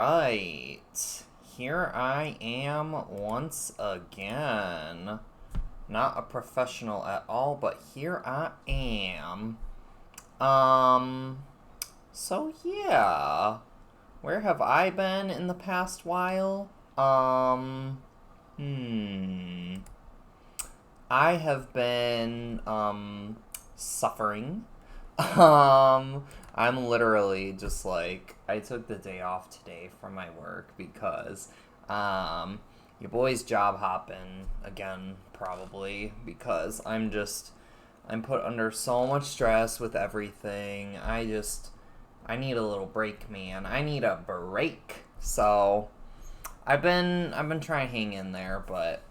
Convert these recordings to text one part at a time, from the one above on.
Right, here I am once again. Not a professional at all, but here I am. Um, so yeah, where have I been in the past while? Hmm, I have been, suffering. I'm literally just like, I took the day off today from my work because, um, your boy's job hopping again, probably, because I'm put under so much stress with everything. I need a little break, man. I need a break. So, I've been trying to hang in there, but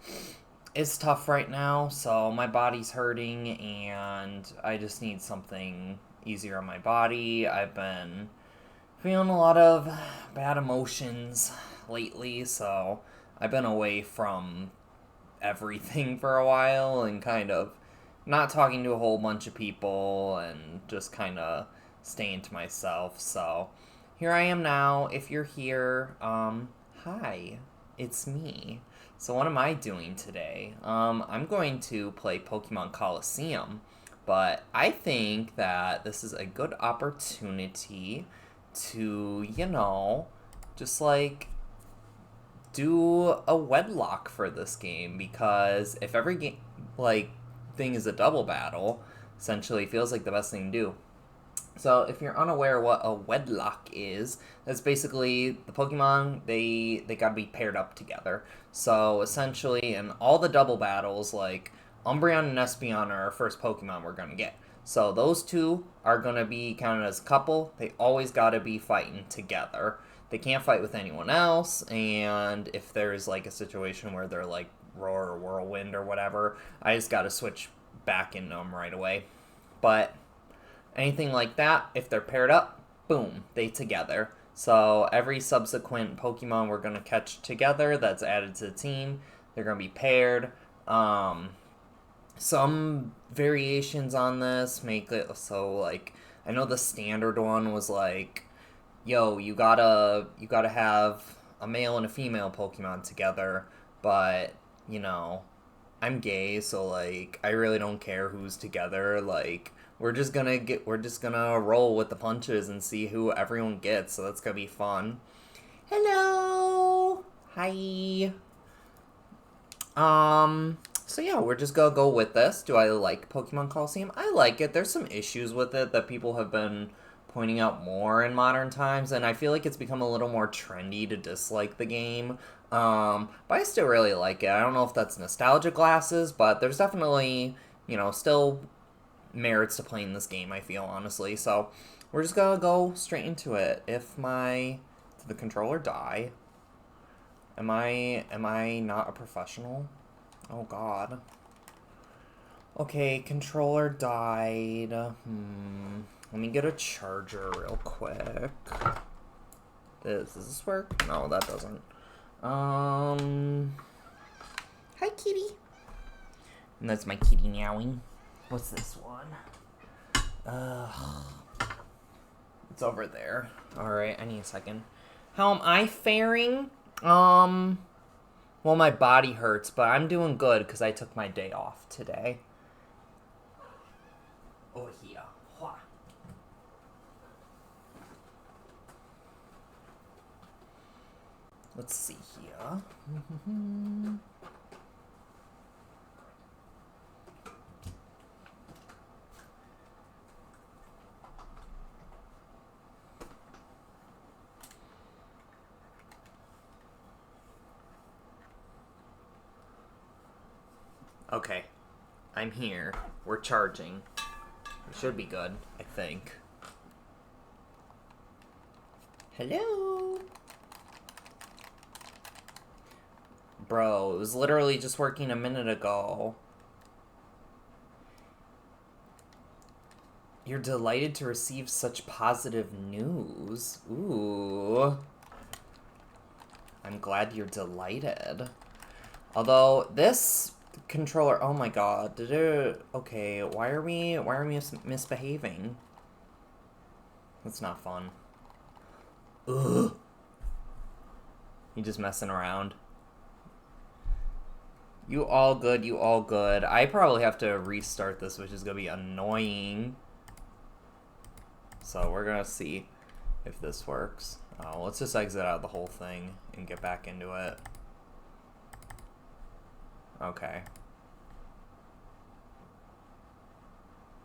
it's tough right now, so my body's hurting and I just need something easier on my body. I've been feeling a lot of bad emotions lately, so I've been away from everything for a while and kind of not talking to a whole bunch of people and just kind of staying to myself. So here I am now. If you're here, hi, it's me. So what am I doing today? I'm going to play Pokemon Colosseum, but I think that this is a good opportunity to, just like do a Wedlocke for this game because if every game like thing is a double battle, essentially feels like the best thing to do. So if you're unaware what a Wedlocke is, that's basically the Pokemon they gotta be paired up together. So essentially in all the double battles, like Umbreon and Espeon are our first Pokemon we're gonna get. So those two are gonna be counted as a couple. They always gotta be fighting together. They can't fight with anyone else, and if there's like a situation where they're like Roar or Whirlwind or whatever, I just gotta switch back into them right away. But anything like that, if they're paired up, boom, they together. So every subsequent Pokemon we're gonna catch together that's added to the team, they're gonna be paired. Some variations on this make it so like I know the standard one was like, yo, you gotta have a male and a female Pokemon together, but you know, I'm gay, so like I really don't care who's together. Like we're just gonna roll with the punches and see who everyone gets. So that's gonna be fun. Hello, hi. So yeah, we're just gonna go with this. Do I like Pokemon Colosseum? I like it. There's some issues with it that people have been pointing out more in modern times, and I feel like it's become a little more trendy to dislike the game. But I still really like it. I don't know if that's nostalgia glasses, but there's definitely, still merits to playing this game, I feel, honestly. So we're just gonna go straight into it. Did the controller die? Am I not a professional? Oh god. Okay, controller died. Let me get a charger real quick. Does this work? No, that doesn't. Hi kitty. And that's my kitty meowing. What's this one? It's over there. Alright, I need a second. How am I faring? Well, my body hurts, but I'm doing good because I took my day off today. Over here. Hua. Let's see here. Okay, I'm here. We're charging. It should be good, I think. Hello? Bro, it was literally just working a minute ago. You're delighted to receive such positive news. Ooh. I'm glad you're delighted. Although, this controller, oh my god, okay, why are we misbehaving? That's not fun. Ugh. You just messing around. You all good, you all good. I probably have to restart this, which is going to be annoying. So we're going to see if this works. Let's just exit out of the whole thing and get back into it. Okay.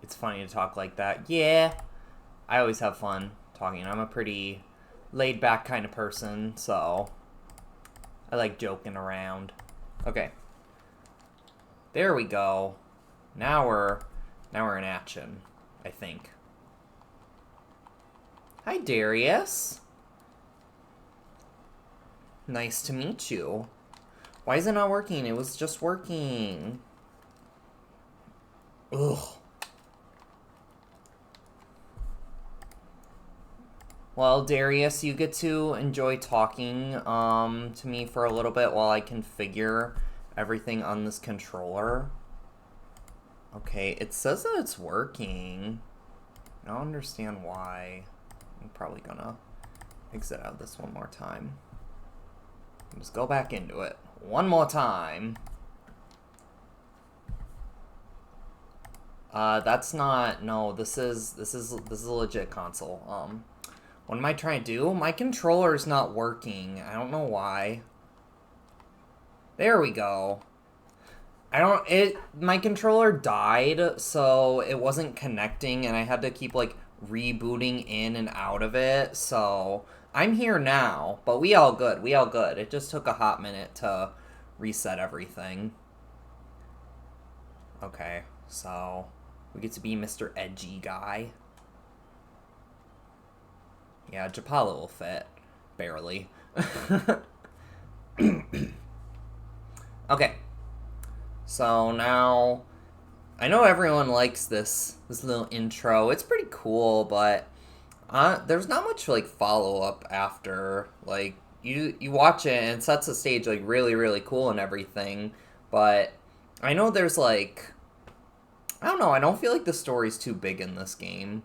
It's funny to talk like that. Yeah, I always have fun talking. I'm a pretty laid-back kind of person, so I like joking around. Okay. There we go. Now we're in action, I think. Hi, Darius. Nice to meet you. Why is it not working? It was just working. Ugh. Well, Darius, you get to enjoy talking to me for a little bit while I configure everything on this controller. Okay, it says that it's working. I don't understand why. I'm probably gonna exit out this one more time. Just go back into it one more time. That's not. No, this is a legit console. What am I trying to do? My controller's not working. I don't know why. There we go. My controller died, so it wasn't connecting, and I had to keep, like, rebooting in and out of it, so I'm here now, but we all good. It just took a hot minute to reset everything. Okay, so we get to be Mr. Edgy Guy. Yeah, Japala will fit. Barely. Okay. So now, I know everyone likes this little intro. It's pretty cool, but there's not much, like, follow-up after. Like, you watch it, and it sets the stage, like, really, really cool and everything. But I know there's, like, I don't know, I don't feel like the story's too big in this game.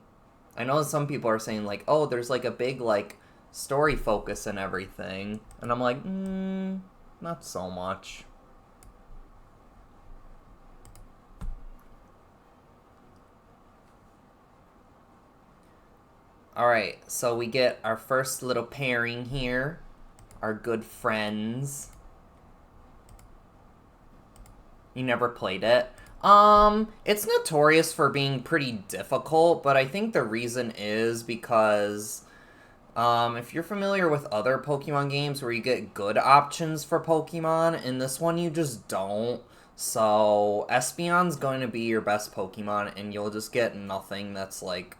I know some people are saying, like, oh, there's, like, a big, like, story focus and everything. And I'm like, not so much. Alright, so we get our first little pairing here. Our good friends. You never played it? It's notorious for being pretty difficult, but I think the reason is because, if you're familiar with other Pokemon games where you get good options for Pokemon, in this one you just don't. So, Espeon's going to be your best Pokemon, and you'll just get nothing that's, like,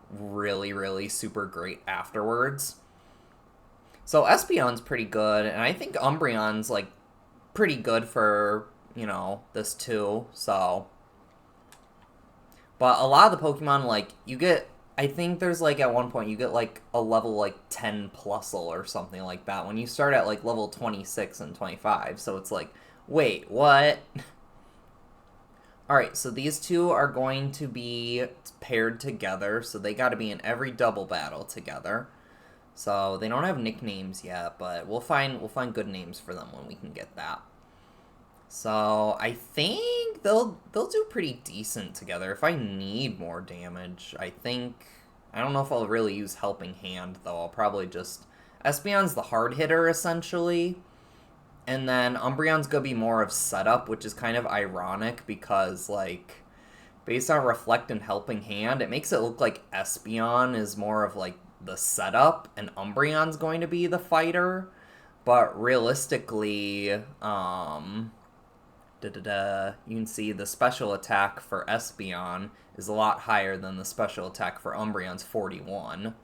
really, really super great afterwards. So, Espeon's pretty good, and I think Umbreon's, like, pretty good for, you know, this too, so. But a lot of the Pokemon, like, you get, I think there's, like, at one point, you get, like, a level, like, 10 Plusle or something like that when you start at, like, level 26 and 25, so it's like, wait, what? Alright, so these two are going to be paired together, so they gotta be in every double battle together. So, they don't have nicknames yet, but we'll find good names for them when we can get that. So, I think they'll do pretty decent together. If I need more damage, I don't know if I'll really use Helping Hand, though. I'll probably just... Espeon's the hard hitter, essentially. And then Umbreon's gonna be more of setup, which is kind of ironic because, like, based on Reflect and Helping Hand, it makes it look like Espeon is more of, like, the setup, and Umbreon's going to be the fighter. But realistically, you can see the special attack for Espeon is a lot higher than the special attack for Umbreon's 41.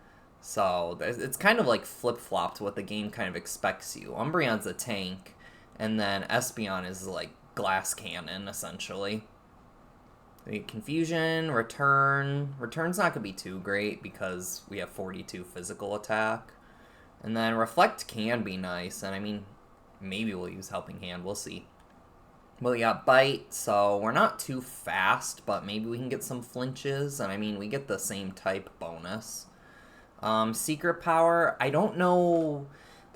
So it's kind of like flip-flopped what the game kind of expects you. Umbreon's a tank, and then Espeon is like glass cannon, essentially. Confusion, Return. Return's not going to be too great because we have 42 physical attack. And then Reflect can be nice, and I mean, maybe we'll use Helping Hand, we'll see. Well, we got Bite, so we're not too fast, but maybe we can get some flinches, and I mean, we get the same type bonus. Secret Power, I don't know.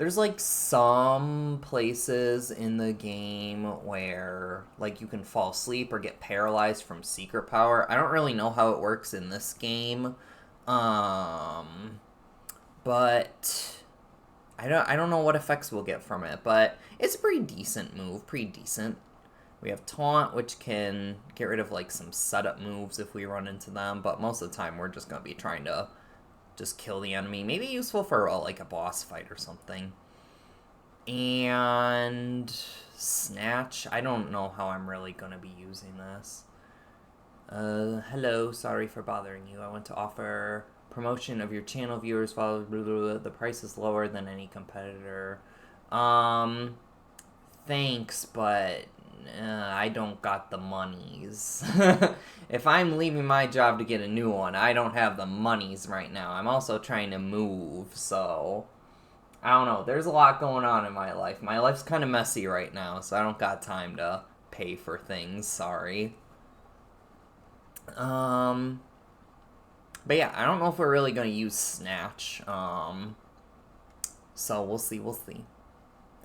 There's like some places in the game where like you can fall asleep or get paralyzed from secret power. I don't really know how it works in this game. But I don't know what effects we'll get from it, but it's a pretty decent move, pretty decent. We have Taunt, which can get rid of like some setup moves if we run into them, but most of the time we're just going to be trying to just kill the enemy. Maybe useful for like a boss fight or something. And Snatch, I don't know how I'm really going to be using this. Hello, sorry for bothering you. I want to offer promotion of your channel viewers. The price is lower than any competitor. Thanks, but I don't got the monies. If I'm leaving my job to get a new one, I don't have the monies right now. I'm also trying to move, so I don't know. There's a lot going on in my life. My life's kind of messy right now, so I don't got time to pay for things. Sorry. But yeah, I don't know if we're really gonna use Snatch. So we'll see.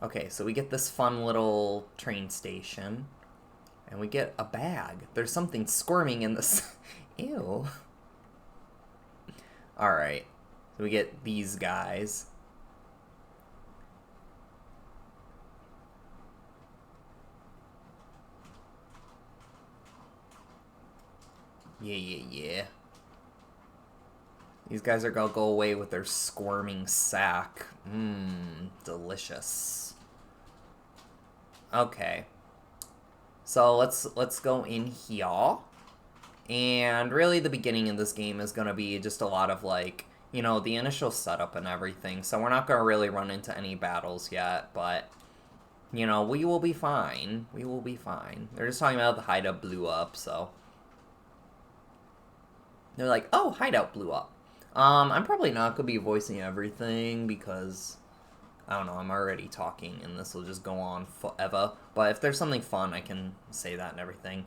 Okay, so we get this fun little train station. And we get a bag. There's something squirming in this. Ew. Alright. So we get these guys. Yeah. These guys are gonna go away with their squirming sack. Delicious. Okay. So let's go in here. And really the beginning of this game is going to be just a lot of like, you know, the initial setup and everything. So we're not going to really run into any battles yet, but you know, we will be fine. We will be fine. They're just talking about the hideout blew up, so they're like, "Oh, hideout blew up." I'm probably not going to be voicing everything because I don't know, I'm already talking, and this will just go on forever. But if there's something fun, I can say that and everything.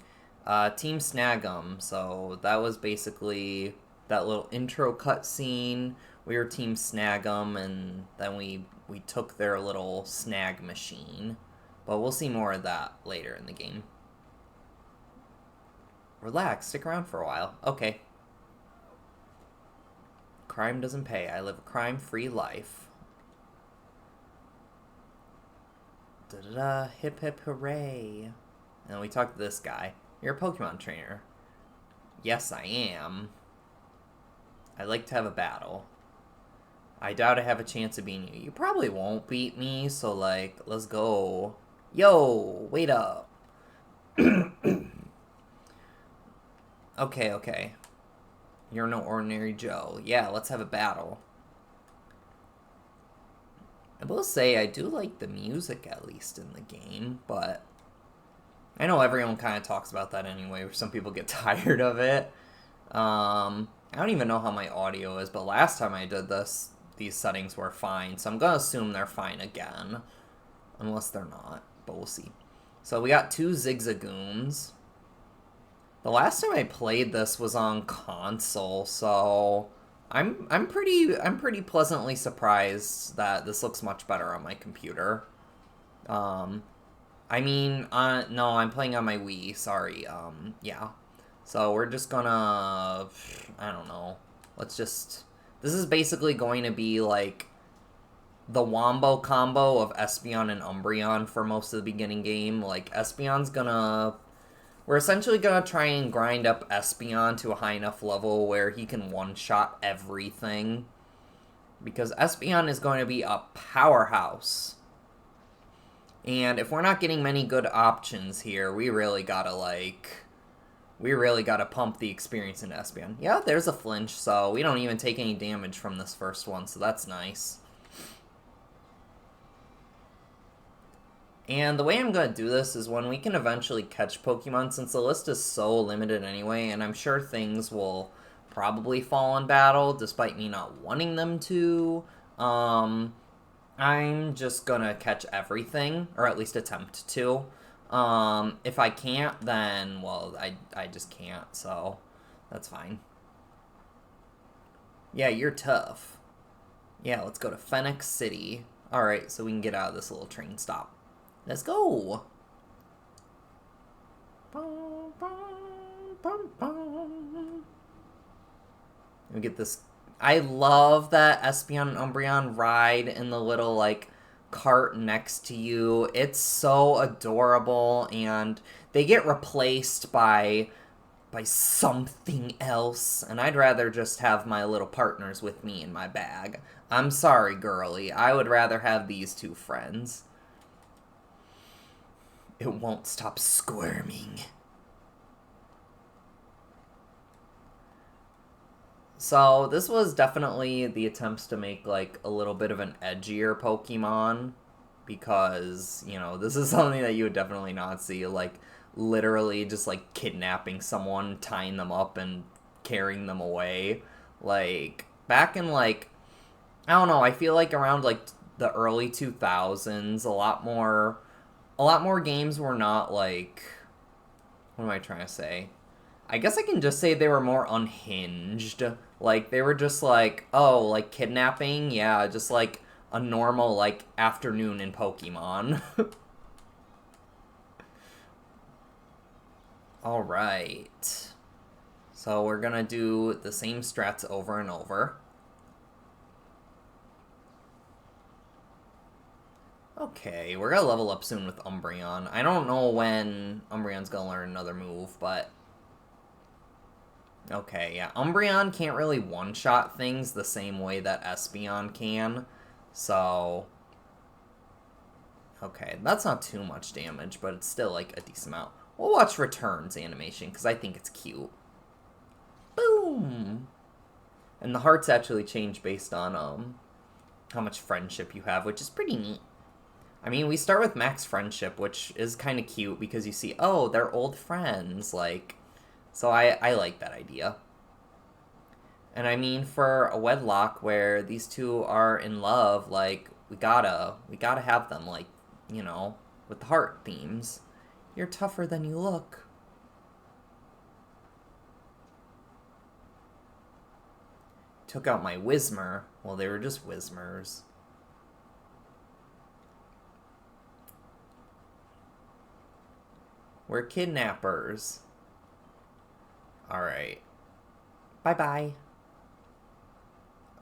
Team Snag'em, so that was basically that little intro cutscene. We were Team Snag'em, and then we took their little snag machine. But we'll see more of that later in the game. Relax, stick around for a while. Okay. Crime doesn't pay. I live a crime-free life. Da-da-da, hip hip hooray. And we talked to this guy. You're a Pokemon trainer. Yes, I am. I'd like to have a battle. I doubt I have a chance of beating you. You probably won't beat me, so like, let's go. Yo, wait up. Okay. You're no ordinary Joe. Yeah, let's have a battle. I will say I do like the music, at least, in the game, but I know everyone kind of talks about that anyway, where some people get tired of it. I don't even know how my audio is, but last time I did this, these settings were fine, so I'm going to assume they're fine again, unless they're not, but we'll see. So we got 2 Zigzagoons. The last time I played this was on console, so I'm pretty pleasantly surprised that this looks much better on my computer. I mean, no, I'm playing on my Wii. Sorry. Yeah. So we're just gonna, I don't know. Let's just. This is basically going to be like the wombo combo of Espeon and Umbreon for most of the beginning game. Like Espeon's gonna. We're essentially going to try and grind up Espeon to a high enough level where he can one-shot everything. Because Espeon is going to be a powerhouse. And if we're not getting many good options here, we really gotta, pump the experience into Espeon. Yeah, there's a flinch, so we don't even take any damage from this first one, so that's nice. And the way I'm going to do this is when we can eventually catch Pokemon, since the list is so limited anyway, and I'm sure things will probably fall in battle, despite me not wanting them to, I'm just going to catch everything, or at least attempt to. If I can't, then, well, I just can't, so that's fine. Yeah, you're tough. Yeah, let's go to Phoenix City. Alright, so we can get out of this little train stop. Let's go! We get this. I love that Espeon and Umbreon ride in the little, like, cart next to you. It's so adorable, and they get replaced by something else, and I'd rather just have my little partners with me in my bag. I'm sorry, girly. I would rather have these two friends. It won't stop squirming. So, this was definitely the attempts to make, like, a little bit of an edgier Pokemon. Because, you know, this is something that you would definitely not see. Like, literally just, like, kidnapping someone, tying them up, and carrying them away. Like, back in, like, I don't know, I feel like around, like, the early 2000s, a lot more games were not, like, what am I trying to say? I guess I can just say they were more unhinged. Like, they were just like, oh, like, kidnapping? Yeah, just, like, a normal, like, afternoon in Pokemon. Alright. So we're gonna do the same strats over and over. Okay, we're gonna level up soon with Umbreon. I don't know when Umbreon's gonna learn another move, but... Okay, yeah. Umbreon can't really one-shot things the same way that Espeon can. So... Okay, that's not too much damage, but it's still, like, a decent amount. We'll watch Return's animation, because I think it's cute. Boom! And the hearts actually change based on, how much friendship you have, which is pretty neat. I mean, we start with max friendship, which is kind of cute, because you see, oh, they're old friends, like... So I like that idea. And I mean, for a Wedlocke where these two are in love, like, we gotta have them, like, you know, with the heart themes. You're tougher than you look. Took out my Whismur. Well, they were just Whismurs. We're kidnappers. Alright. Bye-bye.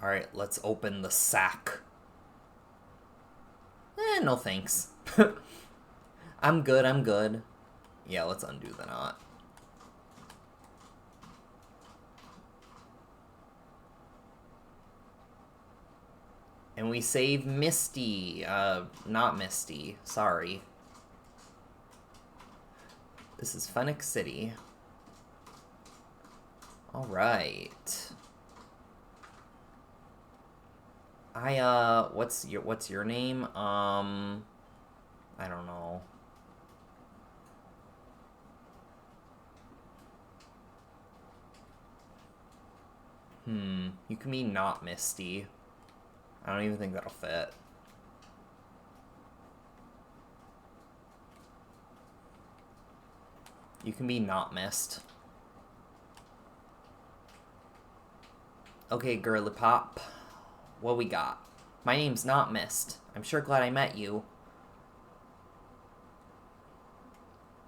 Alright, let's open the sack. No thanks. I'm good. Yeah, let's undo the knot. And we save Misty. Not Misty. Sorry. This is Phoenix City. Alright. What's your name? I don't know. You can be not Misty. I don't even think that'll fit. You can be not Mist. Okay, girly pop. What we got? My name's not Mist. I'm sure glad I met you.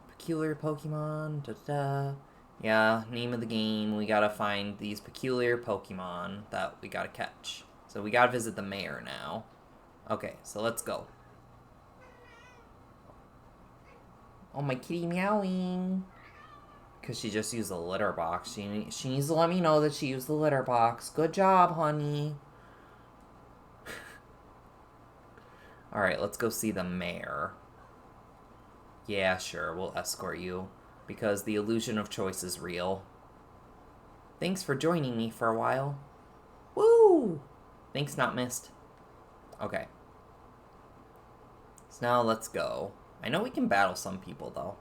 Peculiar Pokemon. Da-da-da. Yeah, name of the game. We gotta find these peculiar Pokemon that we gotta catch. So we gotta visit the mayor now. Okay, so let's go. Oh, my kitty meowing. Because she just used the litter box. She needs to let me know that she used the litter box. Good job, honey. Alright, let's go see the mayor. Yeah, sure, we'll escort you. Because the illusion of choice is real. Thanks for joining me for a while. Woo! Thanks, not missed. Okay. So now let's go. I know we can battle some people, though.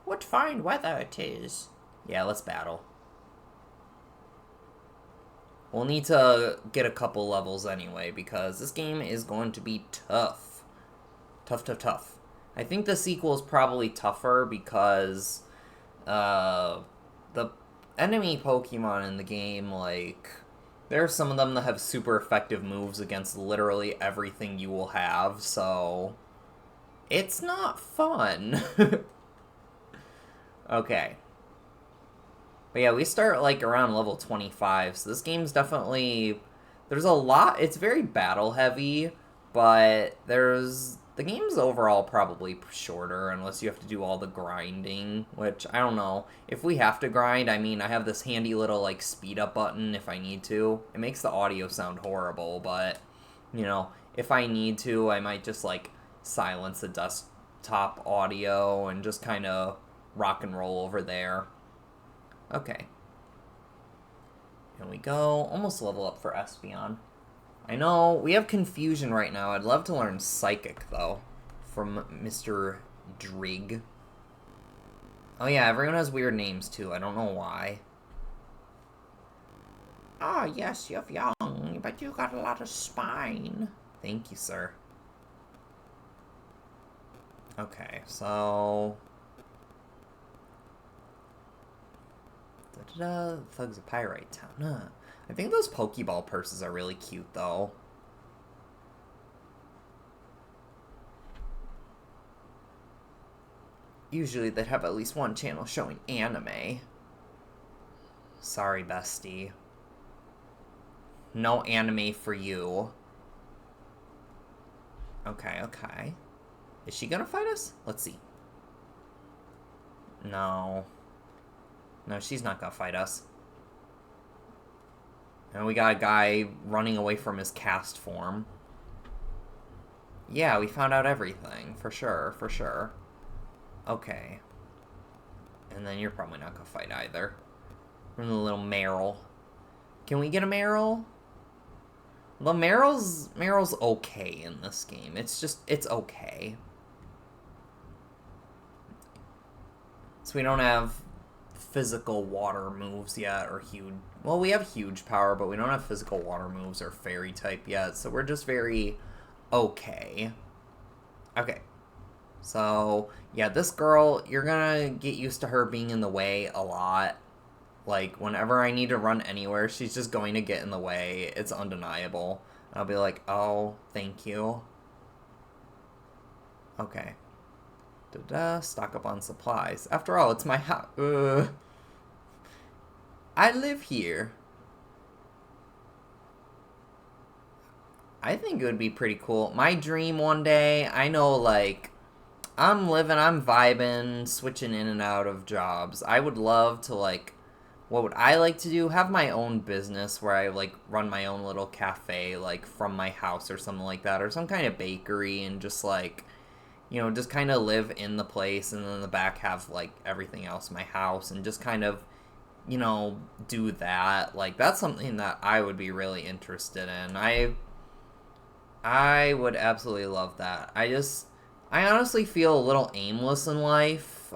What fine weather it is. Yeah, let's battle. We'll need to get a couple levels anyway, because this game is going to be tough. Tough. I think the sequel is probably tougher because the enemy Pokemon in the game, like, There are some of them that have super effective moves against literally everything you will have, so it's not fun. Okay. But yeah, we start like around level 25, so this game's definitely there's a lot. It's very battle heavy, but the game's overall probably shorter unless you have to do all the grinding, which I don't know. If we have to grind, I mean, I have this handy little like speed up button if I need to. It makes the audio sound horrible, but you know, if I need to, I might just like silence the desktop audio and just kind of rock and roll over there. Okay. Here we go. Almost level up for Espeon. I know, we have Confusion right now. I'd love to learn Psychic, though, from Mr. Drig. Oh yeah, everyone has weird names, too. I don't know why. Ah, yes, you're young, but you got a lot of spine. Thank you, sir. Okay, so... Thugs of Pyrite Town. I think those Pokeball purses are really cute, though. Usually they'd have at least one channel showing anime. Sorry, bestie. No anime for you. Okay, okay. Is she gonna fight us? Let's see. No. No, she's not gonna fight us. And we got a guy running away from his cast form. Yeah, we found out everything. For sure, for sure. Okay. And then you're probably not gonna fight either. We're the little Meryl. Can we get a Meryl? The Meryl's okay in this game. It's okay. So we don't have physical water moves yet, or huge... Well, we have huge power, but we don't have physical water moves or fairy type yet, so we're just very okay. Okay. So, yeah, this girl, you're gonna get used to her being in the way a lot. Like, whenever I need to run anywhere, she's just going to get in the way. It's undeniable. I'll be like, oh, thank you. Okay. Stock up on supplies. After all, it's my house. I live here. I think it would be pretty cool. My dream one day, I know, like, I'm vibing, switching in and out of jobs. I would love to, like, what would I like to do? Have my own business where I, like, run my own little cafe, like, from my house or something like that. Or some kind of bakery and just, like, you know, just kind of live in the place and then in the back have, like, everything else, my house. And just kind of, you know, do that. Like, that's something that I would be really interested in. I would absolutely love that. I honestly feel a little aimless in life,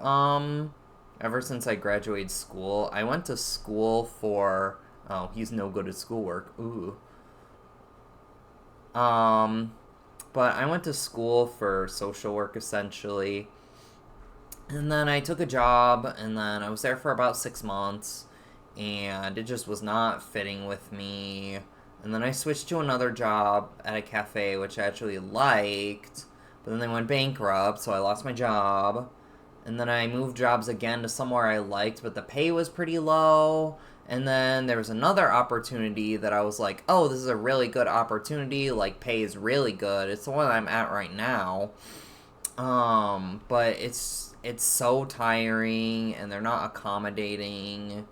ever since I graduated school. I went to school for, oh, he's no good at schoolwork, ooh. But I went to school for social work, essentially, and then I took a job, and then I was there for about 6 months, and it just was not fitting with me. And then I switched to another job at a cafe, which I actually liked. But then they went bankrupt, so I lost my job. And then I moved jobs again to somewhere I liked, but the pay was pretty low. And then there was another opportunity that I was like, oh, this is a really good opportunity. Like, pay is really good. It's the one I'm at right now. But it's so tiring, and they're not accommodating,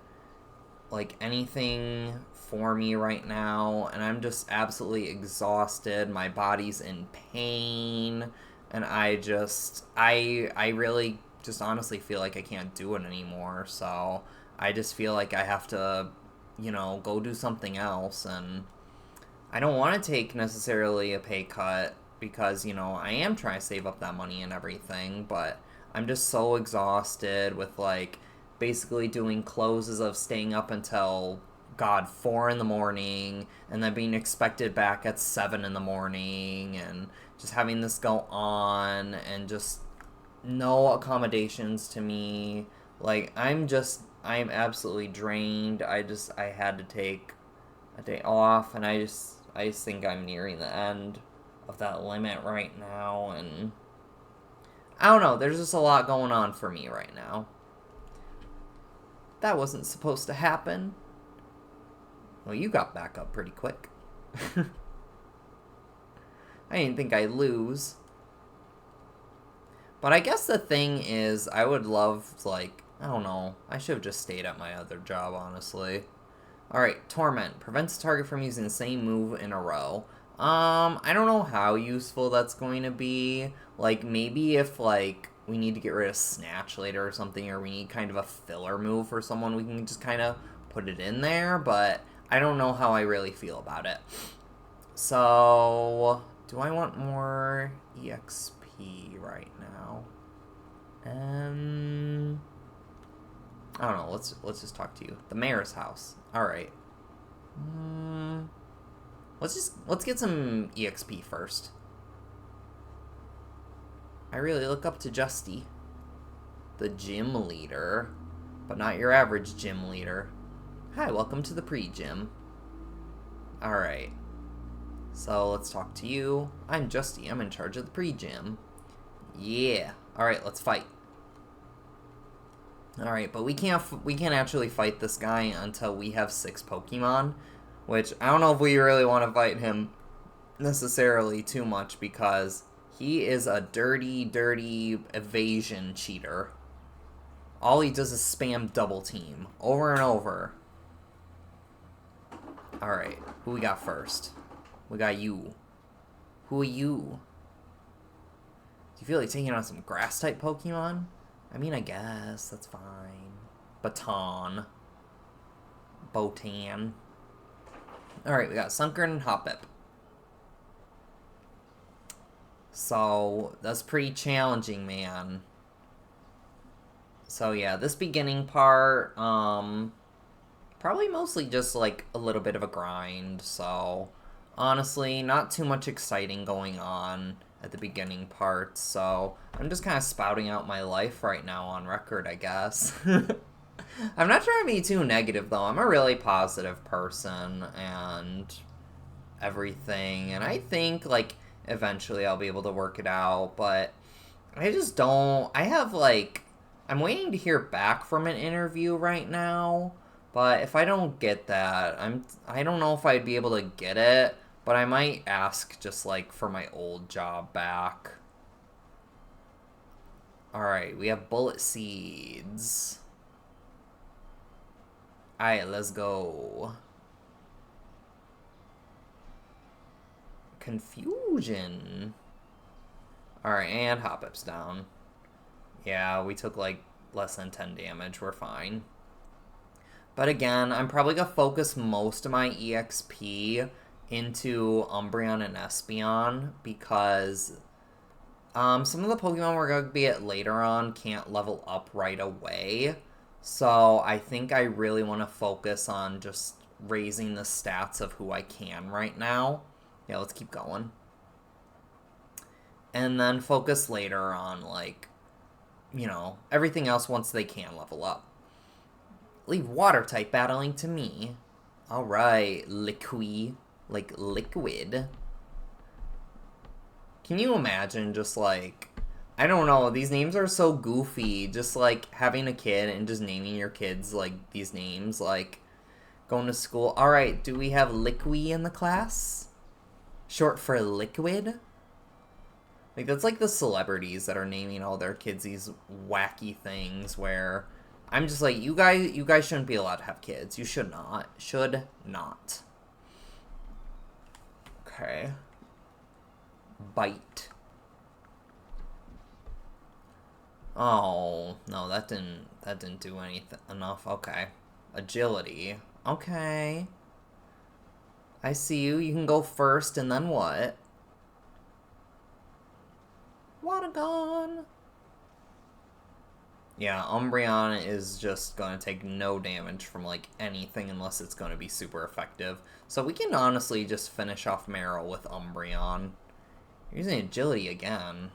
like, anything for me right now, and I'm just absolutely exhausted. My body's in pain, and I really just honestly feel like I can't do it anymore. So I just feel like I have to, you know, go do something else. And I don't want to take necessarily a pay cut because, you know, I am trying to save up that money and everything, but I'm just so exhausted with, like, basically doing closes of staying up until 4 in the morning, and then being expected back at 7 in the morning, and just having this go on, and just no accommodations to me. Like, I'm absolutely drained. I had to take a day off, and I just think I'm nearing the end of that limit right now, and I don't know, there's just a lot going on for me right now. That wasn't supposed to happen. Well, you got back up pretty quick. I didn't think I'd lose. But I guess the thing is, I would love, like, I don't know. I should have just stayed at my other job, honestly. Alright, Torment. Prevents the target from using the same move in a row. I don't know how useful that's going to be. Like, maybe if, like, we need to get rid of Snatch later or something, or we need kind of a filler move for someone, we can just kind of put it in there, but I don't know how I really feel about it. So, do I want more EXP right now? I don't know. Let's just talk to you. The mayor's house. All right. Let's get some EXP first. I really look up to Justy, the gym leader, but not your average gym leader. Hi, welcome to the pre-gym. All right. So let's talk to you. I'm Justy. I'm in charge of the pre-gym. Yeah. All right, let's fight. All right, but we can't actually fight this guy until we have 6 Pokemon, which I don't know if we really want to fight him necessarily too much because he is a dirty, dirty evasion cheater. All he does is spam double team over and over. All right, who we got first? We got you. Who are you? Do you feel like taking on some grass-type Pokemon? I mean, I guess. That's fine. Baton. Botan. Alright, we got Sunkern and Hoppip. So, that's pretty challenging, man. So, yeah, this beginning part, probably mostly just, like, a little bit of a grind, so honestly, not too much exciting going on at the beginning part, so I'm just kind of spouting out my life right now on record, I guess. I'm not trying to be too negative, though. I'm a really positive person and everything, and I think, like, eventually I'll be able to work it out, but I just don't... I have, like... I'm waiting to hear back from an interview right now, but if I don't get that, I don't know if I'd be able to get it, but I might ask just, like, for my old job back. Alright, we have Bullet Seeds. Alright, let's go. Confusion. Alright, and Hoppip's down. Yeah, we took, like, less than 10 damage. We're fine. But again, I'm probably going to focus most of my EXP into Umbreon and Espeon because some of the Pokemon we're going to be at later on can't level up right away. So I think I really want to focus on just raising the stats of who I can right now. Yeah, let's keep going. And then focus later on, like, you know, everything else once they can level up. Leave water-type battling to me. Alright, Liqui. Like, liquid. Can you imagine just, like... I don't know, these names are so goofy. Just, like, having a kid and just naming your kids, like, these names. Like, going to school. Alright, do we have Liqui in the class? Short for liquid? Like, that's like the celebrities that are naming all their kids these wacky things where I'm just like, you guys shouldn't be allowed to have kids. You should not. Should not. Okay. Bite. Oh, no, that didn't do anything enough. Okay. Agility. Okay. I see you. You can go first and then what? Water gun. Yeah, Umbreon is just going to take no damage from, like, anything unless it's going to be super effective. So we can honestly just finish off Meryl with Umbreon. Using Agility again.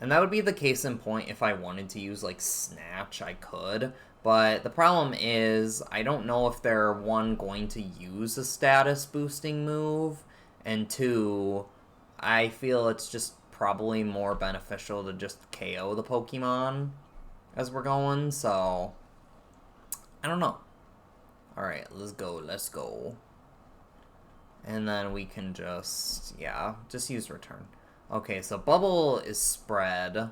And that would be the case in point if I wanted to use, like, Snatch, I could. But the problem is, I don't know if they're, one, going to use a status boosting move, and two, I feel it's just probably more beneficial to just KO the Pokemon as we're going, so I don't know. Alright, let's go. And then we can just use return. Okay, so Bubble is spread.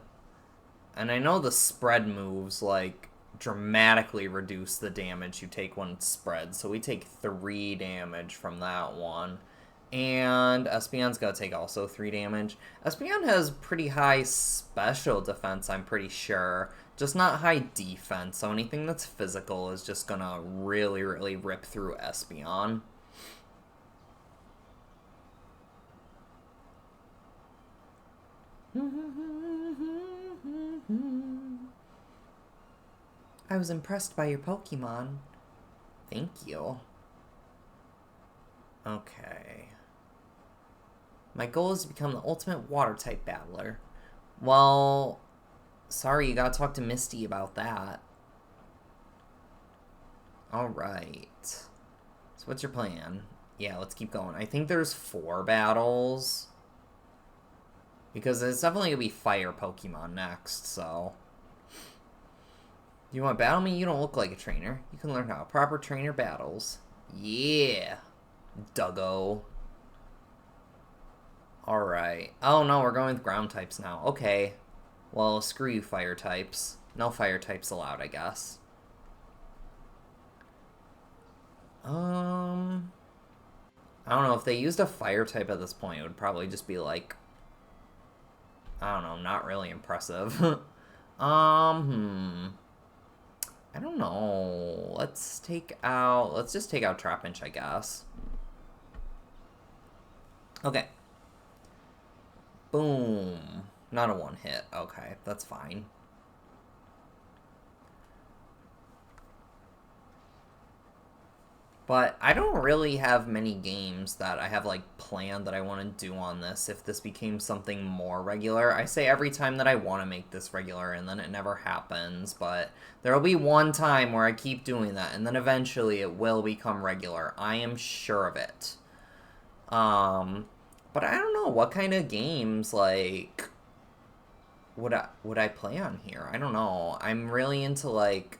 And I know the spread moves, like, dramatically reduce the damage you take when it's spread. So we take 3 damage from that one. And Espeon's gotta take also 3 damage. Espeon has pretty high special defense, I'm pretty sure. Just not high defense, so anything that's physical is just gonna really, really rip through Espeon. I was impressed by your Pokemon. Thank you. Okay. My goal is to become the ultimate water-type battler. Well, sorry, you gotta talk to Misty about that. Alright. So what's your plan? Yeah, let's keep going. I think there's 4 battles. Because it's definitely gonna be fire Pokemon next, so. You want to battle me? You don't look like a trainer. You can learn how a proper trainer battles. Yeah. Duggo. Alright. Oh no, we're going with ground types now. Okay. Well, screw you fire types. No fire types allowed, I guess. I don't know. If they used a fire type at this point, it would probably just be like, I don't know, not really impressive. I don't know. Let's just take out Trapinch, I guess. Okay. Boom. Not a 1-hit. Okay, that's fine. But I don't really have many games that I have, like, planned that I want to do on this if this became something more regular. I say every time that I want to make this regular, and then it never happens, but there will be one time where I keep doing that, and then eventually it will become regular. I am sure of it. But I don't know, what kind of games, like, would I play on here? I don't know. I'm really into, like,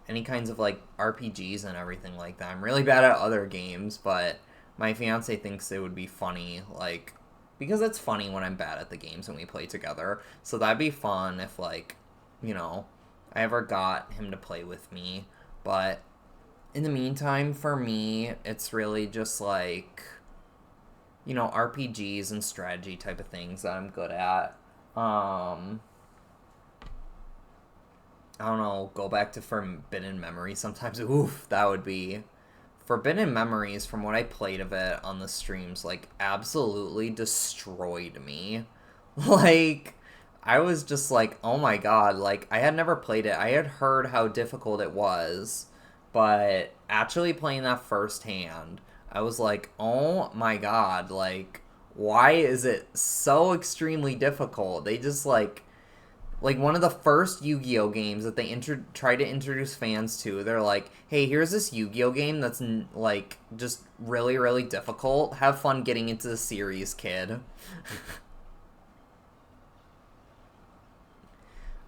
any kinds of, like, RPGs and everything like that. I'm really bad at other games, but my fiance thinks it would be funny, like, because it's funny when I'm bad at the games and we play together. So that'd be fun if, like, you know, I ever got him to play with me. But in the meantime, for me, it's really just, like, you know, RPGs and strategy type of things that I'm good at. I don't know, go back to Forbidden Memories sometimes. Oof, that would be... Forbidden Memories, from what I played of it on the streams, like, absolutely destroyed me. Like, I was just like, oh my god, like, I had never played it. I had heard how difficult it was, but actually playing that firsthand, I was like, oh my god, like, why is it so extremely difficult? They just, like, one of the first Yu-Gi-Oh games that they try to introduce fans to, they're like, hey, here's this Yu-Gi-Oh game that's, like, just really, really difficult. Have fun getting into the series, kid.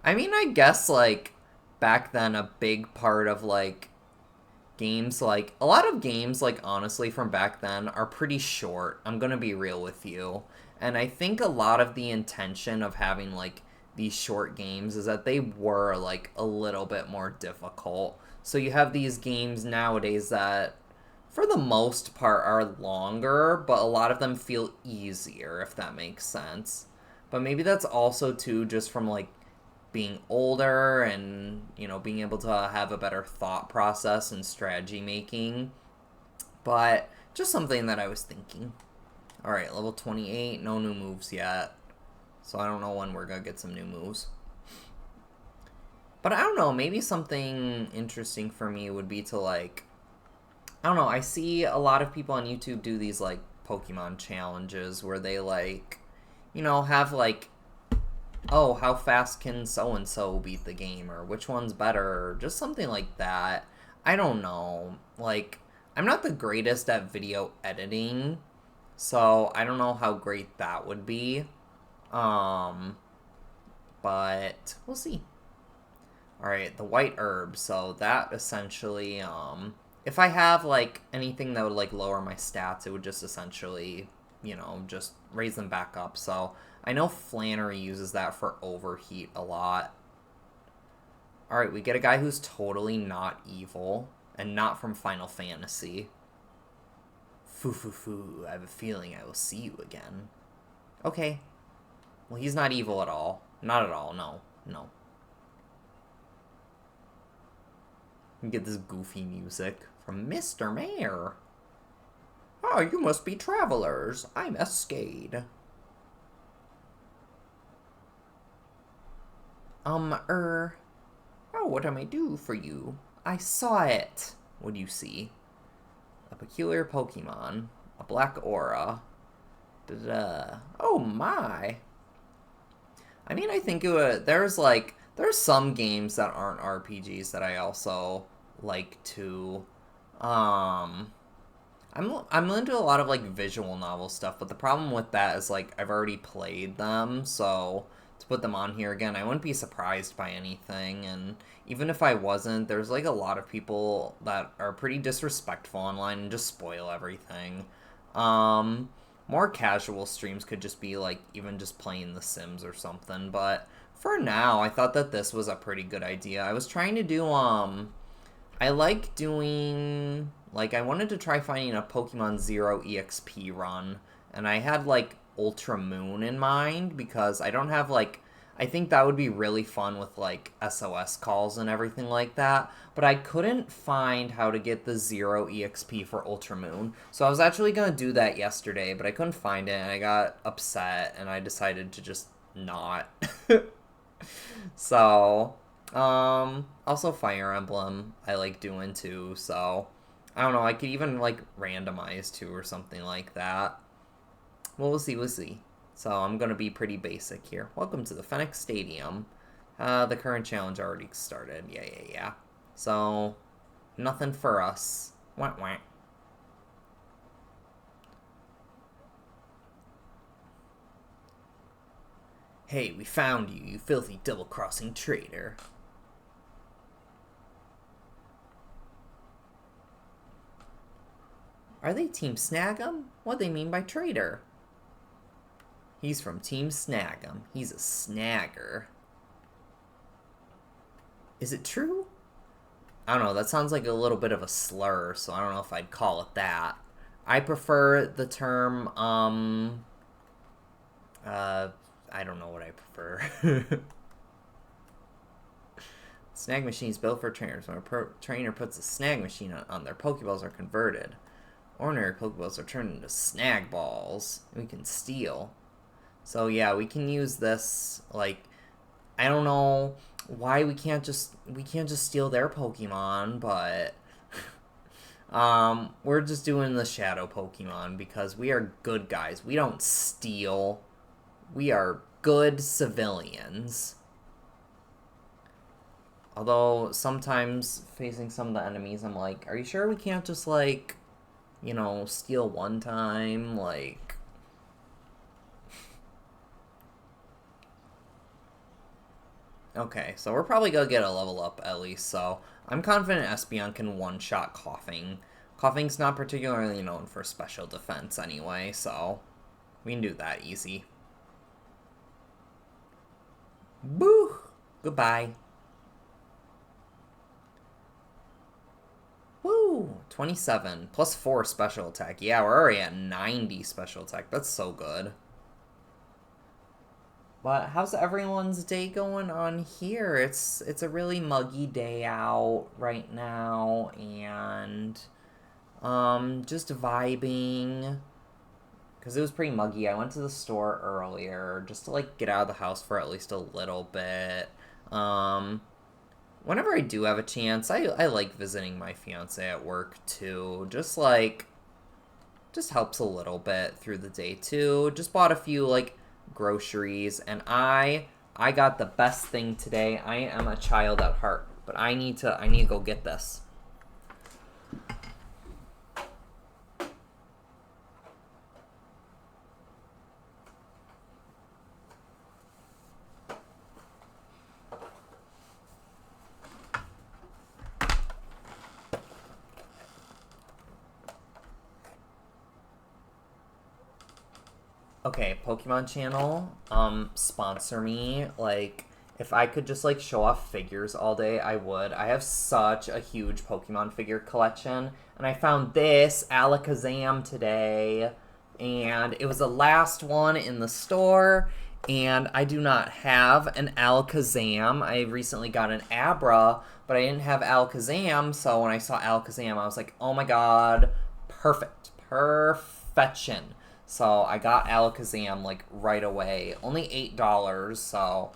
I mean, I guess, like, back then, a big part of, like, games, like, a lot of games, like, honestly, from back then are pretty short. I'm gonna be real with you. And I think a lot of the intention of having, like, these short games is that they were, like, a little bit more difficult. So you have these games nowadays that, for the most part, are longer, but a lot of them feel easier, if that makes sense. But maybe that's also, too, just from, like, being older and, you know, being able to have a better thought process and strategy making. But just something that I was thinking. Alright, level 28, no new moves yet. So I don't know when we're going to get some new moves. But I don't know, maybe something interesting for me would be to, like, I don't know, I see a lot of people on YouTube do these, like, Pokemon challenges where they, like, you know, have, like, oh, how fast can so-and-so beat the game, or which one's better, or just something like that. I don't know. Like, I'm not the greatest at video editing, so I don't know how great that would be. Um, but we'll see. Alright, the white herb, so that essentially, if I have, like, anything that would, like, lower my stats, it would just essentially, just raise them back up, so I know Flannery uses that for overheat a lot. Alright, we get a guy who's totally not evil, and not from Final Fantasy. Foo, I have a feeling I will see you again. Okay. Well, he's not evil at all. Not at all, no. No. You get this goofy music from Mr. Mayor. Oh, you must be travelers. I'm Escade. Oh, what am I do for you? I saw it. What do you see? A peculiar Pokemon. A black aura. Da-da. Oh my. I mean, I think there's some games that aren't RPGs that I also like to. I'm into a lot of like visual novel stuff, but the problem with that is like I've already played them, so to put them on here again, I wouldn't be surprised by anything. And even if I wasn't, there's like a lot of people that are pretty disrespectful online and just spoil everything. More casual streams could just be like even just playing The Sims or something, but for now, I thought that this was a pretty good idea. I was trying to do I like doing like I wanted to try finding a Pokemon Zero EXP run, and I had like Ultra Moon in mind because I don't have like I think that would be really fun with like SOS calls and everything like that, but I couldn't find how to get the Zero EXP for Ultra Moon. So I was actually going to do that yesterday, but I couldn't find it and I got upset and I decided to just not. So, also Fire Emblem I like doing too, so I don't know, I could even like randomize too or something like that. Well, we'll see. So I'm gonna be pretty basic here. Welcome to the Phoenix Stadium. The current challenge already started. Yeah. So, nothing for us. Wah, wah. Hey, we found you, you filthy double-crossing traitor. Are they Team Snag'em? What do they mean by traitor? He's from Team Snag'em. He's a snagger. Is it true? I don't know, that sounds like a little bit of a slur, so I don't know if I'd call it that. I prefer the term, I don't know what I prefer. Snag machines built for trainers. When a trainer puts a snag machine on, their Pokeballs are converted. Ordinary Pokeballs are turned into snag balls. We can steal. So yeah, we can use this, like, I don't know why we can't just steal their Pokemon, but we're just doing the Shadow Pokemon because we are good guys. We don't steal. We are good civilians. Although sometimes facing some of the enemies, I'm like, are you sure we can't just like, steal one time? Like, okay, so we're probably gonna get a level up at least, so I'm confident Espeon can one-shot Coughing. Coughing's not particularly known for special defense anyway, so we can do that easy. Boo! Goodbye. Woo! 27 plus 4 special attack. Yeah, we're already at 90 special attack. That's so good. But how's everyone's day going on here? It's a really muggy day out right now, and just vibing because it was pretty muggy. I went to the store earlier just to like get out of the house for at least a little bit. Whenever I do have a chance, I like visiting my fiance at work too. Just helps a little bit through the day too. Just bought a few like groceries, and I I got the best thing today. I am a child at heart, but I need to go get this. Okay, Pokemon Channel, sponsor me. Like, if I could just, like, show off figures all day, I would. I have such a huge Pokemon figure collection, and I found this Alakazam today, and it was the last one in the store, and I do not have an Alakazam. I recently got an Abra, but I didn't have Alakazam, so when I saw Alakazam, I was like, oh my god, perfect. Perfection. So I got Alakazam, like, right away. Only $8, so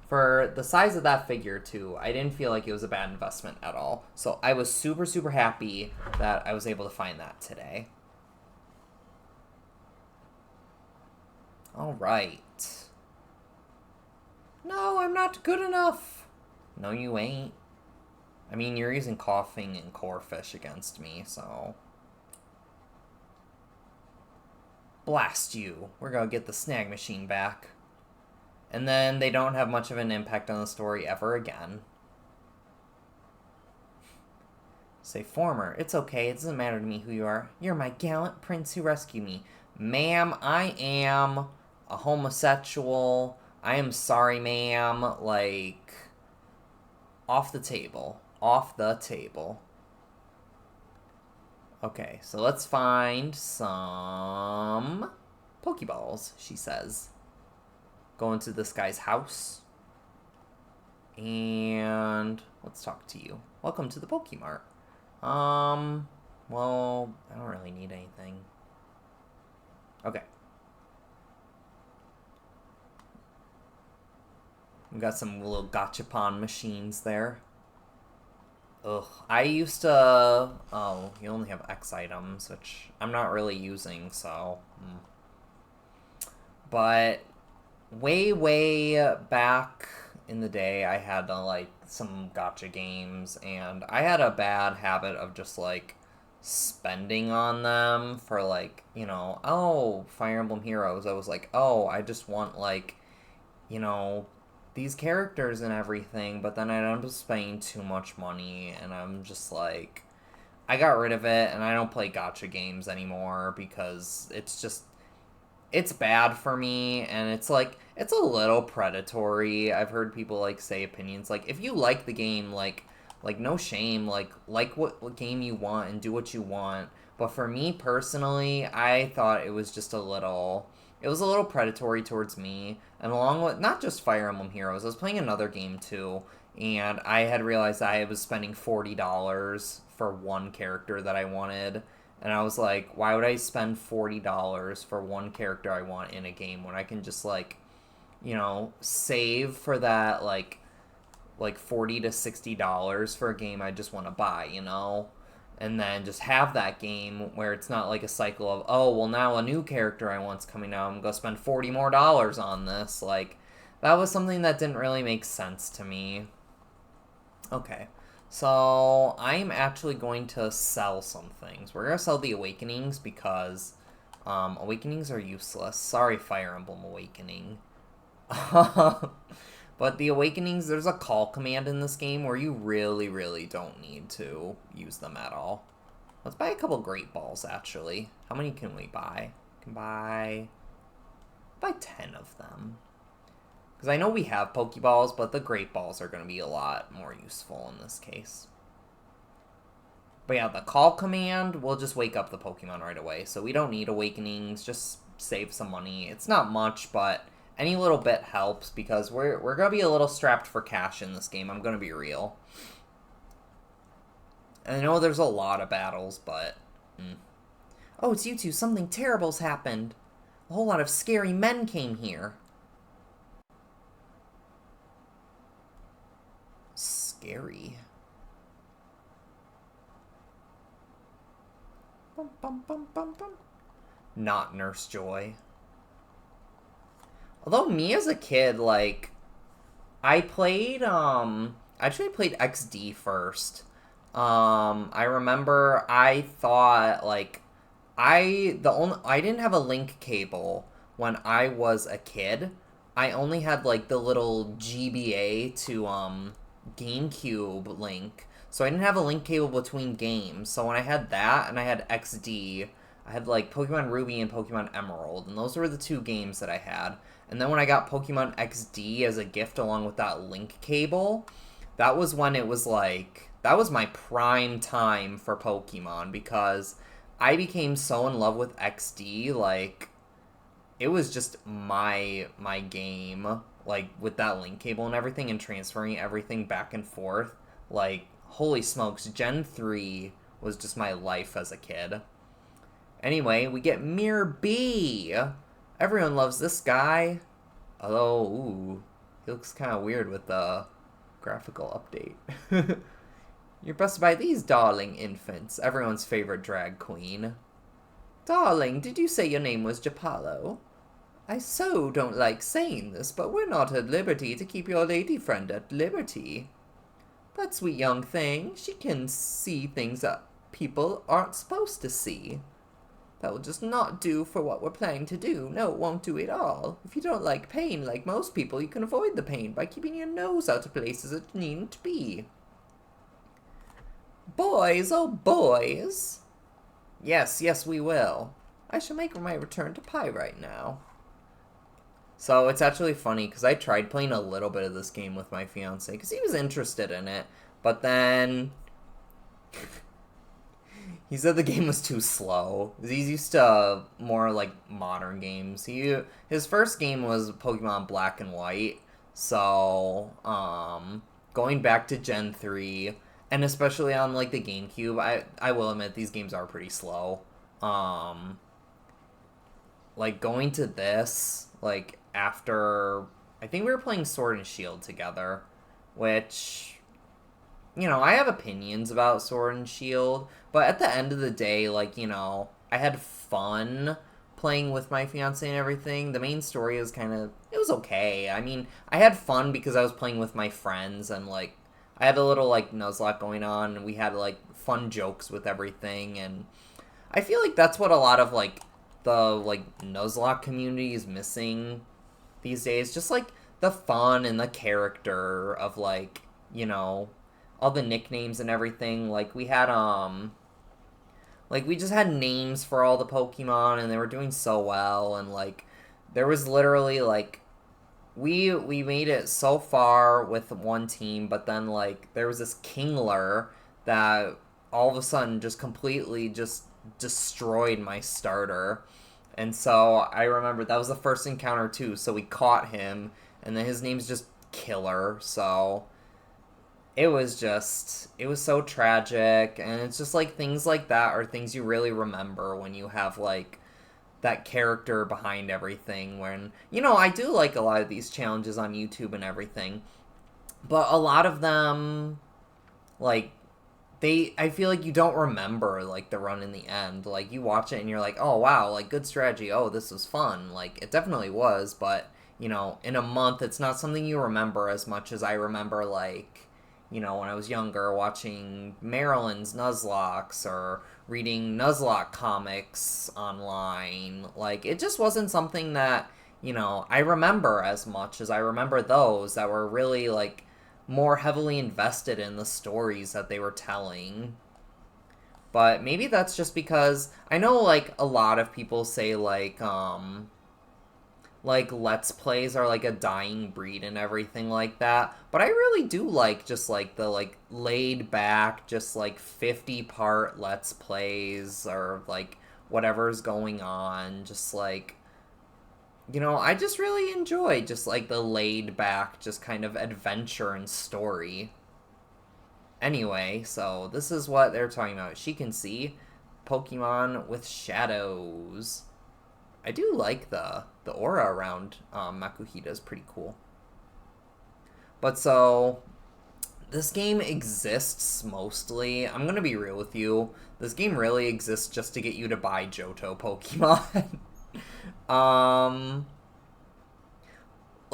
for the size of that figure, too, I didn't feel like it was a bad investment at all. So I was super, super happy that I was able to find that today. Alright. No, I'm not good enough. No, you ain't. I mean, you're using Coughing and Corefish against me, so... Blast you. We're gonna get the snag machine back. And then they don't have much of an impact on the story ever again. Say, former. It's okay. It doesn't matter to me who you are. You're my gallant prince who rescued me. Ma'am, I am a homosexual. I am sorry, ma'am. Like, off the table. Off the table. Okay, so let's find some Pokeballs, she says. Go into this guy's house. And let's talk to you. Welcome to the Pokemart. Well, I don't really need anything. Okay. We got some little gachapon machines there. Ugh, I used to... Oh, you only have X items, which I'm not really using, so... But way, way back in the day, I had, like, some gacha games, and I had a bad habit of just, like, spending on them for, like, you know, oh, Fire Emblem Heroes. I was like, oh, I just want, like, you know... these characters and everything, but then I end up spending too much money, and I'm just like, I got rid of it, and I don't play gacha games anymore, because it's just, it's bad for me, and it's like, it's a little predatory. I've heard people, like, say opinions, like, if you like the game, like no shame, like what game you want, and do what you want, but for me, personally, I thought it was just a little... It was a little predatory towards me, and along with, not just Fire Emblem Heroes, I was playing another game too, and I had realized I was spending $40 for one character that I wanted, and I was like, why would I spend $40 for one character I want in a game when I can just, like, you know, save for that, like $40 to $60 for a game I just want to buy, you know? And then just have that game where it's not like a cycle of, oh, well, now a new character I want's coming out, I'm going to spend $40 more on this. Like, that was something that didn't really make sense to me. Okay, so I'm actually going to sell some things. We're going to sell the Awakenings because Awakenings are useless. Sorry, Fire Emblem Awakening. But the Awakenings, there's a call command in this game where you really, really don't need to use them at all. Let's buy a couple Great Balls, actually. How many can we buy? We can buy 10 of them. Because I know we have Pokeballs, but the Great Balls are going to be a lot more useful in this case. But yeah, the call command will just wake up the Pokemon right away. So we don't need Awakenings, just save some money. It's not much, but... any little bit helps, because we're going to be a little strapped for cash in this game. I'm going to be real. And I know there's a lot of battles, but... Oh, it's you two. Something terrible's happened. A whole lot of scary men came here. Scary. Bum, bum, bum, bum, bum. Not Nurse Joy. Although me as a kid, like, I played actually played XD first. I remember I thought like I didn't have a link cable when I was a kid. I only had like the little GBA to GameCube link. So I didn't have a link cable between games. So when I had that and I had XD, I had like Pokemon Ruby and Pokemon Emerald, and those were the two games that I had. And then when I got Pokemon XD as a gift along with that link cable, that was when it was like that was my prime time for Pokemon because I became so in love with XD, like it was just my game, like with that link cable and everything and transferring everything back and forth. Like holy smokes, Gen 3 was just my life as a kid. Anyway, we get Mirror B. Everyone loves this guy. Although, ooh, he looks kind of weird with the graphical update. You're busted by these darling infants, everyone's favorite drag queen. Darling, did you say your name was Japalo? I so don't like saying this, but we're not at liberty to keep your lady friend at liberty. That sweet young thing, she can see things that people aren't supposed to see. That will just not do for what we're planning to do. No, it won't do at all. If you don't like pain like most people, you can avoid the pain by keeping your nose out of places it needn't be. Boys, oh boys! Yes, yes, we will. I shall make my return to Pyrite now. So it's actually funny because I tried playing a little bit of this game with my fiance because he was interested in it, but then he said the game was too slow. He's used to more like modern games. His first game was Pokemon Black and White, so going back to Gen 3 and especially on like the GameCube, I will admit these games are pretty slow. Like going to this like after I think we were playing Sword and Shield together, which I have opinions about Sword and Shield, but at the end of the day, like, I had fun playing with my fiance and everything. The main story is it was okay. I mean, I had fun because I was playing with my friends and, like, I had a little, like, Nuzlocke going on, and we had, like, fun jokes with everything, and I feel like that's what a lot of, like, the, like, Nuzlocke community is missing these days. Just, like, the fun and the character of, like, all the nicknames and everything. Like we had like we just had names for all the Pokemon and they were doing so well, and like there was literally like we made it so far with one team, but then like there was this Kingler that all of a sudden just completely just destroyed my starter. And so I remember that was the first encounter too, so we caught him and then his name's just Killer, so it was so tragic, and it's just like things like that are things you really remember when you have like that character behind everything. When I do like a lot of these challenges on YouTube and everything, but a lot of them, like, I feel like you don't remember like the run in the end. Like you watch it and you're like, oh wow, like good strategy, oh this was fun, like it definitely was, but in a month it's not something you remember as much as I remember, like, when I was younger, watching Marilyn's Nuzlocks or reading Nuzlocke comics online. Like, it just wasn't something that, I remember as much as I remember those that were really, like, more heavily invested in the stories that they were telling. But maybe that's just because I know, like, a lot of people say, like let's plays are like a dying breed and everything like that, but I really do like just like the like laid back just like 50-part let's plays or like whatever's going on, just like I just really enjoy just like the laid back just kind of adventure and story. Anyway, so this is what they're talking about. She can see Pokemon with shadows. I do like the aura around Makuhita is pretty cool. But so, this game exists mostly. I'm gonna be real with you. This game really exists just to get you to buy Johto Pokemon.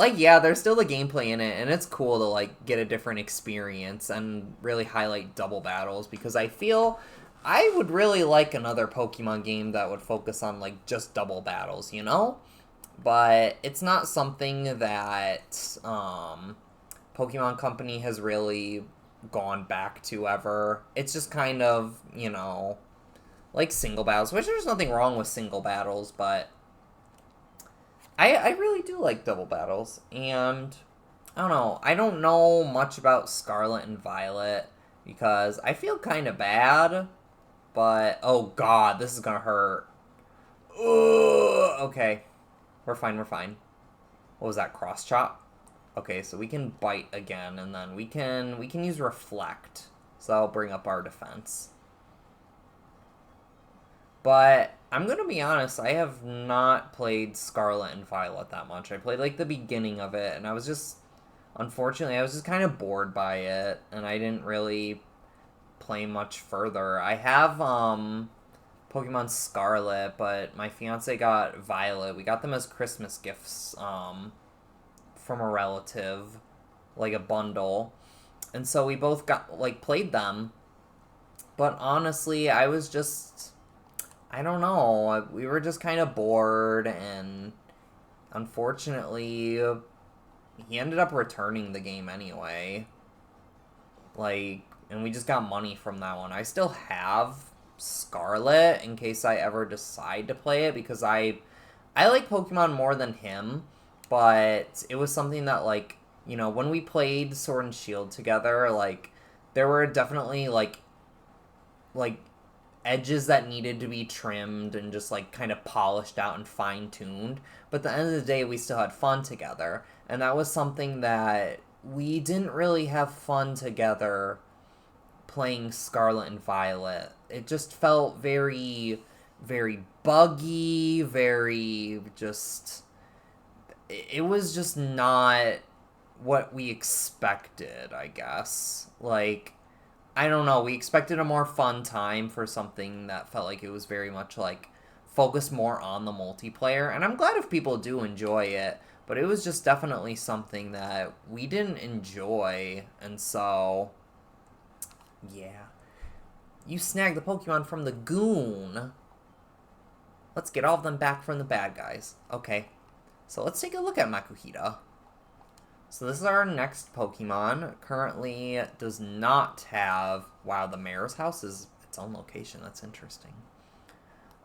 like, yeah, there's still the gameplay in it, and it's cool to, like, get a different experience and really highlight double battles, because I feel I would really like another Pokemon game that would focus on, like, just double battles, you know? But it's not something that Pokemon Company has really gone back to ever. It's just kind of, you know, like single battles, which there's nothing wrong with single battles, but I really do like double battles. And I don't know. I don't know much about Scarlet and Violet because I feel kind of bad, but oh god, this is gonna hurt. Ugh, okay. We're fine, we're fine. What was that, cross chop? Okay, so we can bite again, and then we can use reflect. So that'll bring up our defense. But I'm gonna be honest, I have not played Scarlet and Violet that much. I played like the beginning of it, and I was just unfortunately I was just kind of bored by it, and I didn't really play much further. I have Pokemon Scarlet, but my fiance got Violet. We got them as Christmas gifts from a relative, like a bundle. And so we both got like played them. But honestly, I don't know. We were just kind of bored, and unfortunately, he ended up returning the game anyway. Like, and we just got money from that one. I still have Scarlet in case I ever decide to play it because I like Pokemon more than him, but it was something that, like, you know, when we played Sword and Shield together, like, there were definitely like edges that needed to be trimmed and just like kind of polished out and fine-tuned, but at the end of the day we still had fun together, and that was something that we didn't really have fun together playing Scarlet and Violet. It just felt very, very buggy, very just... It was just not what we expected, I guess. Like, I don't know, we expected a more fun time for something that felt like it was very much, like, focused more on the multiplayer, and I'm glad if people do enjoy it, but it was just definitely something that we didn't enjoy, and so... yeah. You snagged the Pokemon from the goon. Let's get all of them back from the bad guys. Okay. So let's take a look at Makuhita. So this is our next Pokemon. Currently does not have... wow, the mayor's house is its own location. That's interesting.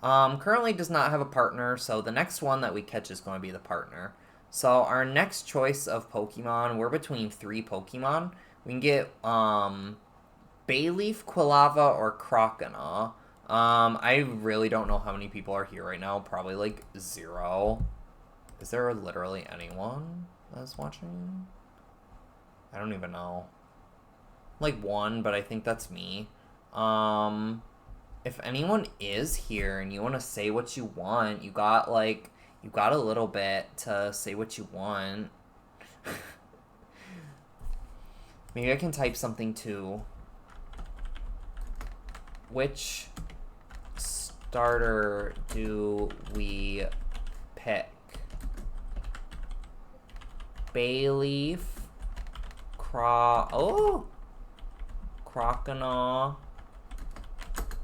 Currently does not have a partner, so the next one that we catch is going to be the partner. So our next choice of Pokemon, we're between 3 Pokemon. We can get Bayleaf, Quilava, or Croconaw. I really don't know how many people are here right now. Probably like 0. Is there literally anyone that's watching? I don't even know. Like 1, but I think that's me. If anyone is here and you want to say what you want, you got a little bit to say what you want. Maybe I can type something too. Which starter do we pick? Bayleaf, Croconaw,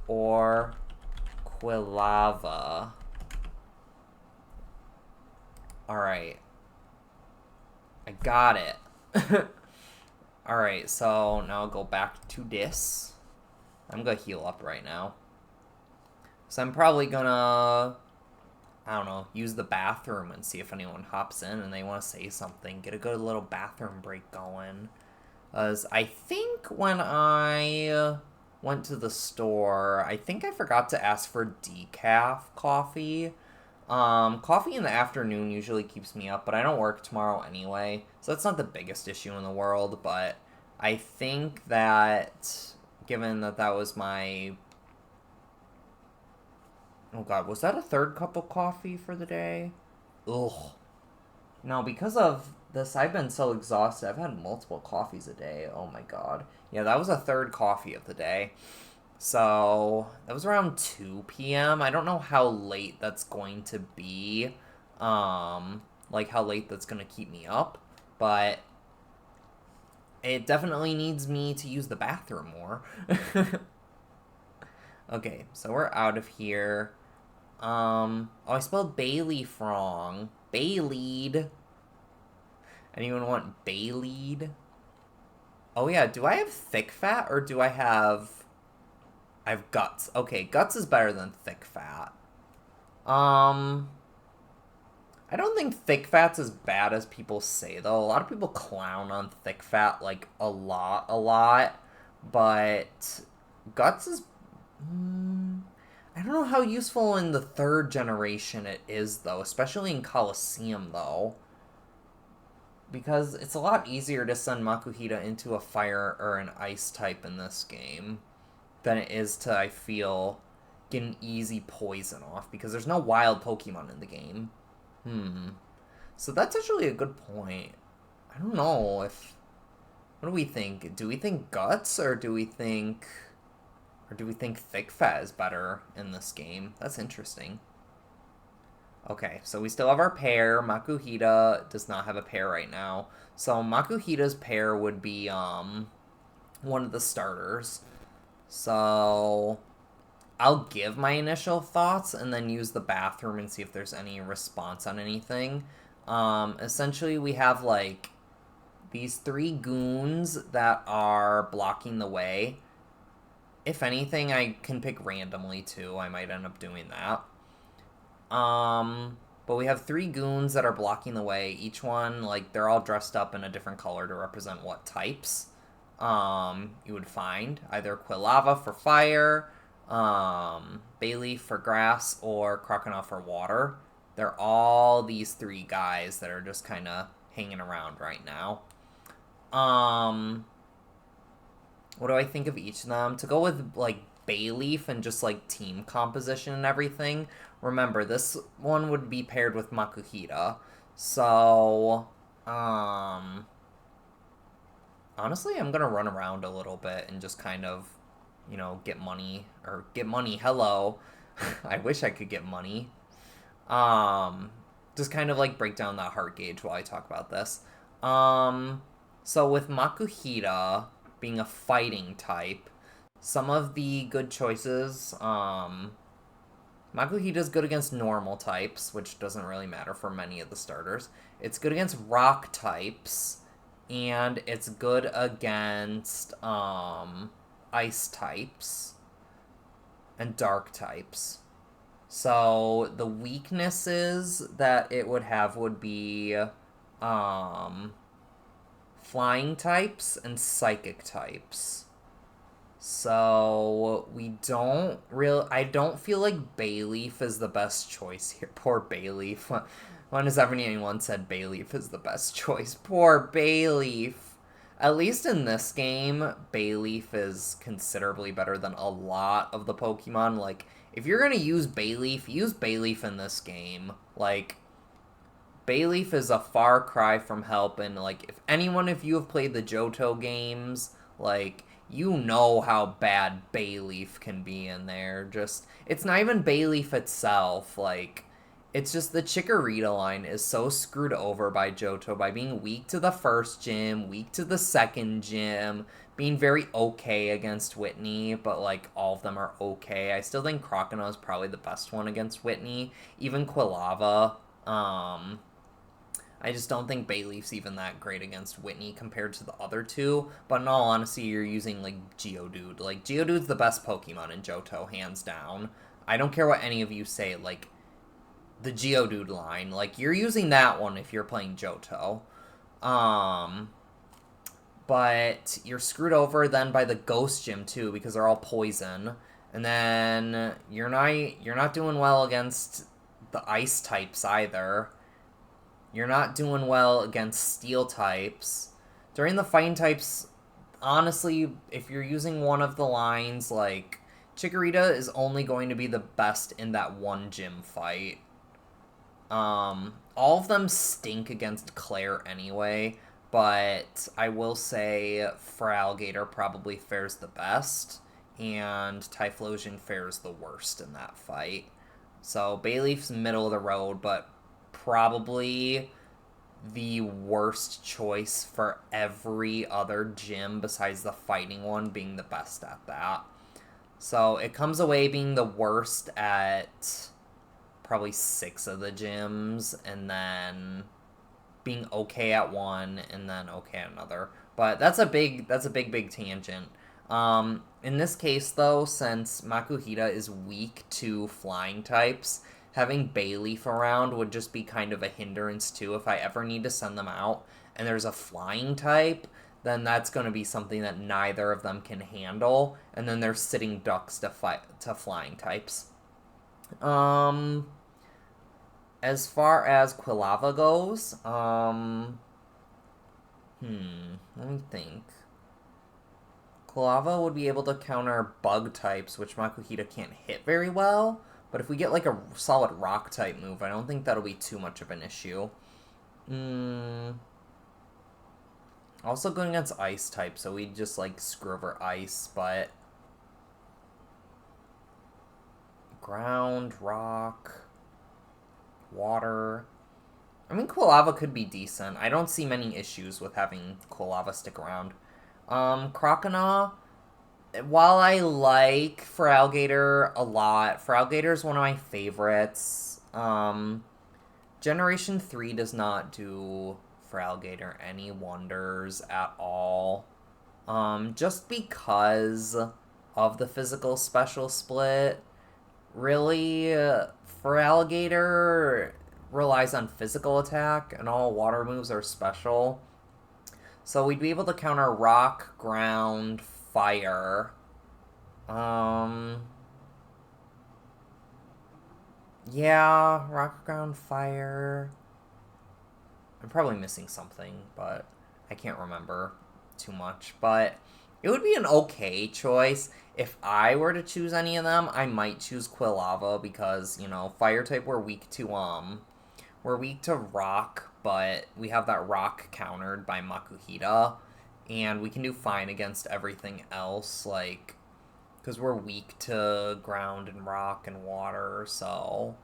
or Quilava. Alright. I got it. Alright, so now I'll go back to this. I'm gonna heal up right now. So I'm probably gonna, I don't know, use the bathroom and see if anyone hops in and they want to say something. Get a good little bathroom break going. As I think when I went to the store, I think I forgot to ask for decaf coffee. Coffee in the afternoon usually keeps me up, but I don't work tomorrow anyway, so that's not the biggest issue in the world, but I think that, given that that was my... oh god, was that a 3rd cup of coffee for the day? Ugh. No, because of this, I've been so exhausted. I've had multiple coffees a day. Oh my god. Yeah, that was a 3rd coffee of the day. So, that was around 2 p.m. I don't know how late that's going to be. like how late that's going to keep me up, but it definitely needs me to use the bathroom more. Okay, so we're out of here. Oh, I spelled Bayleaf wrong. Baylead. Anyone want Baylead? Oh yeah, do I have thick fat or do I have... I have guts. Okay, guts is better than thick fat. I don't think thick fat's as bad as people say, though. A lot of people clown on thick fat, like, a lot. But guts is... I don't know how useful in the third generation it is, though. Especially in Colosseum, though. Because it's a lot easier to send Makuhita into a fire or an ice type in this game than it is to, I feel, get an easy poison off. Because there's no wild Pokemon in the game. So that's actually a good point. I don't know if... What do we think? Do we think guts or do we think... Or do we think thick fat is better in this game? That's interesting. Okay, so we still have our pair. Makuhita does not have a pair right now. So Makuhita's pair would be one of the starters. So I'll give my initial thoughts and then use the bathroom and see if there's any response on anything. Essentially, we have, like, these 3 goons that are blocking the way. If anything, I can pick randomly, too. I might end up doing that. But we have 3 goons that are blocking the way. Each one, like, they're all dressed up in a different color to represent what types you would find. Either Quilava for fire, Bayleaf for grass, or Croconaw for water. They're all these 3 guys that are just kind of hanging around right now. What do I think of each of them? To go with, like, Bayleaf and just, like, team composition and everything, remember, this one would be paired with Makuhita. So, honestly, I'm gonna run around a little bit and just kind of, you know, get money. Or get money, hello. I wish I could get money. Just kind of, like, break down that heart gauge while I talk about this. So with Makuhita being a fighting type, some of the good choices, Makuhita's good against normal types, which doesn't really matter for many of the starters. It's good against rock types, and it's good against, ice types and dark types. So the weaknesses that it would have would be, flying types and psychic types. So I don't feel like Bayleaf is the best choice here. Poor Bayleaf. When has ever anyone said Bayleaf is the best choice? Poor Bayleaf. At least in this game, Bayleaf is considerably better than a lot of the Pokemon. Like, if you're gonna use Bayleaf in this game. Like, Bayleaf is a far cry from help, and, like, if you have played the Johto games, like, you know how bad Bayleaf can be in there. Just, it's not even Bayleaf itself, like, it's just the Chikorita line is so screwed over by Johto by being weak to the first gym, weak to the second gym, being very okay against Whitney, but, like, all of them are okay. I still think Croconaw is probably the best one against Whitney, even Quilava. I just don't think Bayleaf's even that great against Whitney compared to the other 2. But in all honesty, you're using, like, Geodude. Like, Geodude's the best Pokemon in Johto, hands down. I don't care what any of you say, like, the Geodude line. Like, you're using that one if you're playing Johto. But you're screwed over then by the Ghost Gym, too, because they're all poison. And then you're not doing well against the Ice types either. You're not doing well against Steel types. During the Fighting types, honestly, if you're using one of the lines, like, Chikorita is only going to be the best in that one gym fight. All of them stink against Claire anyway, but I will say Feraligatr probably fares the best, and Typhlosion fares the worst in that fight. So Bayleaf's middle of the road, but probably the worst choice for every other gym besides the fighting one being the best at that. So it comes away being the worst at probably 6 of the gyms, and then being okay at one, and then okay at another. But that's a big tangent. In this case, though, since Makuhita is weak to flying types, having Bayleaf around would just be kind of a hindrance too. If I ever need to send them out and there's a flying type, then that's going to be something that neither of them can handle, and then they're sitting ducks to fight to flying types. Um, as far as Quilava goes, let me think. Quilava would be able to counter bug types, which Makuhita can't hit very well. But if we get like a solid rock type move, I don't think that'll be too much of an issue. Also going against ice type, so we just like screw over ice, but ground, rock, water. I mean, Quilava could be decent. I don't see many issues with having Quilava stick around. Croconaw, while I like Feraligatr a lot, Feraligatr is one of my favorites. Generation 3 does not do Feraligatr any wonders at all. Just because of the physical special split. Really, Feraligatr relies on physical attack, and all water moves are special. So we'd be able to counter rock, ground, fire. Yeah, rock, ground, fire. I'm probably missing something, but I can't remember too much. But it would be an okay choice. If I were to choose any of them, I might choose Quilava because, fire type we're weak to rock, but we have that rock countered by Makuhita, and we can do fine against everything else, like, because we're weak to ground and rock and water, so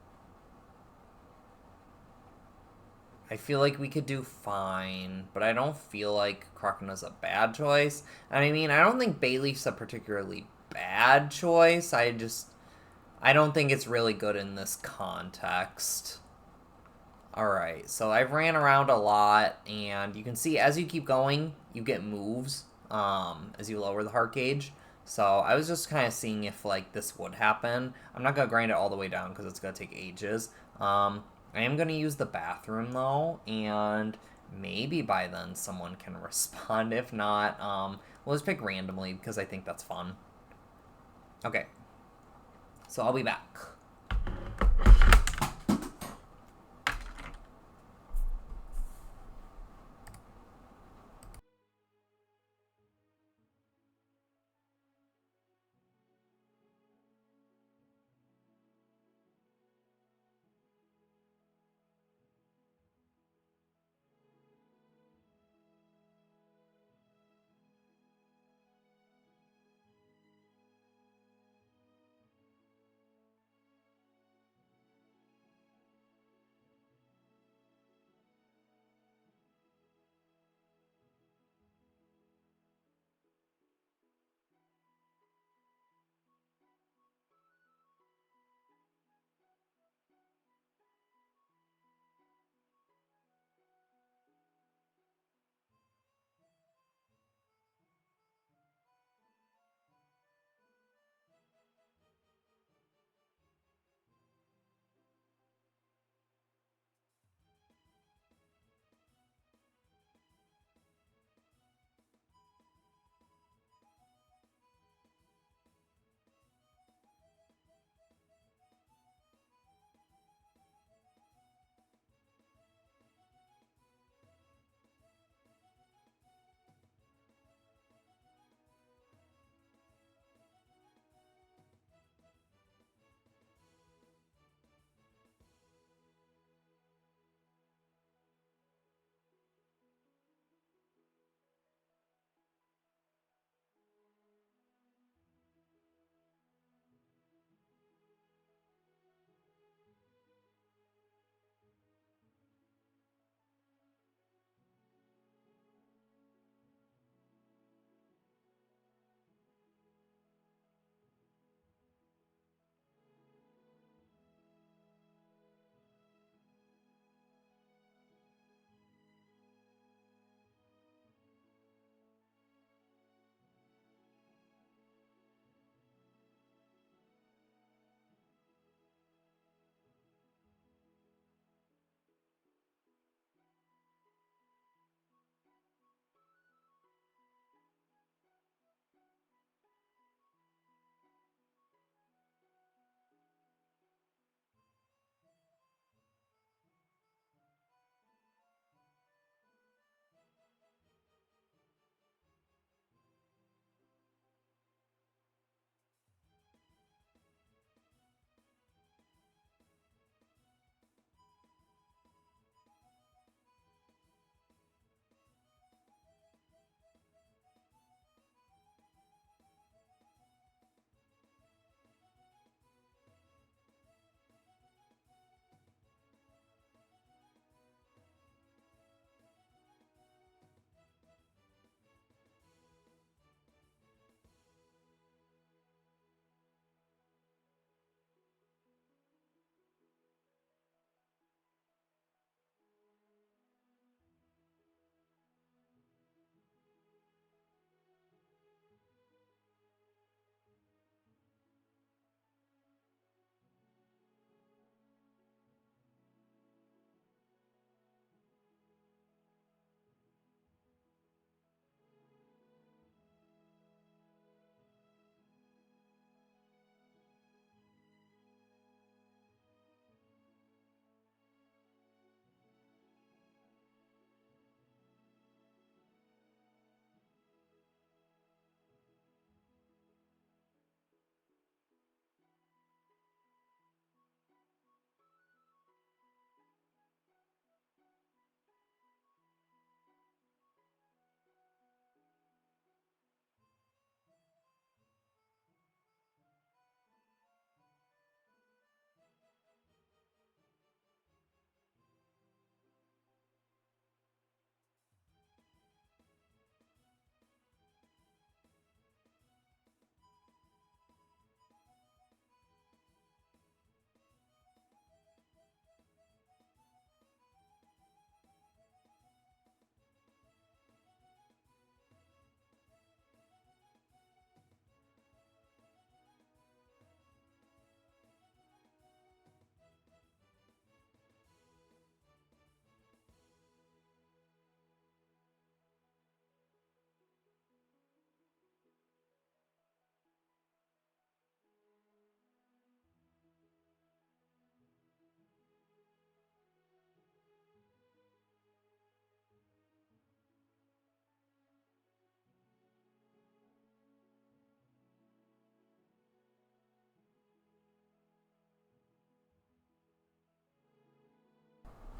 I feel like we could do fine, but I don't feel like Crocona's a bad choice. And I mean, I don't think Bayleaf's a particularly bad choice. I don't think it's really good in this context. Alright, so I've ran around a lot, and you can see as you keep going, you get moves as you lower the heart gauge. So I was just kind of seeing if, like, this would happen. I'm not going to grind it all the way down because it's going to take ages. I am going to use the bathroom, though, and maybe by then someone can respond. If not, we'll just pick randomly because I think that's fun. Okay, so I'll be back.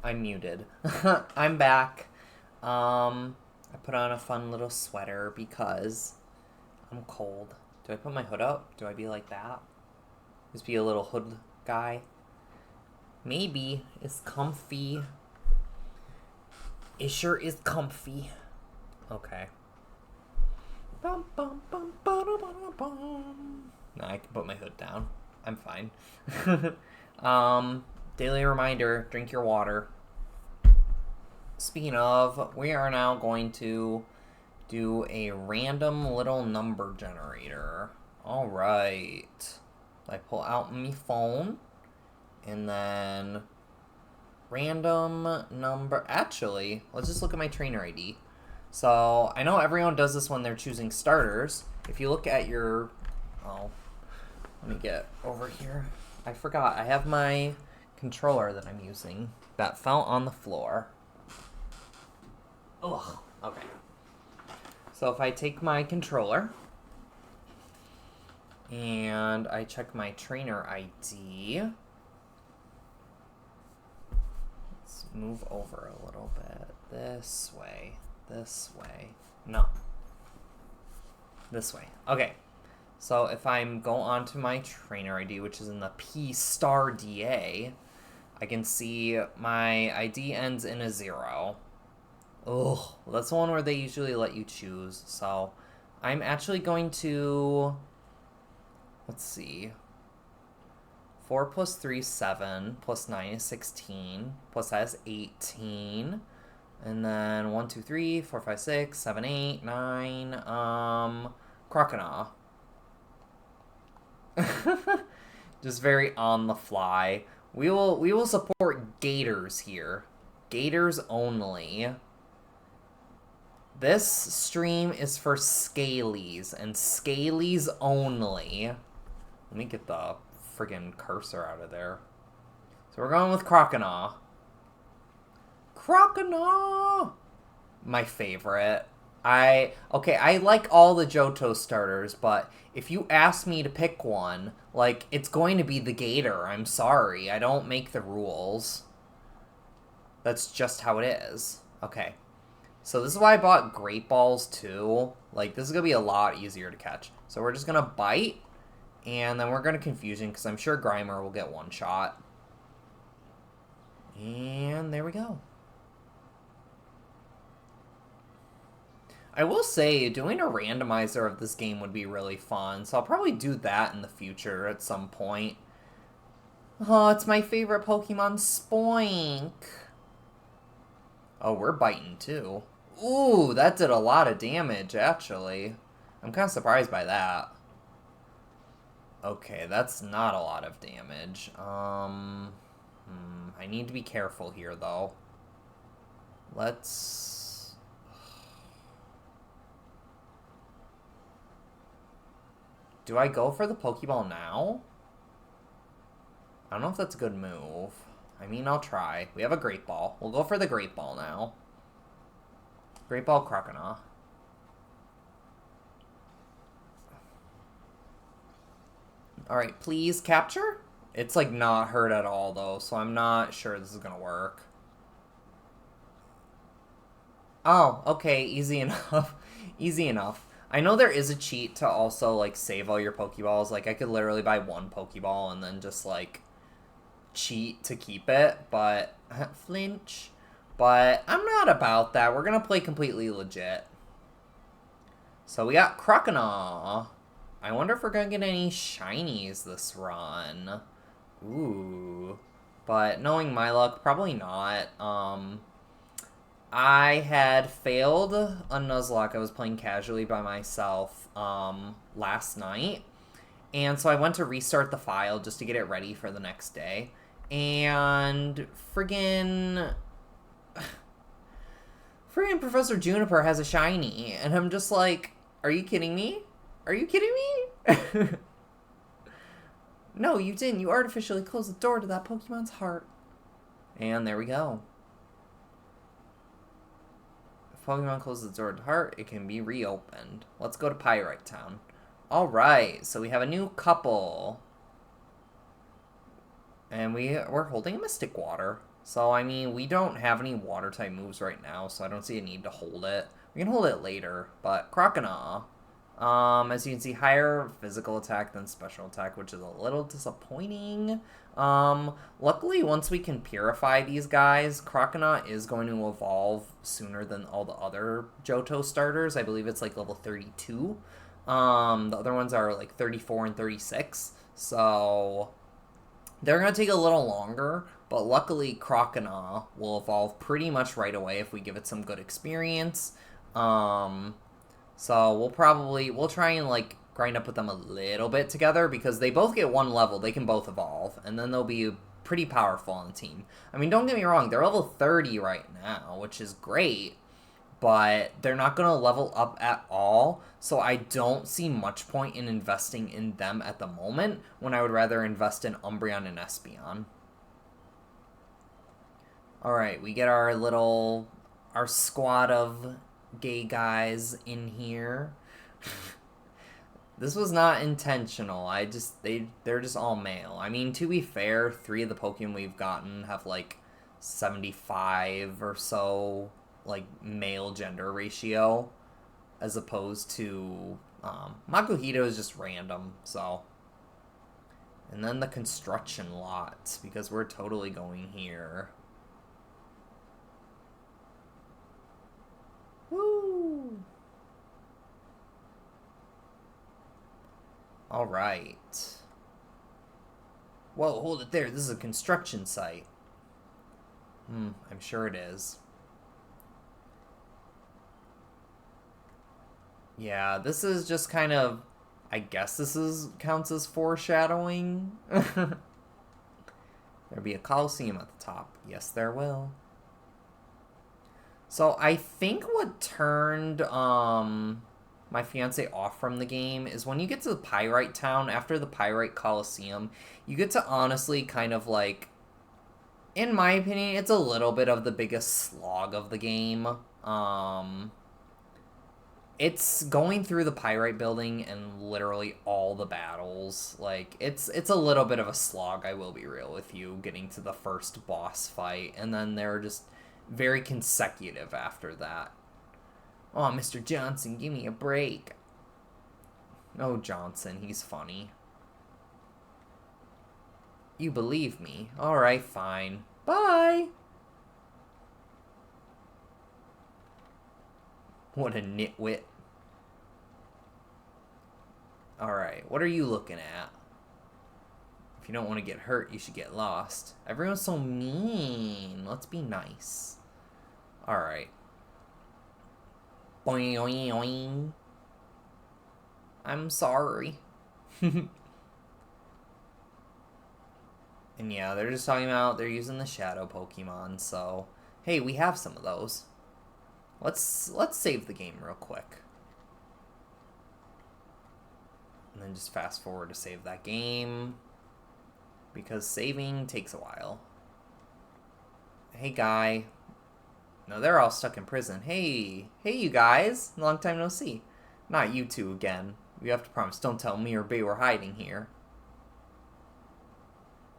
I'm muted. I'm back. I put on a fun little sweater because I'm cold. Do I put my hood up? Do I be like that? Just be a little hood guy? Maybe. It's comfy. It sure is comfy. Okay. Bum, bum, bum, nah, I can put my hood down. I'm fine. Daily reminder, drink your water. Speaking of, we are now going to do a random little number generator. Alright. I pull out my phone, and then random number. Actually, let's just look at my trainer ID. So, I know everyone does this when they're choosing starters. If you look at your... Oh, let me get over here. I forgot. I have my controller that I'm using that fell on the floor. Ugh. Okay. So if I take my controller and I check my trainer ID, let's move over a little bit. This way. This way. No. This way. Okay. So if I'm go onto my trainer ID, which is in the P star DA, I can see my ID ends in a 0. Ugh, that's the one where they usually let you choose. So I'm actually going to, let's see, 4 plus 3 is 7, plus 9 is 16, plus that is 18, and then 1, 2, 3, 4, 5, 6, 7, 8, 9, Croconaw. Just very on the fly. We will support gators here. Gators only. This stream is for scalies, and scalies only. Let me get the friggin' cursor out of there. So we're going with Croconaw. Croconaw! My favorite. I like all the Johto starters, but if you ask me to pick one, like, it's going to be the Gator. I'm sorry. I don't make the rules. That's just how it is. Okay. So this is why I bought Great Balls too. Like, this is going to be a lot easier to catch. So we're just going to bite, and then we're going to Confusion, because I'm sure Grimer will get one shot. And there we go. I will say, doing a randomizer of this game would be really fun, so I'll probably do that in the future at some point. Oh, it's my favorite Pokemon, Spoink. Oh, we're biting too. Ooh, that did a lot of damage, actually. I'm kind of surprised by that. Okay, that's not a lot of damage. I need to be careful here, though. Let's... Do I go for the Pokeball now? I don't know if that's a good move. I mean, I'll try. We have a Great Ball. We'll go for the Great Ball now. Great Ball Croconaw. Alright, please capture? It's, like, not hurt at all, though, so I'm not sure this is gonna work. Oh, okay, easy enough. Easy enough. I know there is a cheat to also, like, save all your Pokeballs. Like, I could literally buy one Pokeball and then just, like, cheat to keep it, but... flinch. But I'm not about that. We're gonna play completely legit. So we got Croconaw. I wonder if we're gonna get any shinies this run. Ooh. But knowing my luck, probably not. I had failed a Nuzlocke. I was playing casually by myself last night. And so I went to restart the file just to get it ready for the next day. And friggin' Professor Juniper has a shiny. And I'm just like, are you kidding me? Are you kidding me? No, you didn't. You artificially closed the door to that Pokemon's heart. And there we go. If Pokemon closes the door to heart, it can be reopened. Let's go to Pyrite Town. Alright, so we have a new couple. And we're holding a Mystic Water. So, I mean, we don't have any water-type moves right now, so I don't see a need to hold it. We can hold it later, but Croconaw. As you can see, higher physical attack than special attack, which is a little disappointing. Luckily, once we can purify these guys, Croconaw is going to evolve sooner than all the other Johto starters. I believe it's like level 32. The other ones are like 34 and 36. So they're going to take a little longer, but luckily Croconaw will evolve pretty much right away if we give it some good experience. So we'll try and like grind up with them a little bit together because they both get one level. They can both evolve, and then they'll be pretty powerful on the team. I mean, don't get me wrong, they're level 30 right now, which is great, but they're not going to level up at all, so I don't see much point in investing in them at the moment when I would rather invest in Umbreon and Espeon. Alright, we get our squad of gay guys in here. This was not intentional. They're just all male. I mean, to be fair, 3 of the Pokemon we've gotten have like 75 or so like male gender ratio, as opposed to Makuhito is just random. So, and then the construction lot, because we're totally going here. Woo! Alright. Whoa, hold it there. This is a construction site. I'm sure it is. Yeah, this is just kind of... I guess counts as foreshadowing. There'll be a Colosseum at the top. Yes, there will. So I think what turned my fiance off from the game is when you get to the Pyrite Town, after the Pyrite Colosseum, you get to honestly kind of like, in my opinion, it's a little bit of the biggest slog of the game. It's going through the Pyrite building and literally all the battles. Like, it's a little bit of a slog, I will be real with you, getting to the first boss fight, and then they're just very consecutive after that. Oh, Mr. Johnson, give me a break. Oh, Johnson, he's funny. You believe me. Alright, fine. Bye! What a nitwit. Alright, what are you looking at? If you don't want to get hurt, you should get lost. Everyone's so mean. Let's be nice. Alright. Boing, boing, boing. I'm sorry. And yeah, they're just talking about they're using the shadow Pokemon, so hey, we have some of those. Let's save the game real quick. And then just fast forward to save that game, because saving takes a while. Hey, guy. No, they're all stuck in prison. Hey, you guys. Long time no see. Not you two again. You have to promise, don't tell me or Bay we're hiding here.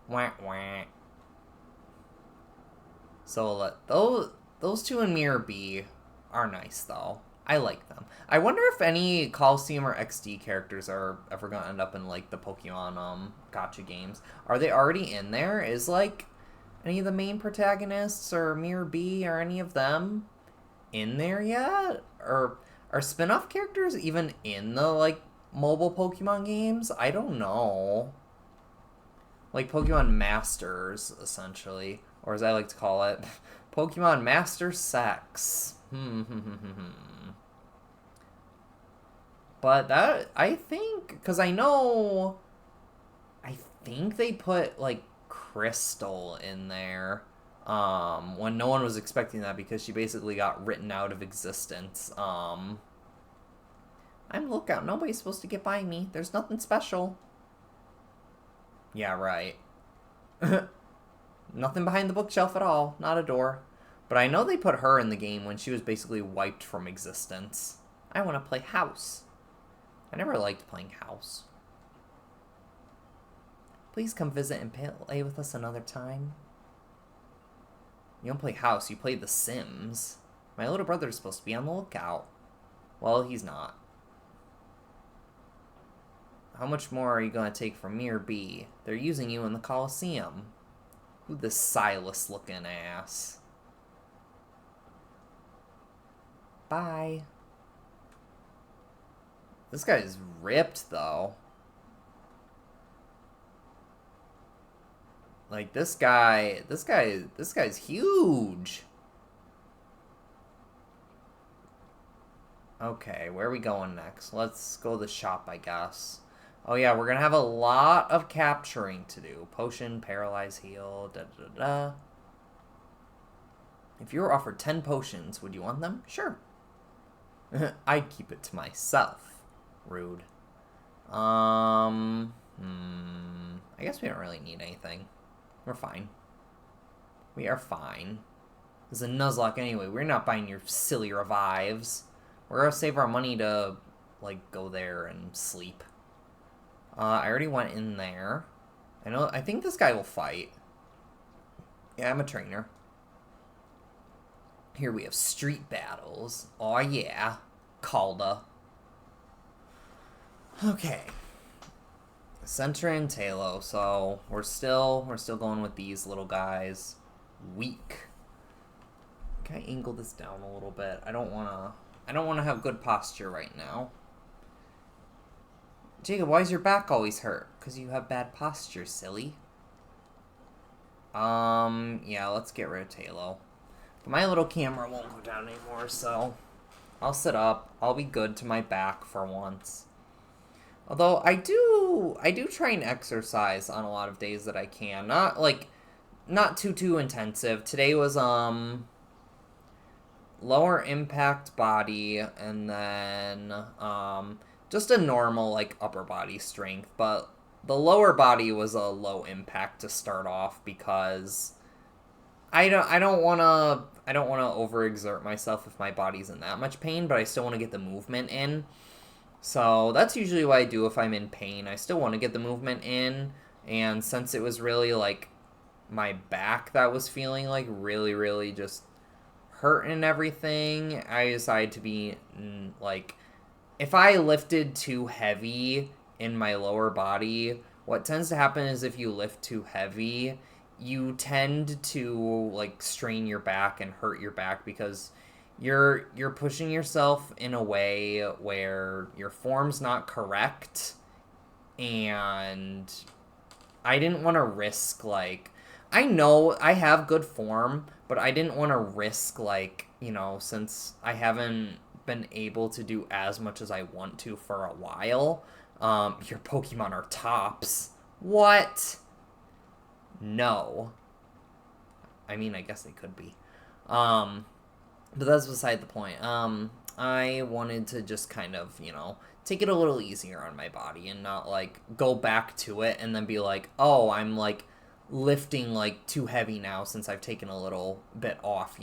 Wah, wah. So those two in Mirror B are nice, though. I like them. I wonder if any Colosseum or XD characters are ever gonna end up in like the Pokemon gacha games. Are they already in there? Is like any of the main protagonists or Mirror B or any of them in there yet? Or are spin-off characters even in the like mobile Pokemon games? I don't know. Like Pokemon Masters, essentially. Or as I like to call it, Pokemon Master Sex. But that, I think, because I think they put, like, Crystal in there, when no one was expecting that because she basically got written out of existence. I'm Lookout. Nobody's supposed to get by me. There's nothing special. Yeah, right. Nothing behind the bookshelf at all. Not a door. But I know they put her in the game when she was basically wiped from existence. I want to play house. I never liked playing house. Please come visit and play with us another time. You don't play house, you play The Sims. My little brother's supposed to be on the lookout. Well, he's not. How much more are you going to take from me or B? They're using you in the Colosseum. Who this Silas-looking ass? Bye. This guy's ripped, though. Like, this guy's huge. Okay, where are we going next? Let's go to the shop, I guess. Oh yeah, we're gonna have a lot of capturing to do. Potion, paralyze, heal, da-da-da-da. If you were offered 10 potions, would you want them? Sure. I'd keep it to myself. Rude. I guess we don't really need anything. We're fine. We are fine. This is a Nuzlocke anyway. We're not buying your silly revives. We're gonna save our money to, like, go there and sleep. I already went in there. I think this guy will fight. Yeah, I'm a trainer. Here we have street battles. Oh yeah. Calda. Okay. Center and Talo, so we're still going with these little guys. Weak. Can I angle this down a little bit? I don't wanna have good posture right now. Jacob, why is your back always hurt? Because you have bad posture, silly. Yeah, let's get rid of Talo. But my little camera won't go down anymore, so I'll sit up. I'll be good to my back for once. Although I do try and exercise on a lot of days that I can. Not too intensive. Today was lower impact body, and then just a normal, like, upper body strength. But the lower body was a low impact to start off because I don't want to overexert myself if my body's in that much pain, but I still want to get the movement in. So that's usually what I do if I'm in pain. I still want to get the movement in, and since it was really, like, my back that was feeling, like, really, really just hurt and everything, I decided to be, like, if I lifted too heavy in my lower body, what tends to happen is if you lift too heavy, you tend to, like, strain your back and hurt your back because you're pushing yourself in a way where your form's not correct, and I didn't want to risk, like, I know I have good form, but I didn't want to risk, like, since I haven't been able to do as much as I want to for a while. Your Pokemon are tops. What? No. I mean, I guess they could be. But that's beside the point. I wanted to just kind of, take it a little easier on my body and not, like, go back to it and then be like, oh, I'm, like, lifting, like, too heavy now since I've taken a little bit off,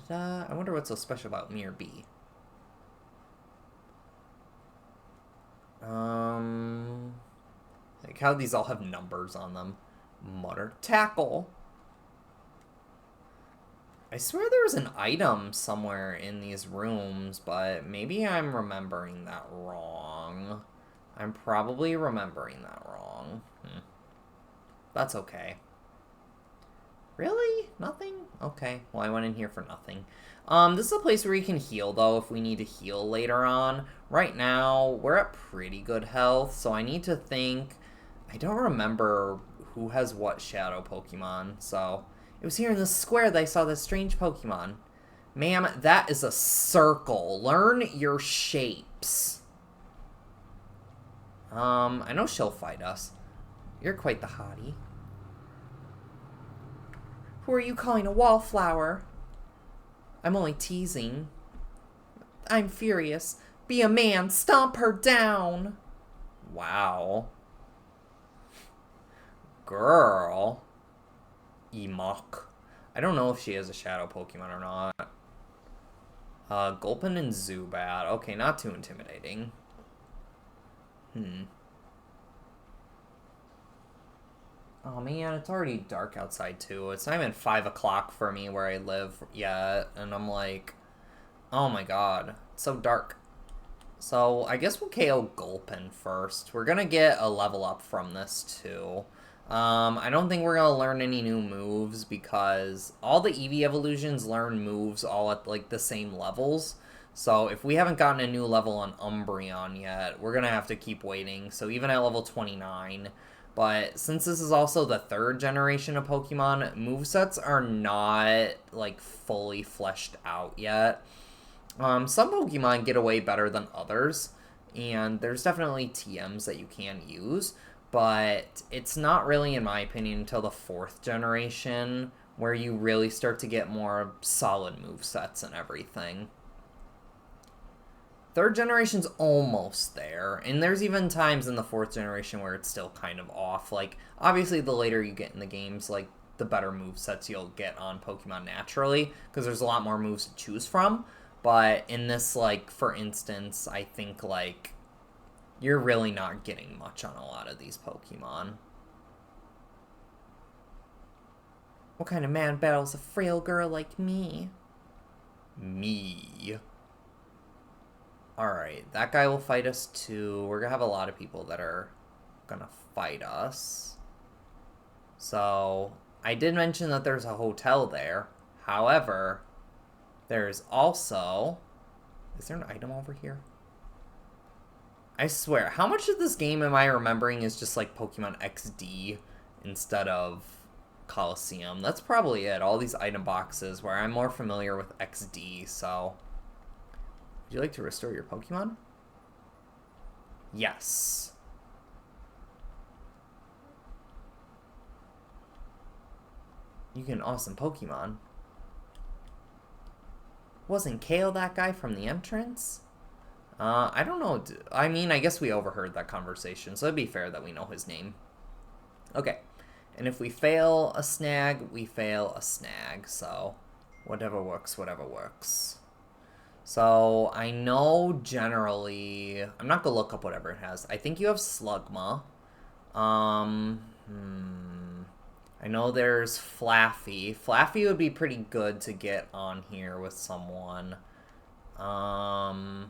I wonder what's so special about me or B. Like, how these all have numbers on them. Mutter. Tackle. I swear there was an item somewhere in these rooms, but maybe I'm remembering that wrong. I'm probably remembering that wrong. That's okay. Really? Nothing? Okay. Well, I went in here for nothing. This is a place where you can heal, though, if we need to heal later on. Right now, we're at pretty good health, so I need to think. I don't remember who has what shadow Pokemon, so it was here in the square that I saw this strange Pokemon. Ma'am, that is a circle. Learn your shapes. I know she'll fight us. You're quite the hottie. Who are you calling a wallflower? I'm only teasing. I'm furious. Be a man. Stomp her down. Wow. Girl. Emok. I don't know if she has a shadow Pokemon or not. Gulpin and Zubat. Okay, not too intimidating. Oh man, it's already dark outside too. It's not even 5 o'clock for me where I live yet, and I'm like, oh my god, it's so dark. So I guess we'll KO Gulpin first. We're gonna get a level up from this too. I don't think we're gonna learn any new moves because all the Eevee evolutions learn moves all at like the same levels. So if we haven't gotten a new level on Umbreon yet, we're gonna have to keep waiting. So even at level 29. But since this is also the third generation of Pokemon, movesets are not like fully fleshed out yet. Some Pokemon get away better than others, and there's definitely TMs that you can use, but it's not really, in my opinion, until the fourth generation where you really start to get more solid movesets and everything. Third generation's almost there, and there's even times in the fourth generation where it's still kind of off. Like, obviously, the later you get in the games, like, the better movesets you'll get on Pokemon naturally, because there's a lot more moves to choose from. But in this, like, for instance, I think, like, you're really not getting much on a lot of these Pokemon. What kind of man battles a frail girl like me? Me. Alright, that guy will fight us too. We're gonna have a lot of people that are gonna fight us. So, I did mention that there's a hotel there. However, there's also... Is there an item over here? I swear, how much of this game am I remembering is just like Pokemon XD instead of Colosseum? That's probably it. All these item boxes where I'm more familiar with XD, so... Would you like to restore your Pokemon? Yes. You get an awesome Pokemon. Wasn't Kale that guy from the entrance? I don't know. I mean, I guess we overheard that conversation, so it'd be fair that we know his name. Okay. And if we fail a snag, we fail a snag. So, whatever works, whatever works. So, I know generally... I'm not going to look up whatever it has. I think you have Slugma. I know there's Flaffy. Flaffy would be pretty good to get on here with someone. One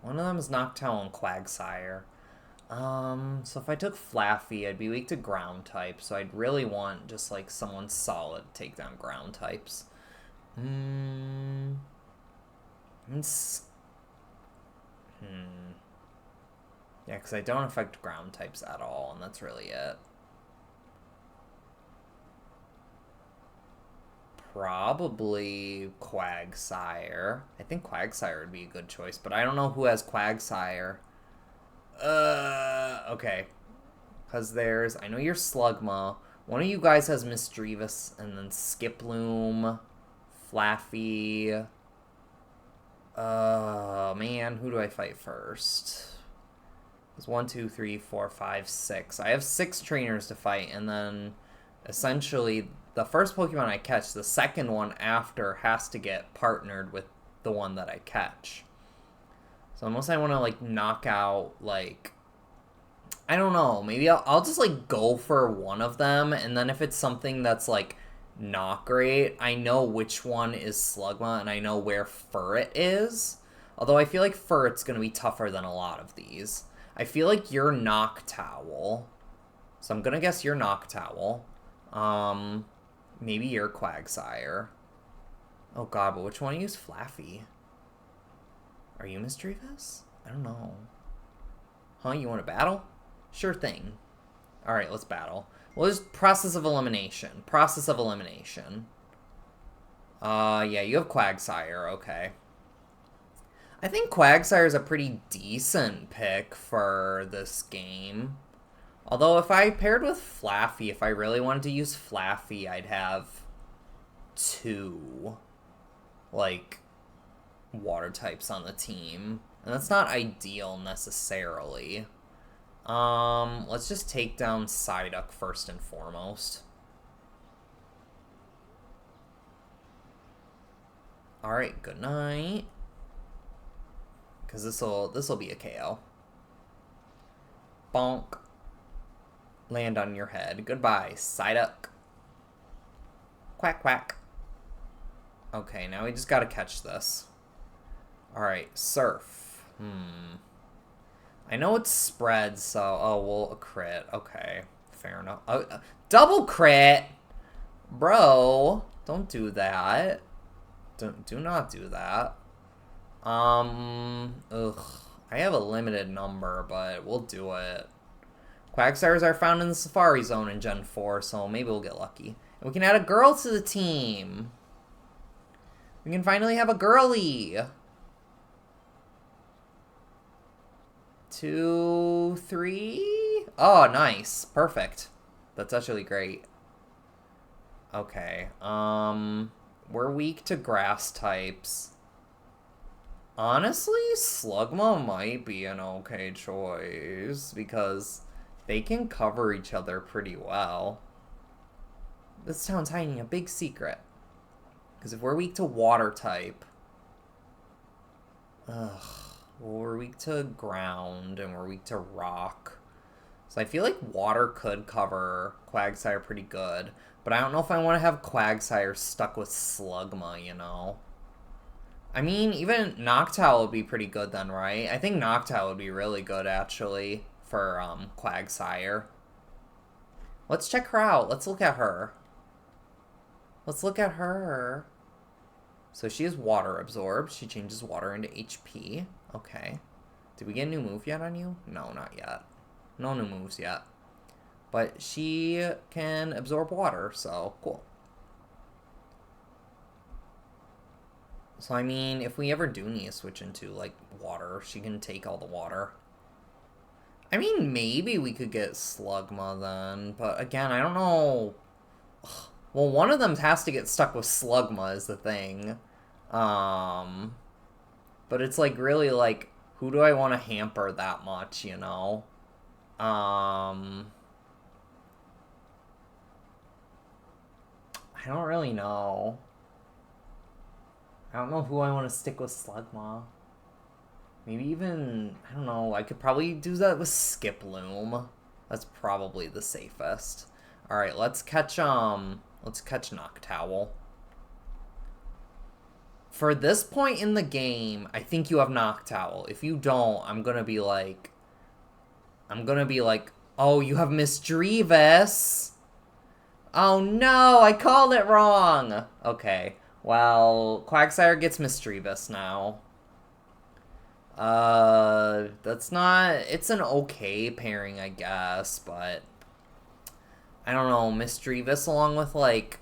of them is Noctowl and Quagsire. So if I took Flaffy, I'd be weak to ground type, so I'd really want just, like, someone solid to take down ground types. Yeah, because I don't affect ground types at all, and that's really it. Probably Quagsire. I think Quagsire would be a good choice, but I don't know who has Quagsire. Okay. Because there's... I know you're Slugma. One of you guys has Misdreavus, and then Skiploom, Flaffy. Man, who do I fight first? It's 1, 2, 3, 4, 5, 6. I have 6 trainers to fight, and then essentially the first Pokemon I catch, the second one after has to get partnered with the one that I catch. So unless I want to, like, knock out, like... I don't know. Maybe I'll just, like, go for one of them, and then if it's something that's, like, not great, I know which one is Slugma, and I know where Furret is. Although I feel like Furret's going to be tougher than a lot of these. I feel like you're Noctowl. So I'm going to guess you're Noctowl. Maybe you're Quagsire. Oh god, but which one use Flaffy? Are you Misdreavus? I don't know. Huh, you want to battle? Sure thing. Alright, let's battle. Well, there's process of elimination. Process of elimination. Yeah, you have Quagsire, okay. I think Quagsire is a pretty decent pick for this game. Although if I paired with Flaffy, if I really wanted to use Flaffy, I'd have 2, like, water types on the team. And that's not ideal necessarily. Let's just take down Psyduck first and foremost. Alright, good night. Because this'll be a KO. Bonk. Land on your head. Goodbye, Psyduck. Quack, quack. Okay, now we just gotta catch this. Alright, Surf. I know it's spread, so... Oh, well, a crit. Okay, fair enough. Double crit! Bro, don't do that. Do not do that. Ugh. I have a limited number, but we'll do it. Quagsires are found in the Safari Zone in Gen 4, so maybe we'll get lucky. And we can add a girl to the team. We can finally have a girly. 2, 3. Oh, nice. Perfect. That's actually great. Okay. We're weak to grass types. Honestly, Slugma might be an okay choice because they can cover each other pretty well. This town's hiding a big secret. Because if we're weak to water type... Well, we're weak to ground and we're weak to rock. So I feel like water could cover Quagsire pretty good. But I don't know if I want to have Quagsire stuck with Slugma, you know? I mean, even Noctowl would be pretty good then, right? I think Noctowl would be really good, actually, for Quagsire. Let's check her out. Let's look at her. Let's look at her. So she is water absorbed. She changes water into HP. Okay. Did we get a new move yet on you? No, not yet. No new moves yet. But she can absorb water, so cool. So, I mean, if we ever do need to switch into, like, water, she can take all the water. I mean, maybe we could get Slugma then, but again, I don't know. Well, one of them has to get stuck with Slugma is the thing. But it's, like, really, like, who do I want to hamper that much, you know? I don't really know. I don't know who I want to stick with Slugma. Maybe even, I don't know, I could probably do that with Skiploom. That's probably the safest. Alright, let's catch Noctowl. For this point in the game, I think you have Noctowl. If you don't, I'm gonna be like, oh, you have Misdreavus. Oh no, I called it wrong. Okay, well, Quagsire gets Misdreavus now. That's not, it's an okay pairing, I guess, but I don't know, Misdreavus along with, like,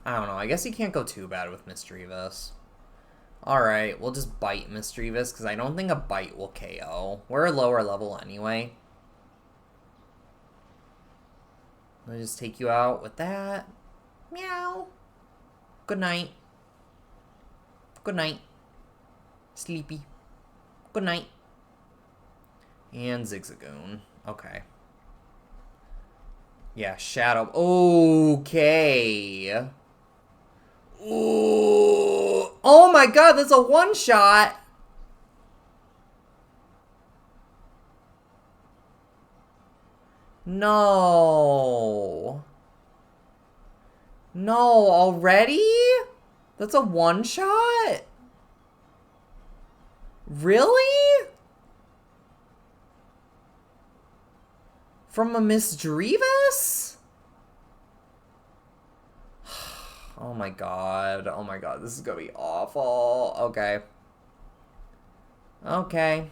I don't know, I guess you can't go too bad with Misdreavus. Alright, we'll just bite Misdreavus, because I don't think a bite will KO. We're a lower level anyway. I'll just take you out with that. Meow. Good night. Good night. Sleepy. Good night. And Zigzagoon. Okay. Yeah, Shadow. Okay. Ooh. Oh my god, that's a one-shot. No. No, already? That's a one-shot? Really? From a Misdreavus? Oh my god. Oh my god, this is gonna be awful. Okay. Okay.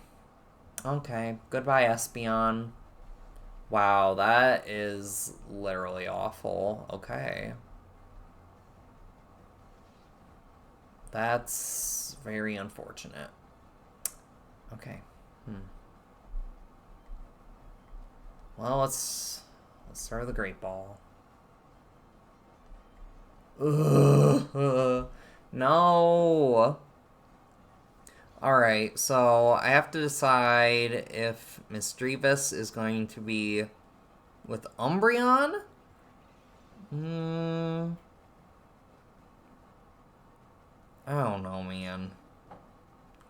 Okay. Goodbye, Espeon. Wow, that is literally awful. Okay. That's very unfortunate. Okay. Well, let's start with the Great Ball. Ugh. No. Alright, so I have to decide if Misdreavus is going to be with Umbreon. I don't know, man.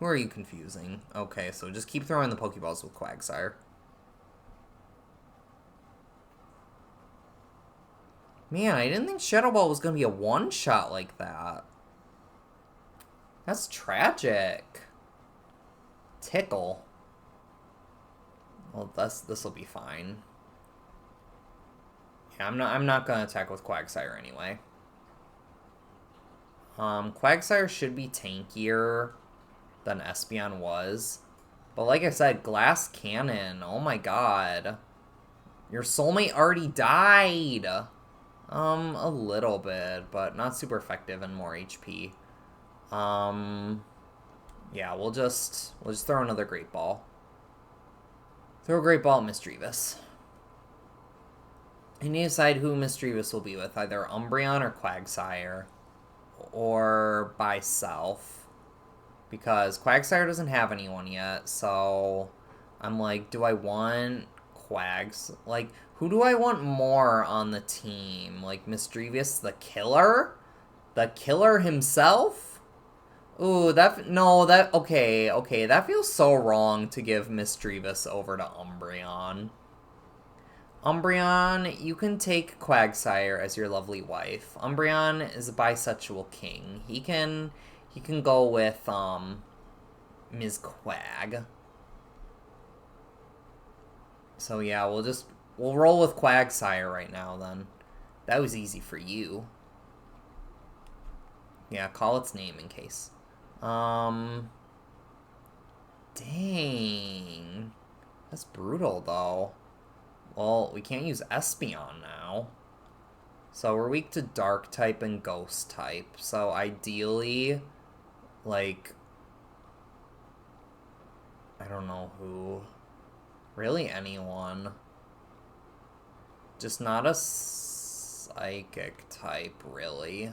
Who are you confusing? Okay, so just keep throwing the Pokeballs with Quagsire. Man, I didn't think Shadow Ball was going to be a one-shot like that. That's tragic. Tickle. Well, this'll be fine. Yeah, I'm not gonna attack with Quagsire anyway. Quagsire should be tankier than Espeon was. But like I said, Glass Cannon, oh my god. Your soulmate already died! A little bit, but not super effective and more HP. Yeah, we'll just throw another Great Ball. Throw a Great Ball at Misdreavus. I need to decide who Misdreavus will be with, either Umbreon or Quagsire, or by self, because Quagsire doesn't have anyone yet, so I'm like, do I want Quags? Like, who do I want more on the team? Like, Misdreavus the killer? The killer himself? Ooh, okay, that feels so wrong to give Misdreavus over to Umbreon. Umbreon, you can take Quagsire as your lovely wife. Umbreon is a bisexual king. He can go with, Ms. Quag. So yeah, we'll roll with Quagsire right now then. That was easy for you. Yeah, call its name in case. Dang. That's brutal though. Well, we can't use Espeon now. So we're weak to Dark type and Ghost type. So ideally, like, I don't know who. Really anyone. Just not a Psychic type, really.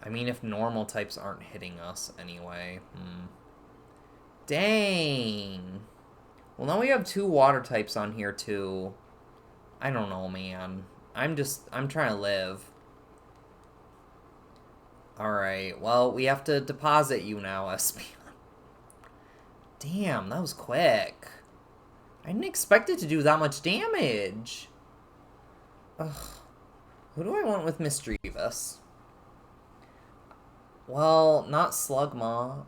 I mean, if normal types aren't hitting us anyway. Dang. Well, now we have 2 water types on here, too. I don't know, man. I'm trying to live. Alright, well, we have to deposit you now, Espeon. Damn, that was quick. I didn't expect it to do that much damage. Ugh. Who do I want with Misdreavus? Well, not Slugma.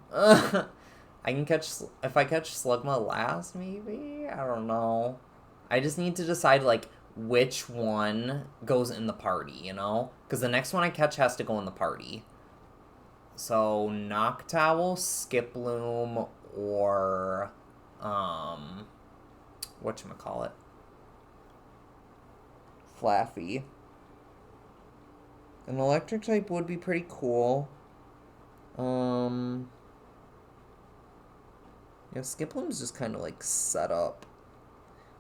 I can catch... If I catch Slugma last, maybe? I don't know. I just need to decide, like, which one goes in the party, you know? Because the next one I catch has to go in the party. So, Noctowl, Skiploom, or... whatchamacallit? Flaffy. An electric type would be pretty cool. Yeah, Skiploom's just kind of like set up.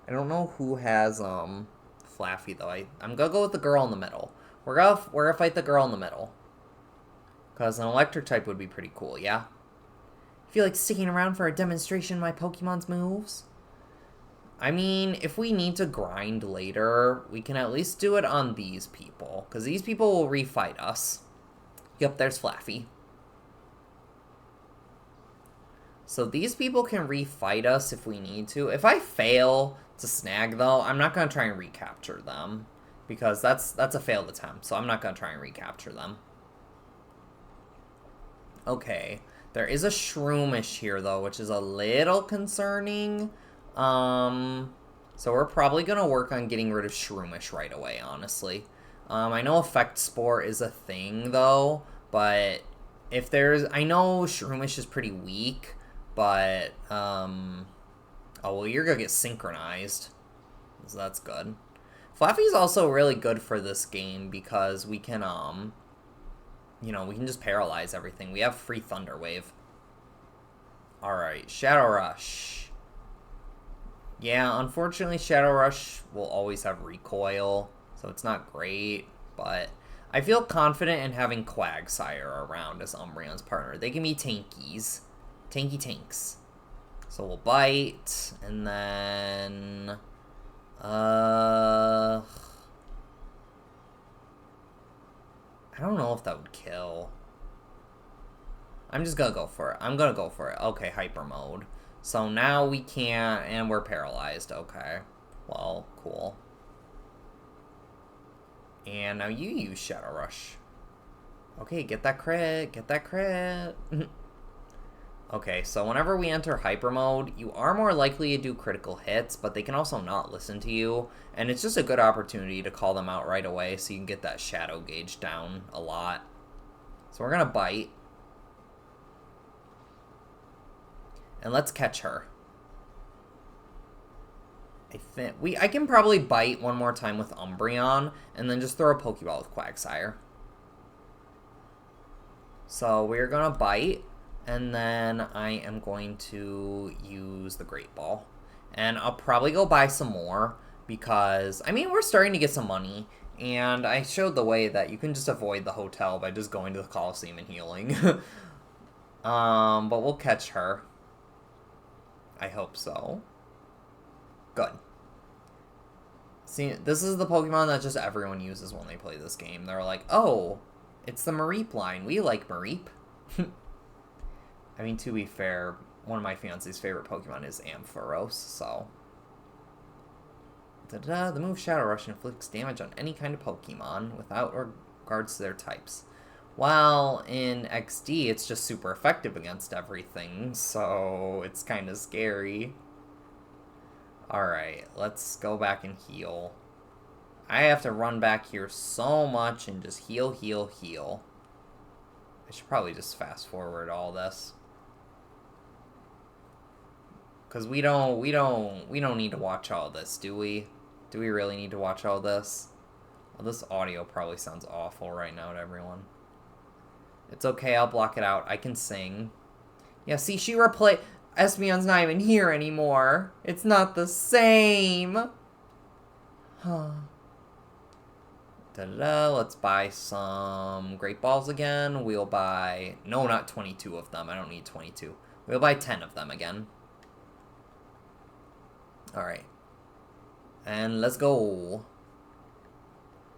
I don't know who has Flaffy though. I'm gonna go with the girl in the middle. We're gonna fight the girl in the middle. Cause an electric type would be pretty cool, yeah? Feel like sticking around for a demonstration of my Pokemon's moves? I mean, if we need to grind later, we can at least do it on these people. Because these people will refight us. Yep, there's Flaffy. So these people can refight us if we need to. If I fail to snag, though, I'm not going to try and recapture them. Because that's a failed attempt, so I'm not going to try and recapture them. Okay. There is a Shroomish here, though, which is a little concerning. So we're probably going to work on getting rid of Shroomish right away, honestly. I know Effect Spore is a thing, though, but if there's... I know Shroomish is pretty weak, but, oh, well, you're going to get synchronized, so that's good. Flaffy's also really good for this game because we can, you know, we can just paralyze everything. We have free Thunder Wave. Alright, Shadow Rush. Yeah, unfortunately, Shadow Rush will always have recoil, so it's not great, but I feel confident in having Quagsire around as Umbreon's partner. They can be tankies. Tanky tanks. So we'll bite, and then... I don't know if that would kill. I'm just gonna go for it. I'm gonna go for it. Okay, hyper mode. So now we can't, and we're paralyzed. Okay. Well, cool. And now you use Shadow Rush. Okay, get that crit. Get that crit. Okay, so whenever we enter hyper mode, you are more likely to do critical hits, but they can also not listen to you. And it's just a good opportunity to call them out right away so you can get that shadow gauge down a lot. So we're gonna bite. And let's catch her. I can probably bite one more time with Umbreon, and then just throw a Pokeball with Quagsire. So we're gonna bite, and then I am going to use the Great Ball. And I'll probably go buy some more, because, I mean, we're starting to get some money, and I showed the way that you can just avoid the hotel by just going to the Colosseum and healing. But we'll catch her. I hope so. Good. See, this is the Pokemon that just everyone uses when they play this game. They're like, oh, it's the Mareep line. We like Mareep. I mean, to be fair, one of my fiance's favorite Pokemon is Ampharos, so... The move Shadow Rush inflicts damage on any kind of Pokemon without regards to their types. While in XD, it's just super effective against everything, so it's kind of scary. Alright, let's go back and heal. I have to run back here so much and just heal, heal, heal. I should probably just fast forward all this. Because we don't need to watch all this, do we? Do we really need to watch all this? Well, this audio probably sounds awful right now to everyone. It's okay, I'll block it out. I can sing. Yeah, see, she replaced... Espeon's not even here anymore. It's not the same. Huh. Da-da-da, let's buy some Great Balls again. We'll buy... No, not 22 of them. I don't need 22. We'll buy 10 of them again. Alright. And let's go.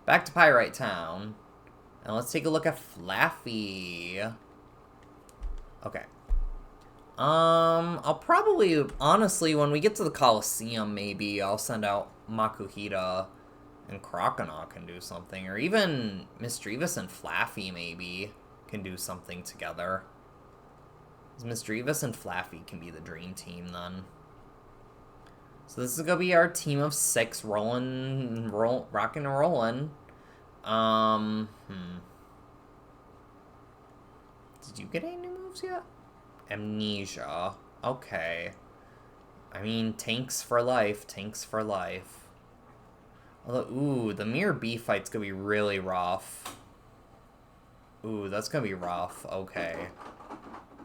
Back to Pyrite Town. And let's take a look at Flaffy. Okay. I'll probably, honestly, when we get to the Colosseum, maybe I'll send out Makuhita and Croconaw can do something. Or even Misdreavus and Flaffy, maybe, can do something together. Misdreavus and Flaffy can be the dream team, then. So this is going to be our team of 6 rocking and rolling. Did you get any new moves yet? Amnesia. Okay. I mean, tanks for life. Tanks for life. Although, ooh, the Mirror B fight's gonna be really rough. Ooh, that's gonna be rough. Okay.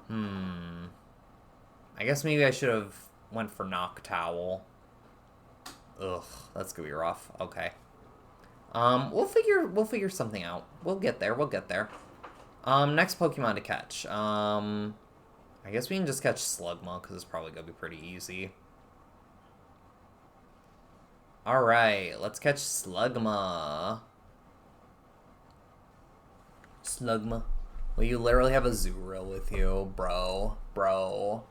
I guess maybe I should have went for Noctowl. Ugh, that's gonna be rough. Okay. We'll figure something out. We'll get there. We'll get there. Next Pokemon to catch. I guess we can just catch Slugma, because it's probably going to be pretty easy. Alright, let's catch Slugma. Slugma. Well, you literally have a Zurill with you, bro. Bro.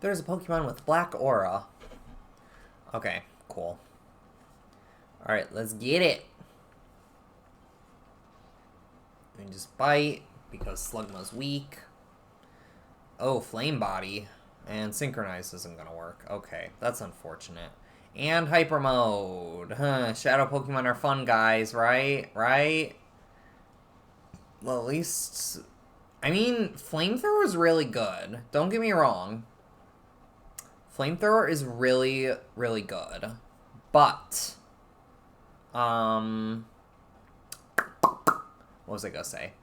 There's a Pokemon with Black Aura. Okay, cool. Alright, let's get it. And just bite, because Slugma's weak. Oh, Flame Body. And Synchronize isn't gonna work. Okay, that's unfortunate. And Hyper Mode. Huh, Shadow Pokemon are fun, guys, right? Right? Well, at least... I mean, Flamethrower is really good. Don't get me wrong. Flamethrower is really, really good. But, what was I gonna say?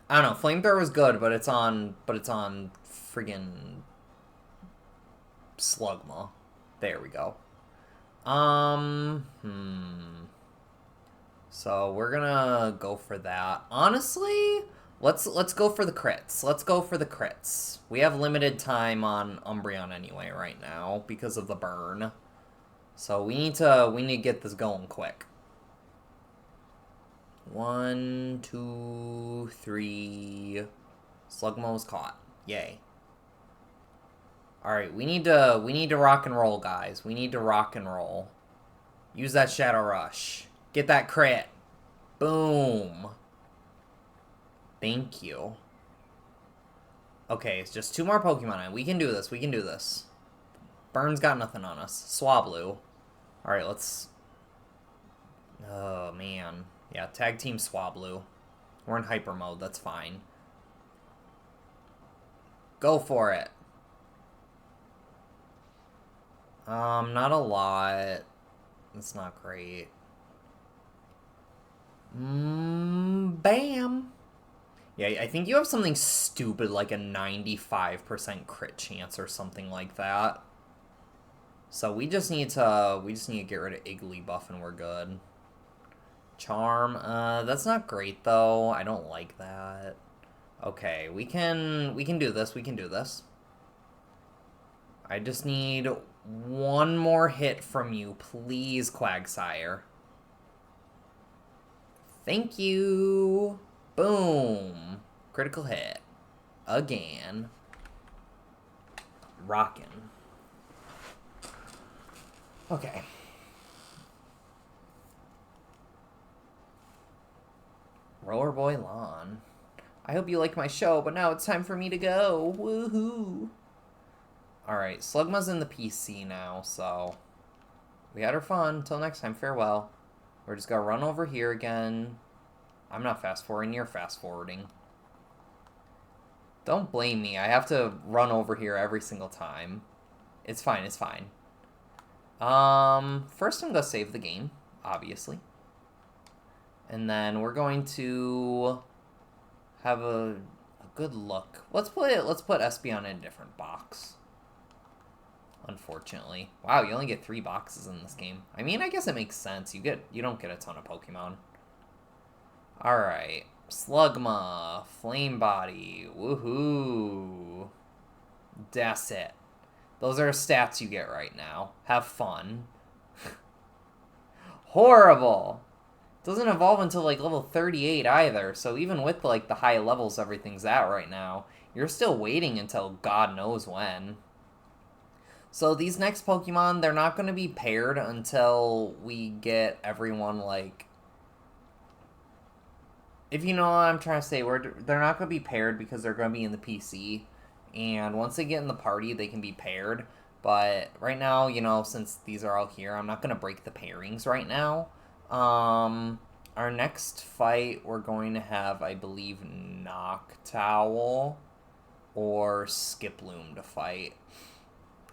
I don't know, Flamethrower is good, but it's on friggin' Slugma. There we go. So we're gonna go for that. Honestly, let's go for the crits. Let's go for the crits. We have limited time on Umbreon anyway right now because of the burn. So we need to get this going quick. 1, 2, 3. Slugmo's caught. Yay. Alright, we need to rock and roll, guys. We need to rock and roll. Use that Shadow Rush. Get that crit. Boom. Thank you. Okay, it's just 2 more Pokemon. We can do this. We can do this. Burn's got nothing on us. Swablu. Alright, let's... Oh, man. Yeah, tag team Swablu. We're in hyper mode. That's fine. Go for it. Not a lot. That's not great. Bam. Yeah, I think you have something stupid like a 95% crit chance or something like that. So we just need to get rid of Igglybuff and we're good. Charm, that's not great though. I don't like that. Okay, we can do this. We can do this. I just need 1 more hit from you, please, Quagsire. Thank you. Boom. Critical hit. Again. Rockin'. Okay. Rollerboy Lawn. I hope you like my show, but now it's time for me to go. Woohoo. Alright, Slugma's in the PC now, so... We had our fun. Till next time, farewell. We're just gonna run over here again. I'm not fast-forwarding, you're fast-forwarding. Don't blame me. I have to run over here every single time. It's fine, it's fine. First I'm gonna save the game, obviously. And then we're going to have a good look. Let's put Espeon in a different box. Unfortunately. Wow, you only get 3 boxes in this game. I mean, I guess it makes sense. You don't get a ton of Pokemon. Alright. Slugma. Flame Body. Woohoo. That's it. Those are stats you get right now. Have fun. Horrible. Doesn't evolve until like level 38 either, so even with like the high levels everything's at right now, you're still waiting until God knows when. So these next Pokemon, they're not going to be paired until we get everyone like... If you know what I'm trying to say, they're not going to be paired because they're going to be in the PC. And once they get in the party, they can be paired. But right now, you know, since these are all here, I'm not going to break the pairings right now. Our next fight, we're going to have, I believe, Noctowl or Skiploom to fight.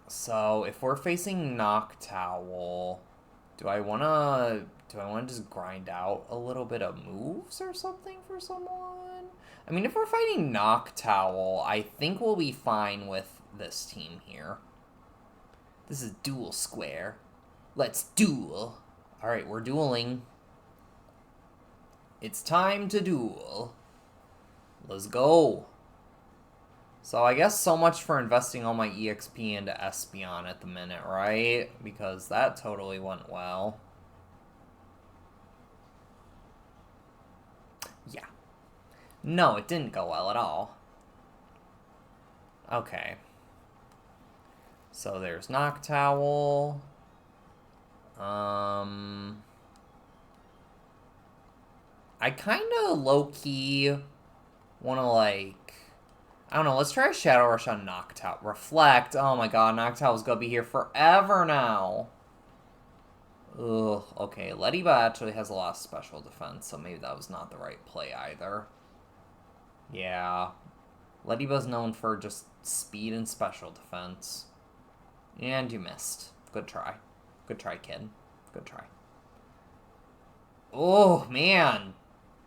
So if we're facing Noctowl, do I wanna just grind out a little bit of moves or something for someone? I mean, if we're fighting Noctowl, I think we'll be fine with this team here. This is duel square. Let's duel. Alright, we're dueling. It's time to duel. Let's go. So I guess so much for investing all my EXP into Espeon at the minute, right? Because that totally went well. Yeah. No, it didn't go well at all. Okay. So there's Noctowl. I kind of low-key want to, like... I don't know, let's try a Shadow Rush on Noctowl. Reflect. Oh my god, Noctowl's gonna be here forever now. Ugh, okay. Lediba actually has a lot of special defense, so maybe that was not the right play either. Yeah. Lediba's known for just speed and special defense. And you missed. Good try. Good try, kid. Good try. Oh, man.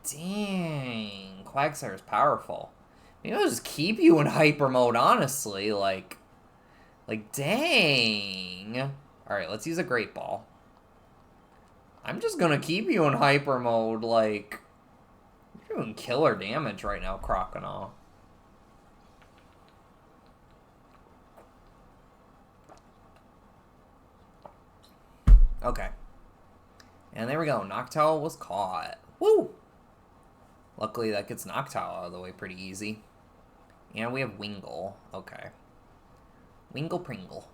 Dang. Quagsire is powerful. Maybe I'll just keep you in hyper mode, honestly. Like, dang. Alright, let's use a Great Ball. I'm just gonna keep you in hyper mode, like... You're doing killer damage right now, Crocodile. Okay. And there we go. Noctowl was caught. Woo! Luckily, that gets Noctowl out of the way pretty easy. And we have Wingull. Okay. Wingull Pringle.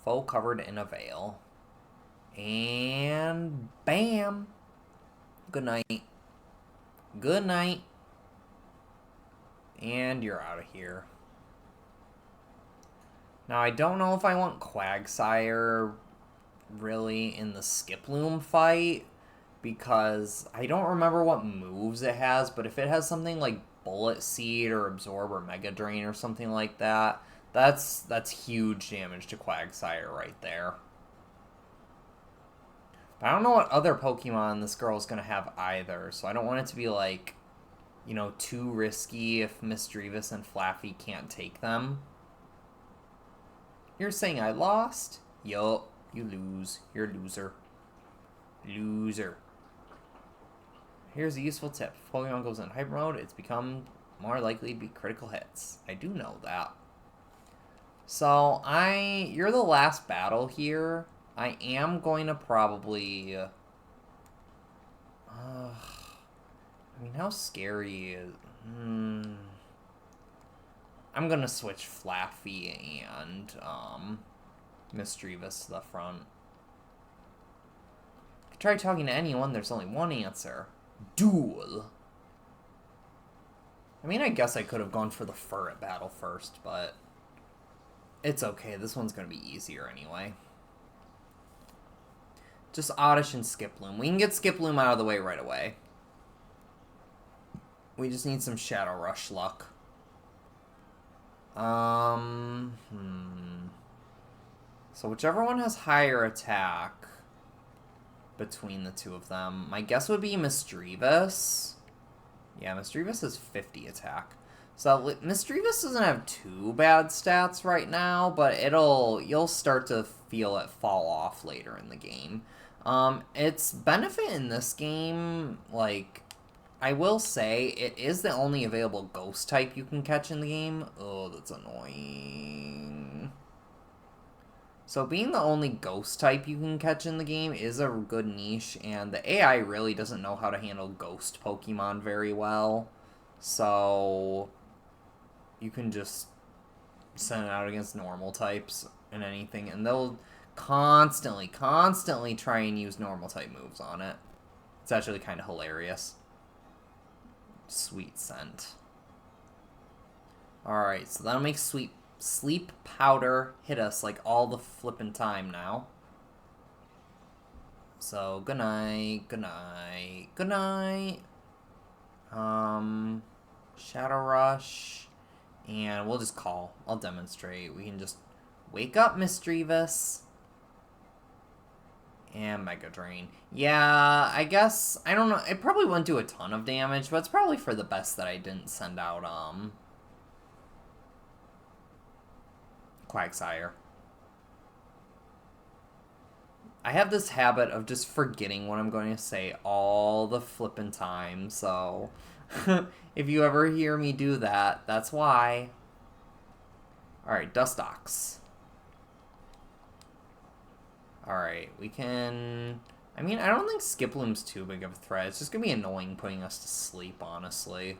Foe covered in a veil. And bam! Good night. Good night. And you're out of here. Now, I don't know if I want Quagsire really in the Skiploom fight, because I don't remember what moves it has, but if it has something like Bullet Seed or Absorb or Mega Drain or something like that, that's huge damage to Quagsire right there. But I don't know what other Pokemon this girl is going to have either, so I don't want it to be like, you know, too risky if Misdreavus and Flaffy can't take them. You're saying I lost? Yup, you lose. You're a loser. Loser. Here's a useful tip. If Pokemon goes in hyper mode, it's become more likely to be critical hits. I do know that. So, you're the last battle here. I am going to probably... I mean, how scary is... I'm going to switch Flaffy and Misdreavus to the front. If you try talking to anyone, there's only one answer. Duel. I mean, I guess I could have gone for the Furret battle first, but it's okay. This one's going to be easier anyway. Just Oddish and Skiploom. We can get Skiploom out of the way right away. We just need some Shadow Rush luck. So whichever one has higher attack between the two of them, my guess would be Misdreavus. Yeah, Misdreavus has 50 attack. So Misdreavus doesn't have too bad stats right now, but you'll start to feel it fall off later in the game. Its benefit in this game, like, I will say, it is the only available ghost type you can catch in the game. Oh, that's annoying. So being the only ghost type you can catch in the game is a good niche, and the AI really doesn't know how to handle ghost Pokemon very well. So you can just send it out against normal types and anything, and they'll constantly try and use normal type moves on it. It's actually kind of hilarious. Sweet Scent. Alright, so that'll make Sleep Powder hit us like all the flippin' time now. So, good night, good night, good night. Shadow Rush. And we'll just call. I'll demonstrate. We can just wake up Misdreavus. And Mega Drain. Yeah, I guess, I don't know, it probably wouldn't do a ton of damage, but it's probably for the best that I didn't send out, Quagsire. I have this habit of just forgetting what I'm going to say all the flippin' time, so if you ever hear me do that, that's why. Alright, Dustox. Alright, we can... I mean, I don't think Skiploom's too big of a threat. It's just going to be annoying putting us to sleep, honestly.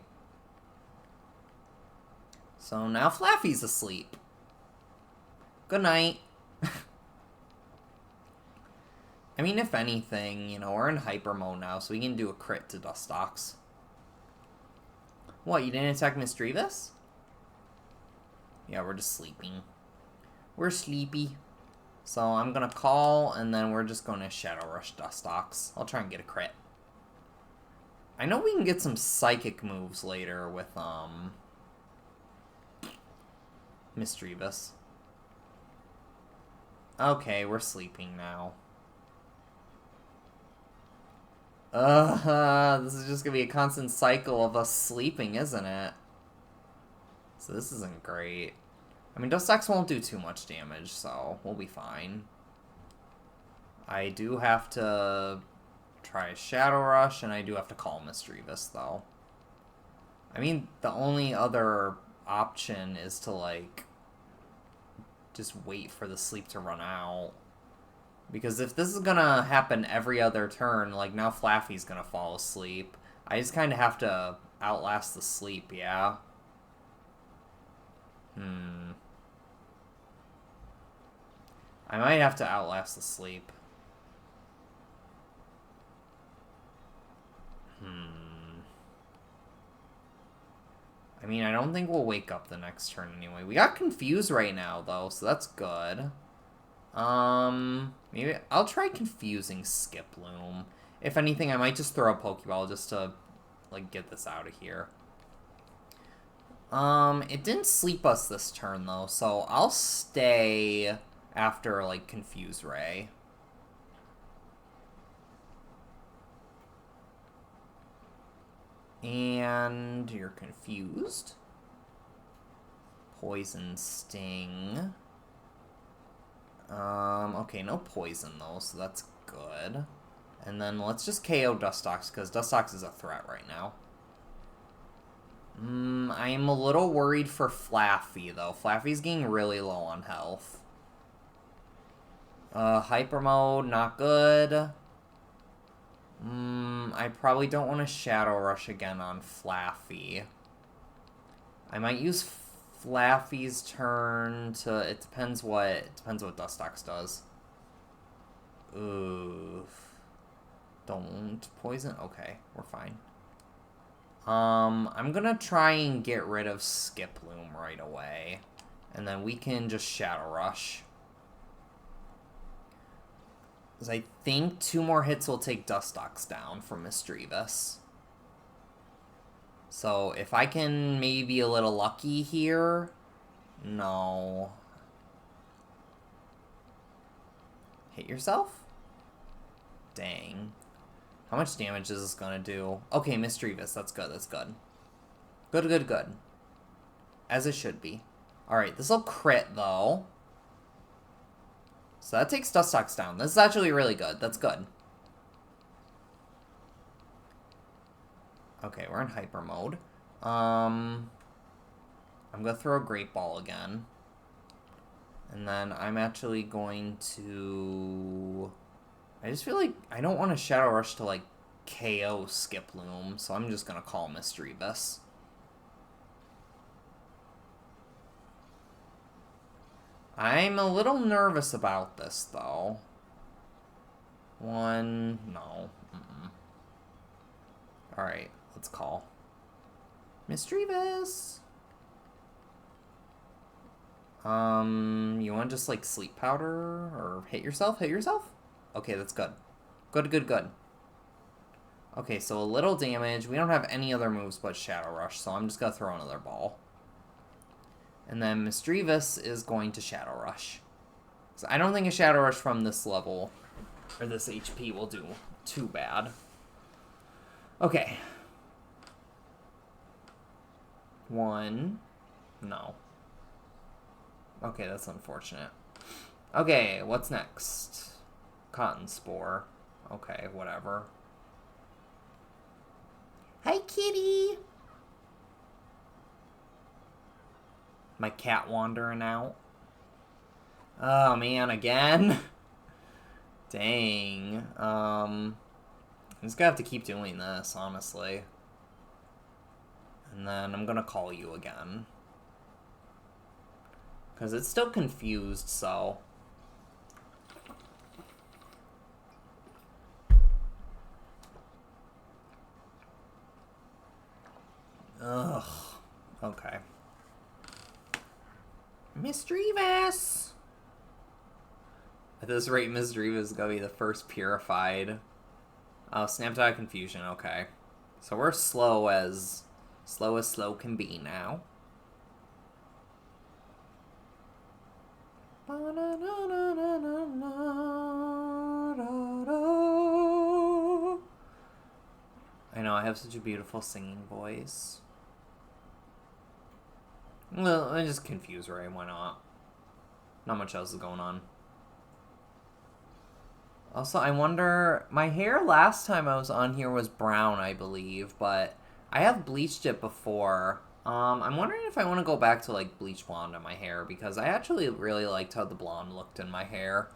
So now Flaffy's asleep. Good night. I mean, if anything, you know, we're in hyper mode now, so we can do a crit to Dustox. What, you didn't attack Misdreavus? Yeah, we're just sleeping. We're sleepy. So I'm going to call, and then we're just going to Shadow Rush Dustox. I'll try and get a crit. I know we can get some psychic moves later with, Misdreavus. Okay, we're sleeping now. This is just going to be a constant cycle of us sleeping, isn't it? So this isn't great. I mean, Dustox won't do too much damage, so we'll be fine. I do have to try Shadow Rush, and I do have to call Misdreavus, though. I mean, the only other option is to, like, just wait for the sleep to run out. Because if this is gonna happen every other turn, like, now Flaffy's gonna fall asleep. I just kind of have to outlast the sleep, yeah? I might have to outlast the sleep. I mean, I don't think we'll wake up the next turn anyway. We got confused right now, though, so that's good. Maybe I'll try confusing Skiploom. If anything, I might just throw a Pokeball just to, like, get this out of here. It didn't sleep us this turn, though, so I'll stay after, like, Confuse Ray. And you're confused. Poison Sting. Okay, no poison, though, so that's good. And then let's just KO Dustox, because Dustox is a threat right now. I am a little worried for Flaffy, though. Flaffy's getting really low on health. Hyper Mode, not good. I probably don't want to Shadow Rush again on Flaffy. I might use Flaffy's turn to... It depends what Dustox does. Oof. Don't poison? Okay, we're fine. I'm gonna try and get rid of Skiploom right away. And then we can just Shadow Rush. Because I think 2 more hits will take Dustox down from Misdreavus. So if I can maybe be a little lucky here... No. Hit yourself? Dang. How much damage is this gonna do? Okay, Misdreavus. That's good, that's good. Good. As it should be. Alright, this'll crit, though. So that takes Dustox down. This is actually really good. That's good. Okay, we're in Hyper Mode. I'm gonna throw a Great Ball again. And then I'm actually going to... I just feel like I don't want to Shadow Rush to, like, KO Skiploom, so I'm just gonna call Misdreavus. I'm a little nervous about this, though. No. Alright, let's call. Misdreavus! You want to just, like, Sleep Powder? Or hit yourself? Okay, that's good. Good. Okay, so a little damage. We don't have any other moves but Shadow Rush, so I'm just gonna throw another ball. And then Misdreavus is going to Shadow Rush. So I don't think a Shadow Rush from this level, or this HP, will do too bad. Okay. 1. No. Okay, that's unfortunate. Okay, what's next? Cotton Spore. Okay, whatever. Hi, kitty! My cat wandering out. Oh, man, again? Dang. I'm just gonna have to keep doing this, honestly. And then I'm gonna call you again. Because it's still confused, so... Ugh. Okay. Misdreavus! At this rate, Misdreavus is gonna be the first purified. Oh, snapped out of confusion, okay. So we're slow as slow can be now. I know, I have such a beautiful singing voice. Well, I just confuse Ray, why not? Not much else is going on. Also, I wonder, my hair last time I was on here was brown, I believe, but I have bleached it before. I'm wondering if I want to go back to like bleach blonde on my hair because I actually really liked how the blonde looked in my hair.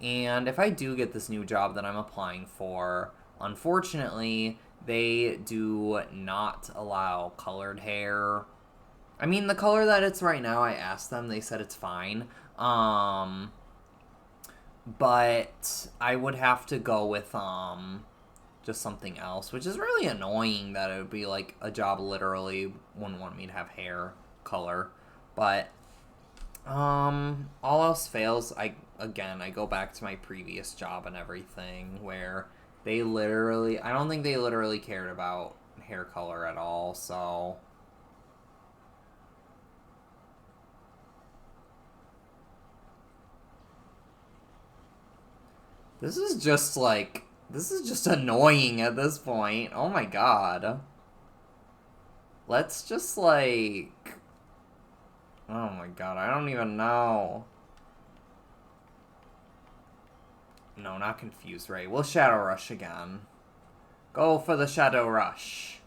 And if I do get this new job that I'm applying for, unfortunately, they do not allow colored hair. I mean, the color that it's right now, I asked them, they said it's fine. But I would have to go with just something else, which is really annoying that it would be like a job literally wouldn't want me to have hair color. But all else fails, I go back to my previous job and everything where they literally I don't think they literally cared about hair color at all, so this is just annoying at this point. Oh my god. Let's just like oh my god, I don't even know. No, not Confuse Ray. We'll Shadow Rush again. Go for the Shadow Rush.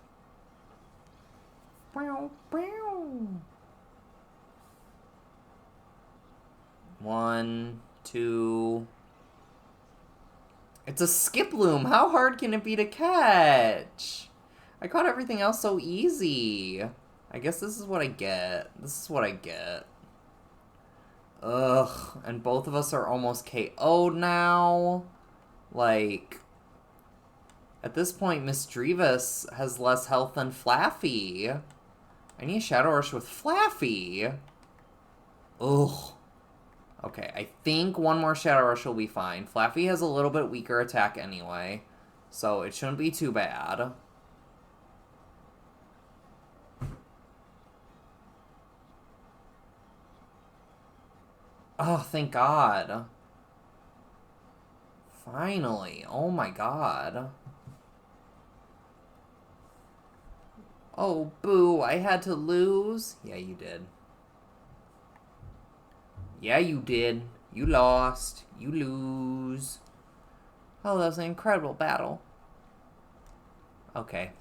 One, two. It's a Skiploom. How hard can it be to catch? I caught everything else so easy. I guess this is what I get. This is what I get. Ugh. And both of us are almost KO'd now. Like, at this point, Miss Drevis has less health than Flaffy. I need a Shadow Rush with Flaffy. Ugh. Okay, I think one more Shadow Rush will be fine. Flaffy has a little bit weaker attack anyway, so it shouldn't be too bad. Oh, thank God. Finally. Oh my God. Oh, boo, I had to lose? Yeah, you did. Yeah, you did. You lost. You lose. Oh, that was an incredible battle. Okay.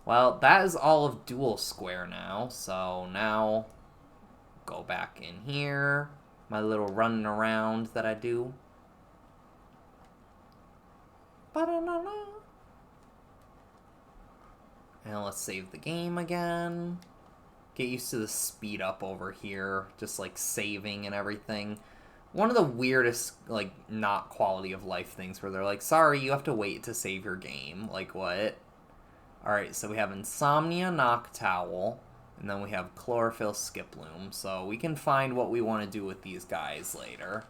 Well, that is all of Dual Square now, so now go back in here. My little running around that I do. Ba-da-da-da. And let's save the game again. Get used to the speed up over here, just like saving and everything. One of the weirdest, like, not quality of life things where they're like, sorry, you have to wait to save your game. Like, what? Alright, so we have Insomnia Noctowl, and then we have Chlorophyll Skiploom, so we can find what we want to do with these guys later.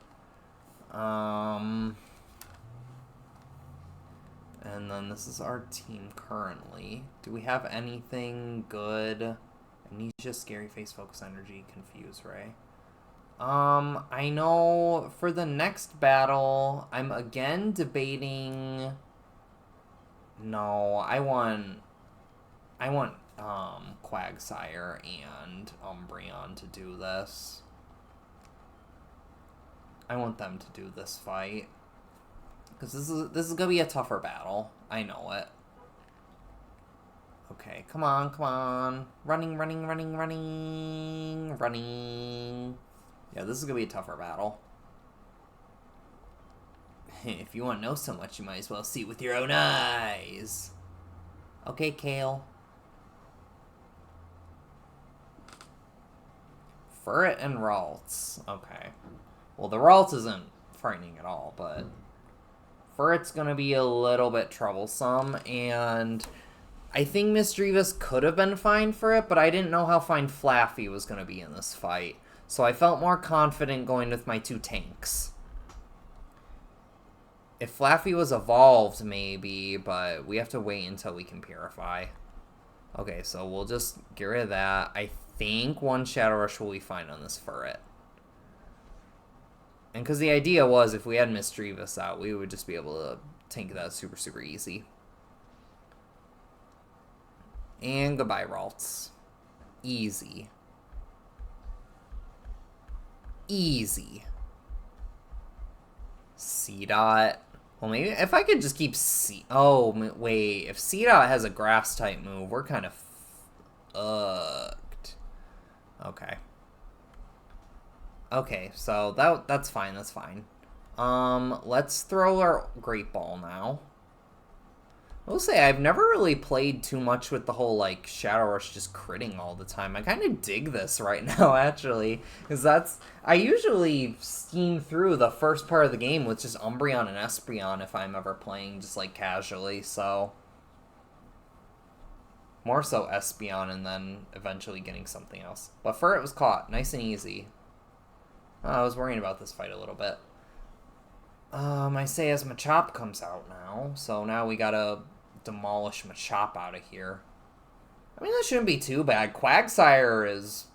And then this is our team currently. Do we have anything good? Amnesia, Scary Face, Focus Energy, Confuse Ray. I know for the next battle, I'm again debating... No, I want Quagsire and Umbreon to do this. I want them to do this fight. Because this is gonna be a tougher battle. I know it. Okay, come on, come on. Running, running, running, running, running. Yeah, this is gonna be a tougher battle. If you want to know so much, you might as well see it with your own eyes. Okay, Kale. Furret and Ralts. Okay. Well, the Ralts isn't frightening at all, but Furret's gonna be a little bit troublesome, and I think Miss Drevis could have been fine for it, but I didn't know how fine Flaffy was gonna be in this fight. So I felt more confident going with my two tanks. If Flaffy was evolved, maybe, but we have to wait until we can Purify. Okay, so we'll just get rid of that. I think one Shadow Rush will be fine on this Furret. And because the idea was, if we had Miss Drevis out, we would just be able to tank that super, super easy. And goodbye, Ralts. Easy. Easy. C-Dot. Well, maybe if I could just keep Oh, wait. If C-Dot has a grass type move, we're kind of fucked. Okay. Okay, so that's fine. That's fine. Let's throw our Great Ball now. I will say, I've never really played too much with the whole, like, Shadow Rush just critting all the time. I kind of dig this right now, actually. Because I usually steam through the first part of the game with just Umbreon and Espeon if I'm ever playing just, like, casually, so... More so Espeon and then eventually getting something else. But Furret was caught. Nice and easy. Oh, I was worrying about this fight a little bit. I say as Machop comes out now, so now we gotta demolish Machop out of here. I mean, that shouldn't be too bad. Quagsire's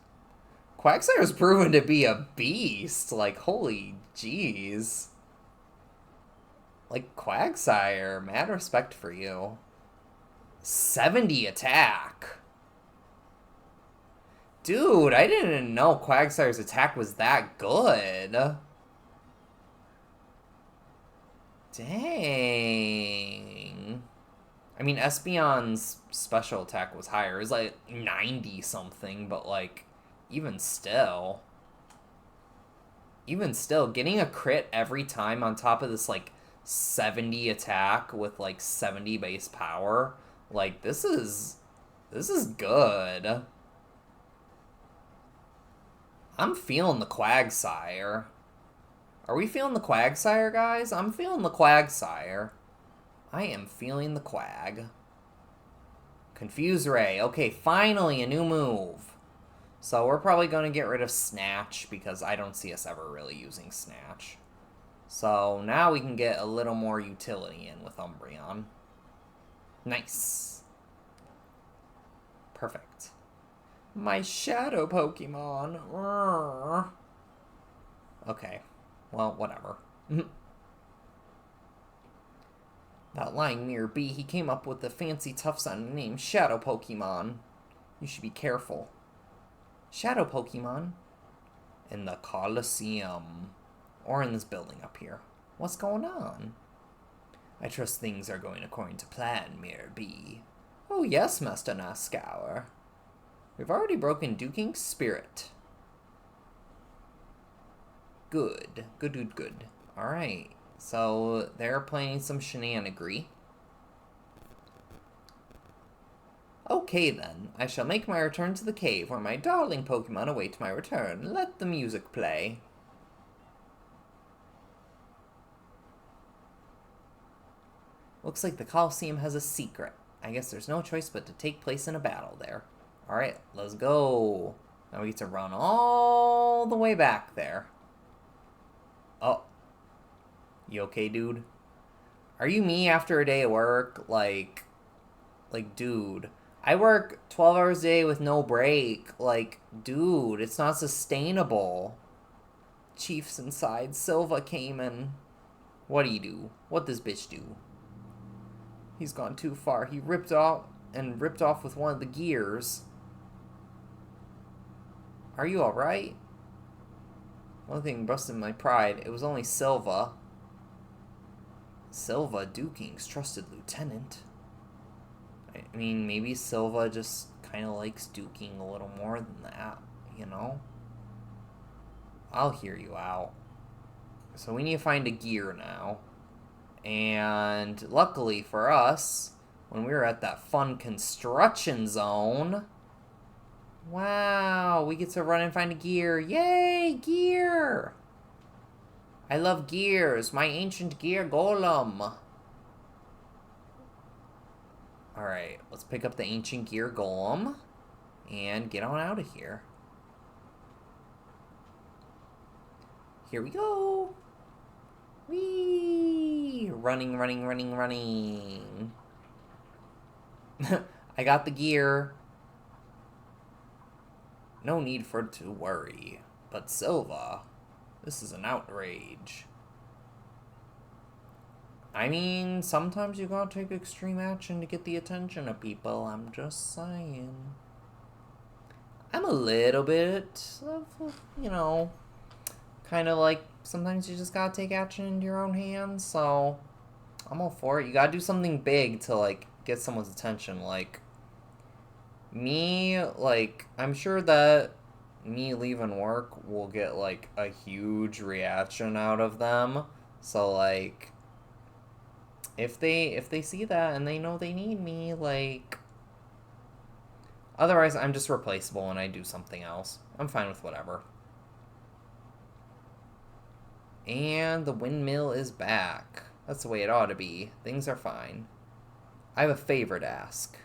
proven to be a beast. Like, holy jeez. Like, Quagsire, mad respect for you. 70 attack. Dude, I didn't know Quagsire's attack was that good. Dang. I mean, Espeon's special attack was higher. It was like 90 something, but like, even still, getting a crit every time on top of this like 70 attack with like 70 base power, like this is good. I'm feeling the Quagsire. Are we feeling the Quagsire, guys? I'm feeling the Quagsire. I am feeling the Quag. Confuse Ray. Okay, finally a new move. So we're probably going to get rid of Snatch because I don't see us ever really using Snatch. So now we can get a little more utility in with Umbreon. Nice. Perfect. My shadow Pokemon. Okay. Well, whatever. That lying mirror bee, he came up with the fancy tough-sounding name, Shadow Pokemon. You should be careful. Shadow Pokemon? In the Colosseum. Or in this building up here. What's going on? I trust things are going according to plan, Mirror Bee. Oh yes, Master Nascour. We've already broken Duking's spirit. Good. Good. Alright. So, they're playing some shenanigans. Okay then, I shall make my return to the cave where my darling Pokemon await my return. Let the music play. Looks like the Colosseum has a secret. I guess there's no choice but to take place in a battle there. Alright, let's go. Now we get to run all the way back there. Oh. You okay, dude? Are you me after a day of work? Like, dude. I work 12 hours a day with no break. Like, dude, it's not sustainable. Chiefs inside. Silva came in. What do you do? What does bitch do? He's gone too far. He ripped off with one of the gears. Are you alright? One thing busted my pride. It was only Silva. Silva, Duking's trusted lieutenant. I mean, maybe Silva just kind of likes Duking a little more than that, you know? I'll hear you out. So we need to find a gear now. And luckily for us, when we were at that fun construction zone... Wow, we get to run and find a gear. Yay, gear! I love gears. My ancient gear golem. Alright, let's pick up the ancient gear golem and get on out of here. Here we go. Whee! Running. I got the gear. No need for it to worry. But Silva, this is an outrage. I mean, sometimes you gotta take extreme action to get the attention of people, I'm just saying. I'm a little bit of, you know, kind of like, sometimes you just gotta take action into your own hands, so I'm all for it. You gotta do something big to, like, get someone's attention. Like, me, like, I'm sure that me leaving work will get, like, a huge reaction out of them. So, like, if they see that and they know they need me, like, otherwise I'm just replaceable and I do something else. I'm fine with whatever. And the windmill is back. That's the way it ought to be. Things are fine. I have a favor to ask.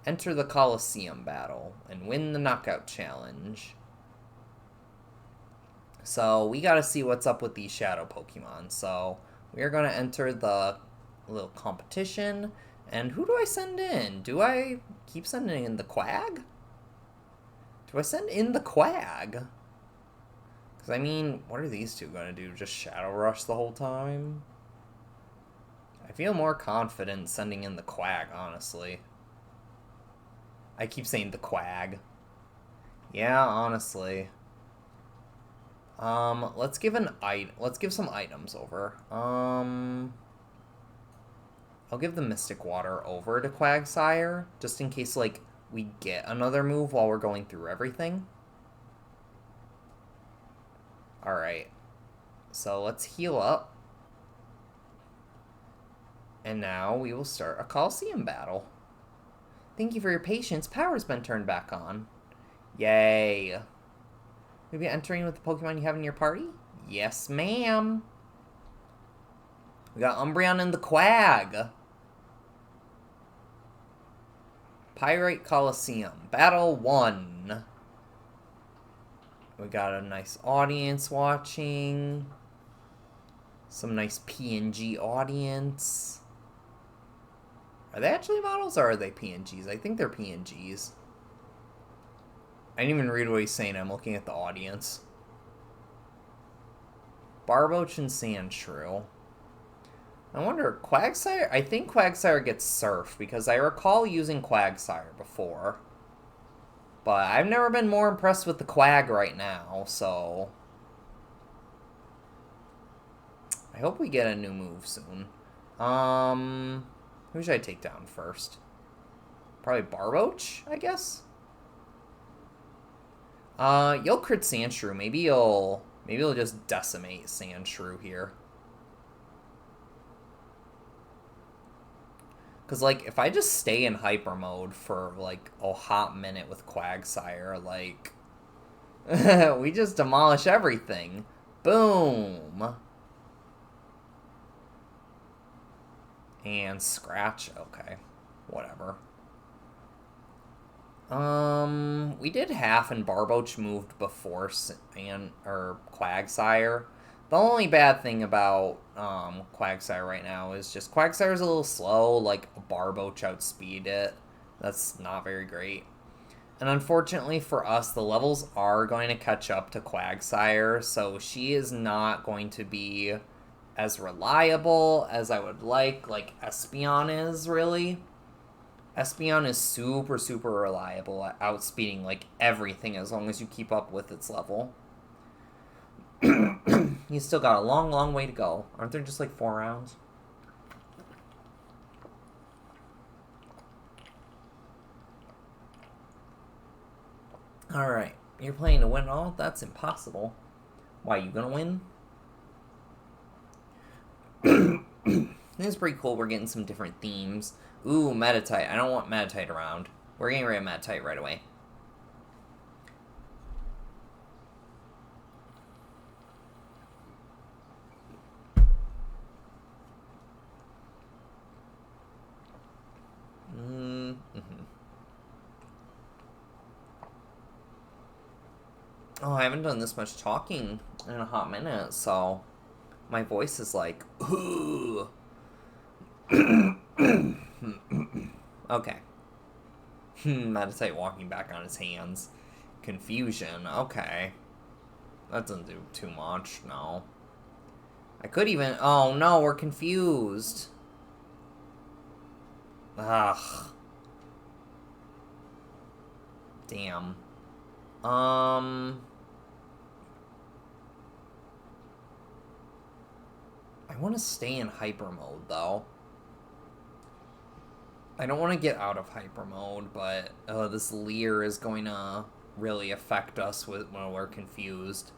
Enter the Colosseum battle and win the knockout challenge. So we gotta see what's up with these shadow Pokemon. So we are gonna enter the little competition. And who do I send in? Do I keep sending in the Quag? Do I send in the Quag? Because, I mean, what are these two gonna do? Just Shadow Rush the whole time? I feel more confident sending in the Quag, honestly. I keep saying the Quag. Yeah, honestly. Let's give some items over. I'll give the Mystic Water over to Quagsire, just in case, like, we get another move while we're going through everything. Alright. So let's heal up. And now we will start a Colosseum battle. Thank you for your patience. Power's been turned back on. Yay. Maybe entering with the Pokemon you have in your party? Yes, ma'am. We got Umbreon and the Quag. Pyrite Colosseum. Battle 1. We got a nice audience watching. Some nice PNG audience. Are they actually models or are they PNGs? I think they're PNGs. I didn't even read what he's saying. I'm looking at the audience. Barboach and Sandshrew. I wonder, Quagsire? I think Quagsire gets Surf because I recall using Quagsire before. But I've never been more impressed with the Quag right now, so... I hope we get a new move soon. Who should I take down first? Probably Barboach, I guess? You'll crit Sandshrew. Maybe you'll just decimate Sandshrew here. Because, like, if I just stay in hyper mode for, like, a hot minute with Quagsire, like, we just demolish everything. Boom. And Scratch. Okay. Whatever. We did half and Barboach moved before Quagsire. The only bad thing about Quagsire right now is just Quagsire's a little slow, like Barboach outspeed it. That's not very great. And unfortunately for us, the levels are going to catch up to Quagsire, so she is not going to be as reliable as I would like Espeon is, really. Espeon is super, super reliable at outspeeding, like, everything as long as you keep up with its level. He's still got a long, long way to go. Aren't there just, like, 4 rounds? Alright. You're playing to win all? That's impossible. Why, you gonna win? This is pretty cool. We're getting some different themes. Ooh, Meditite. I don't want Meditite around. We're getting rid of Meditite right away. Oh, I haven't done this much talking in a hot minute, so my voice is like, ooh. Okay. Meditite walking back on his hands. Confusion. Okay. That doesn't do too much, no. I could even... Oh, no, we're confused. Ugh. Damn. I want to stay in hyper mode, though. I don't want to get out of hyper mode, but this Leer is going to really affect us when we're confused.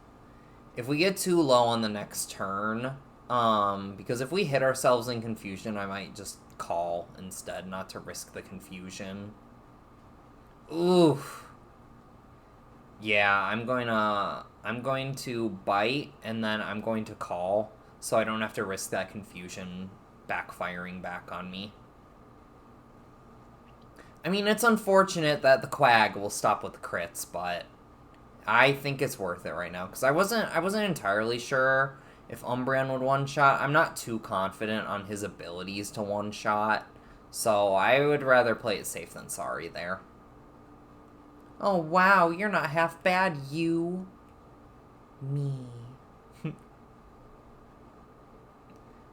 If we get too low on the next turn, because if we hit ourselves in confusion, I might just call instead, not to risk the confusion. Oof. Yeah, I'm going to bite and then I'm going to call so I don't have to risk that confusion backfiring back on me. I mean, it's unfortunate that the Quag will stop with the crits, but I think it's worth it right now because I wasn't entirely sure if Umbreon would one shot. I'm not too confident on his abilities to one shot, so I would rather play it safe than sorry there. Oh wow, you're not half bad, you. Me.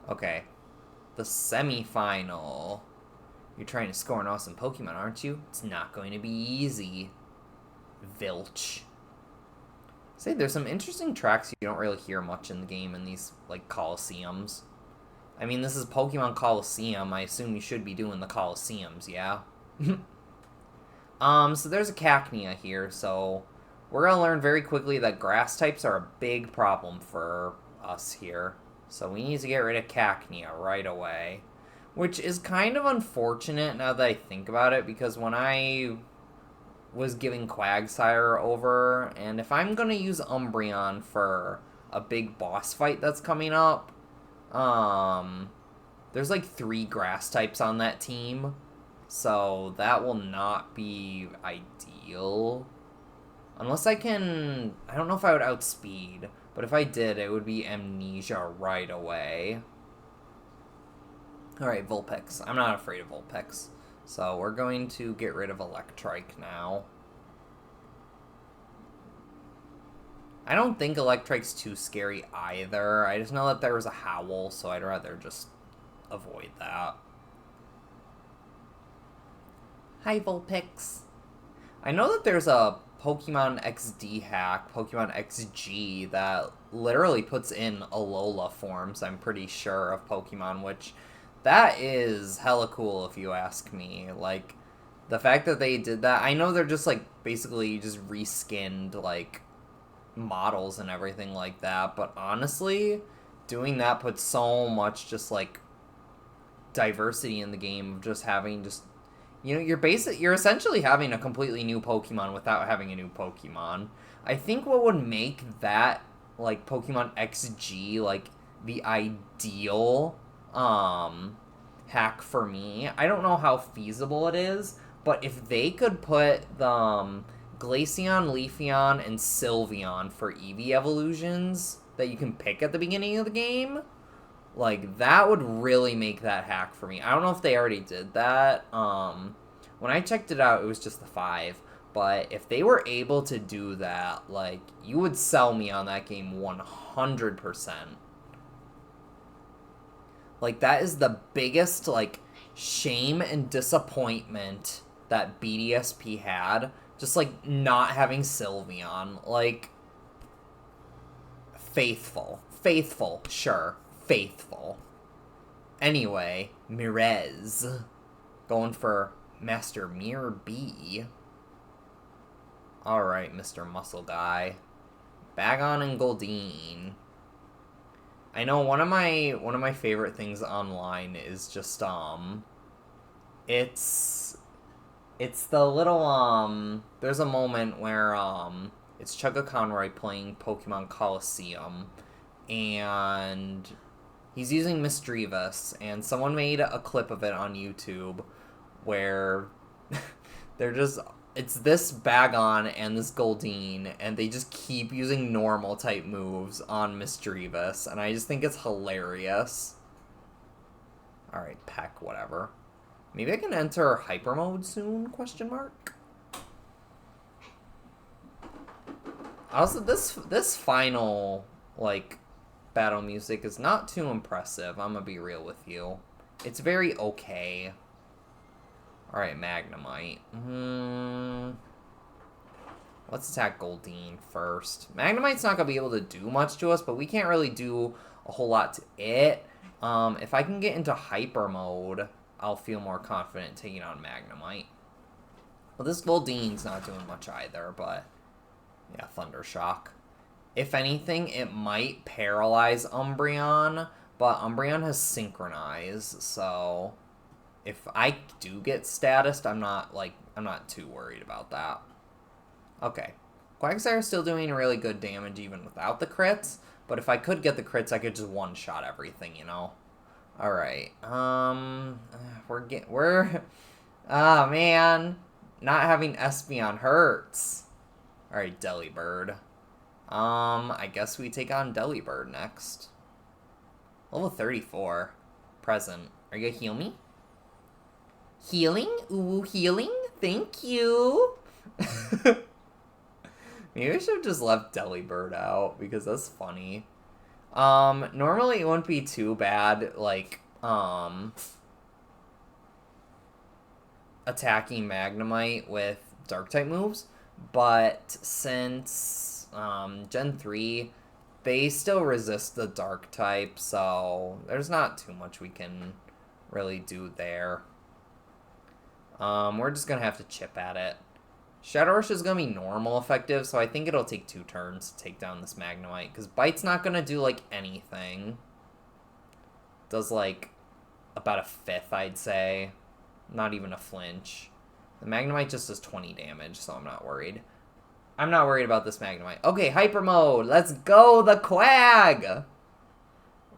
Okay, the semi-final. You're trying to score an awesome Pokemon, aren't you? It's not going to be easy. Vilch. Say, there's some interesting tracks you don't really hear much in the game in these, like, Colosseums. I mean, this is Pokemon Colosseum. I assume you should be doing the Colosseums, yeah? So there's a Cacnea here, so we're gonna learn very quickly that grass types are a big problem for us here. So we need to get rid of Cacnea right away. Which is kind of unfortunate now that I think about it, because when I was giving Quagsire over, and if I'm gonna use Umbreon for a big boss fight that's coming up, there's like 3 grass types on that team, so that will not be ideal. Unless I don't know if I would outspeed, but if I did, it would be Amnesia right away. Alright, Vulpix. I'm not afraid of Vulpix. So we're going to get rid of Electrike now. I don't think Electrike's too scary either. I just know that there was a Howl, so I'd rather just avoid that. Hi, Vulpix. I know that there's a Pokemon XD hack, Pokemon XG, that literally puts in Alola forms, I'm pretty sure, of Pokemon, which... that is hella cool if you ask me. Like, the fact that they did that, I know they're just, like, basically just reskinned, like, models and everything like that, but honestly, doing that puts so much just, like, diversity in the game of just having just, you know, you're essentially having a completely new Pokemon without having a new Pokemon. I think what would make that, like, Pokemon XG, like, the ideal hack for me. I don't know how feasible it is, but if they could put the Glaceon, Leafeon, and Sylveon for Eevee evolutions that you can pick at the beginning of the game, like, that would really make that hack for me. I don't know if they already did that. When I checked it out, it was just the 5. But if they were able to do that, like, you would sell me on that game 100%. Like, that is the biggest, like, shame and disappointment that BDSP had. Just, like, not having Sylveon. Like, faithful. Faithful, sure. Faithful. Anyway, Mirez. Going for Master Mirror B. Alright, Mr. Muscle Guy. Bagon and Goldeen. I know one of my favorite things online is just it's the little there's a moment where it's Chugga Conroy playing Pokemon Colosseum and he's using Misdreavus, and someone made a clip of it on YouTube where it's this Bagon and this Goldeen, and they just keep using normal type moves on Misdreavus, and I just think it's hilarious. Alright, Peck, whatever. Maybe I can enter Hyper Mode soon, question mark? Also, this final, like, battle music is not too impressive, I'm gonna be real with you. It's very okay. Alright, Magnemite. Let's attack Goldeen first. Magnemite's not going to be able to do much to us, but we can't really do a whole lot to it. If I can get into Hyper Mode, I'll feel more confident taking on Magnemite. Well, this Voldine's not doing much either, but yeah, Thunder Shock. If anything, it might paralyze Umbreon, but Umbreon has Synchronize, so if I do get statused, I'm not too worried about that. Okay. Quagsire's still doing really good damage even without the crits, but if I could get the crits, I could just one-shot everything, you know? Alright, ah, man, not having Espeon hurts. Alright, Delibird. I guess we take on Delibird next. Level 34. Present. Are you gonna heal me? Healing? Ooh, healing? Thank you! Maybe I should have just left Delibird out, because that's funny. Normally it wouldn't be too bad, like, attacking Magnemite with Dark-type moves, but since, Gen 3, they still resist the Dark-type, so there's not too much we can really do there. We're just gonna have to chip at it. Shadow Rush is going to be normal effective, so I think it'll take 2 turns to take down this Magnemite, because Bite's not going to do, like, anything. Does, like, about a fifth, I'd say. Not even a flinch. The Magnemite just does 20 damage, so I'm not worried. I'm not worried about this Magnemite. Okay, Hyper Mode! Let's go, the Quag!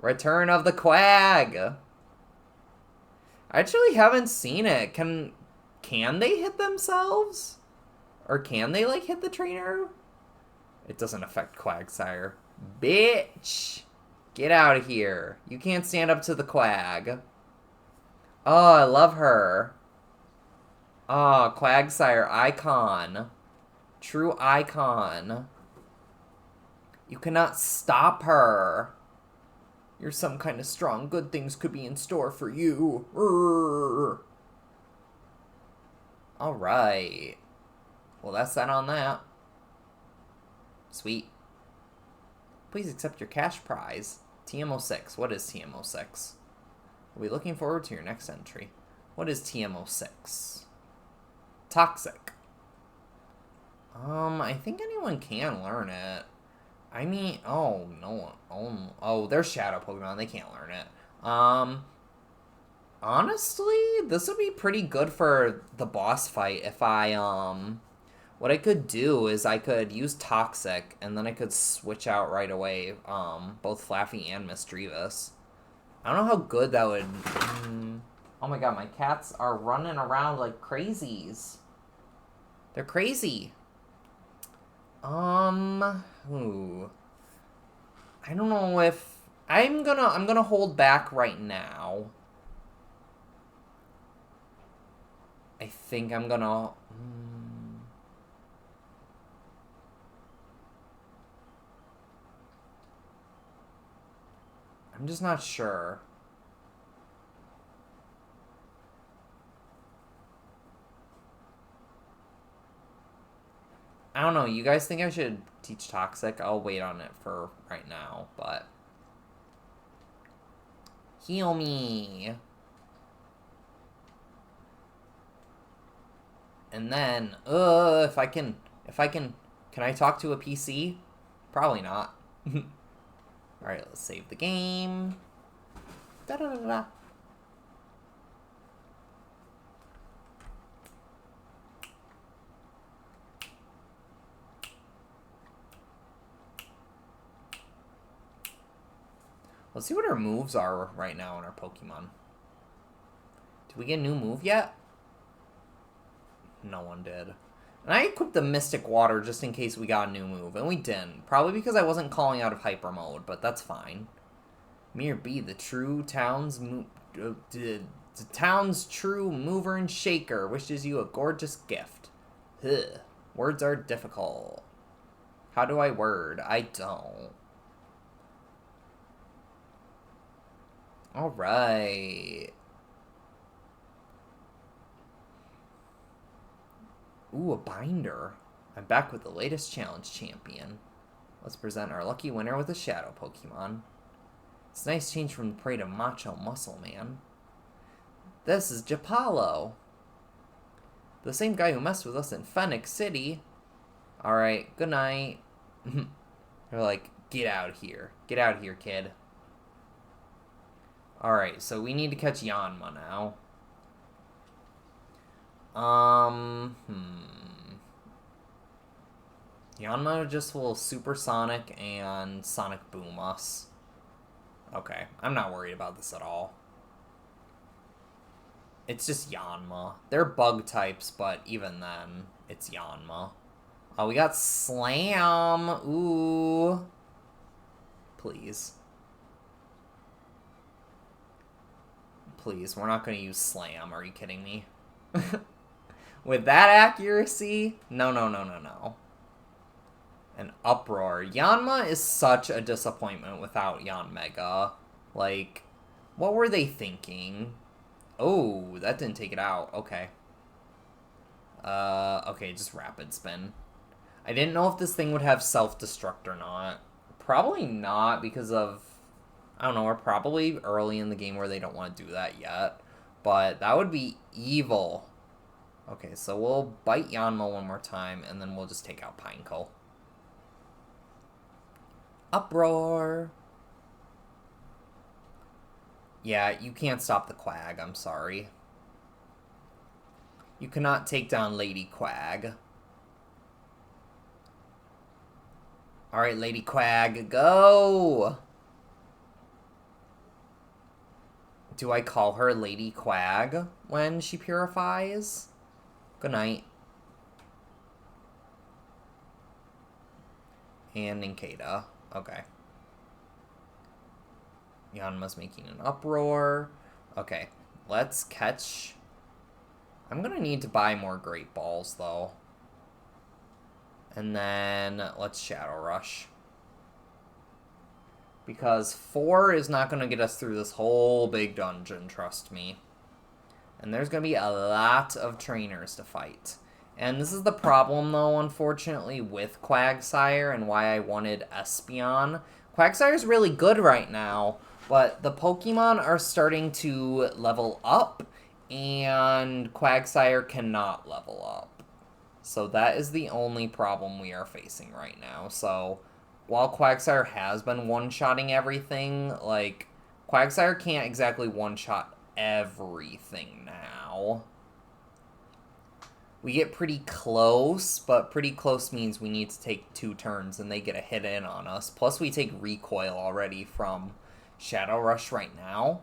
Return of the Quag! I actually haven't seen it. Can they hit themselves? Or can they, like, hit the trainer? It doesn't affect Quagsire. Bitch! Get out of here. You can't stand up to the Quag. Oh, I love her. Oh, Quagsire, icon. True icon. You cannot stop her. You're some kind of strong. Good things could be in store for you. Alright. Well, that's that on that. Sweet. Please accept your cash prize. TM06. What is TM06? We'll be looking forward to your next entry. What is TM06? Toxic. I think anyone can learn it. I mean, oh, no one. Oh, they're Shadow Pokemon. They can't learn it. Honestly, this would be pretty good for the boss fight if what I could do is I could use Toxic, and then I could switch out right away, both Flaffy and Misdreavus. I don't know how good that would... Oh my god, my cats are running around like crazies. They're crazy. Ooh. I don't know if... I'm gonna hold back right now. I think I'm gonna... I'm just not sure. I don't know. You guys think I should teach Toxic? I'll wait on it for right now, but... Heal me! And then, if I can, can I talk to a PC? Probably not. Alright, let's save the game. Da-da-da-da. Let's see what our moves are right now in our Pokemon. Did we get a new move yet? No one did. And I equipped the Mystic Water just in case we got a new move, and we didn't. Probably because I wasn't calling out of Hyper Mode, but that's fine. Mir B, the town's true mover and shaker, wishes you a gorgeous gift. Ugh. Words are difficult. How do I word? I don't. Alright. Ooh, a binder. I'm back with the latest challenge champion. Let's present our lucky winner with a shadow Pokemon. It's a nice change from the prey to Macho Muscle Man. This is Japalo. The same guy who messed with us in Phoenix City. Alright, good night. They're like, get out here. Get out here, kid. Alright, so we need to catch Yanma now. Yanma just will supersonic and sonic boom us. Okay, I'm not worried about this at all. It's just Yanma. They're bug types, but even then, it's Yanma. Oh, we got Slam. Ooh. Please. Please, we're not going to use Slam. Are you kidding me? With that accuracy? No, no, no, no, no. An Uproar. Yanma is such a disappointment without Yanmega. Like, what were they thinking? Oh, that didn't take it out. Okay. Okay, just Rapid Spin. I didn't know if this thing would have self-destruct or not. Probably not because of... I don't know, we're probably early in the game where they don't want to do that yet. But that would be evil. Okay, so we'll bite Yanma one more time, and then we'll just take out Pineco. Uproar! Yeah, you can't stop the Quag, I'm sorry. You cannot take down Lady Quag. Alright, Lady Quag, go! Do I call her Lady Quag when she purifies? Good night. And Ninkata. Okay. Yanma's making an uproar. Okay, let's catch... I'm gonna need to buy more Great Balls, though. And then let's Shadow Rush. Because 4 is not gonna get us through this whole big dungeon, trust me. And there's gonna be a lot of trainers to fight. And this is the problem, though, unfortunately, with Quagsire and why I wanted Espeon. Quagsire's really good right now, but the Pokemon are starting to level up, and Quagsire cannot level up. So that is the only problem we are facing right now. So while Quagsire has been one-shotting everything, like, Quagsire can't exactly one-shot everything now. We get pretty close, but pretty close means we need to take 2 turns and they get a hit in on us. Plus we take recoil already from Shadow Rush right now.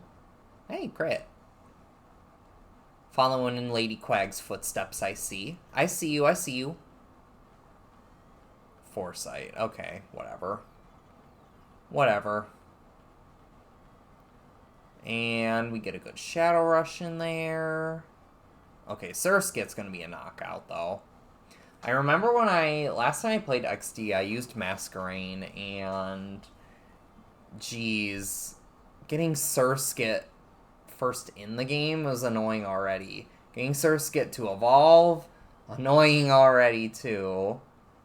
Hey, crit. Following in Lady Quag's footsteps, I see. I see you, I see you. Foresight. Okay, whatever. Whatever. And we get a good Shadow Rush in there. Okay, Surskit's gonna be a knockout, though. I remember when last time I played XD, I used Masquerain, and... Geez. Getting Surskit first in the game was annoying already. Getting Surskit to evolve, annoying already, too.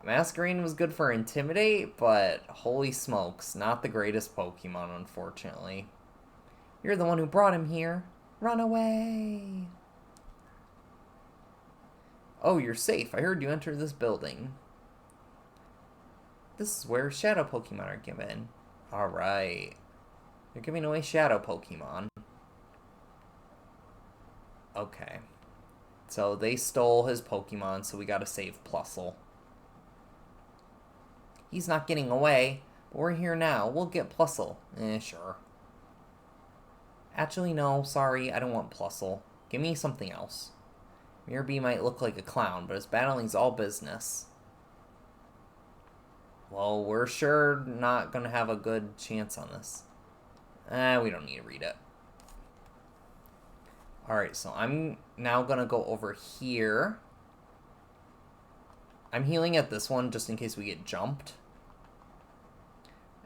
Masquerain was good for Intimidate, but holy smokes, not the greatest Pokemon, unfortunately. You're the one who brought him here. Run away! Oh, you're safe. I heard you enter this building. This is where Shadow Pokemon are given. Alright. They're giving away Shadow Pokemon. Okay. So they stole his Pokemon, so we gotta save Plusle. He's not getting away, but we're here now. We'll get Plusle. Sure. Actually, no. Sorry, I don't want Plusle. Give me something else. Mirabee might look like a clown, but his battling's all business. Well, we're sure not gonna have a good chance on this. We don't need to read it. Alright, so I'm now gonna go over here. I'm healing at this one just in case we get jumped.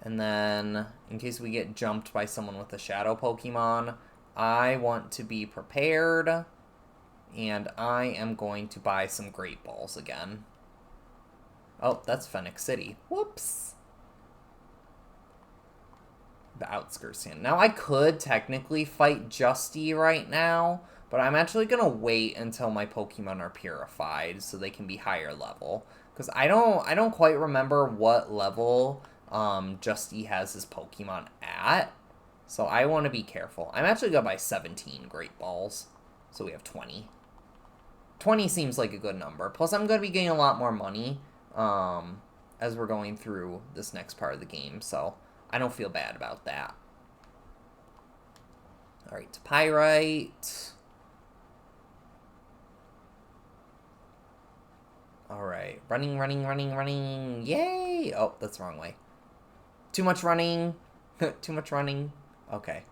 And then, in case we get jumped by someone with a Shadow Pokemon, I want to be prepared. And I am going to buy some Great Balls again. Oh, that's Phoenix City. Whoops. The outskirts in. Now, I could technically fight Justy right now, But I'm actually going to wait until my Pokemon are purified so they can be higher level. Because I don't quite remember what level Justy has his Pokemon at. So I want to be careful. I'm actually going to buy 17 Great Balls. So we have 20. 20 seems like a good number. Plus, I'm going to be getting a lot more money as we're going through this next part of the game. So I don't feel bad about that. All right, Pyrite. All right, running, running, running, running. Yay! Oh, that's the wrong way. Too much running. Too much running. Okay.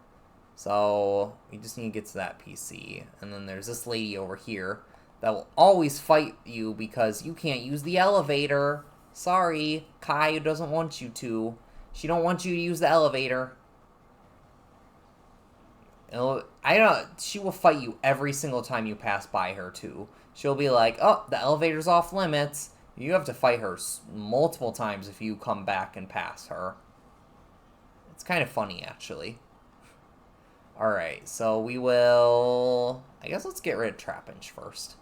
So we just need to get to that PC. And then there's this lady over here that will always fight you because you can't use the elevator. Sorry, Kai doesn't want you to. She don't want you to use the elevator. She will fight you every single time you pass by her, too. She'll be like, oh, the elevator's off limits. You have to fight her multiple times if you come back and pass her. It's kind of funny, actually. Alright, so we will... I guess let's get rid of Trapinch first.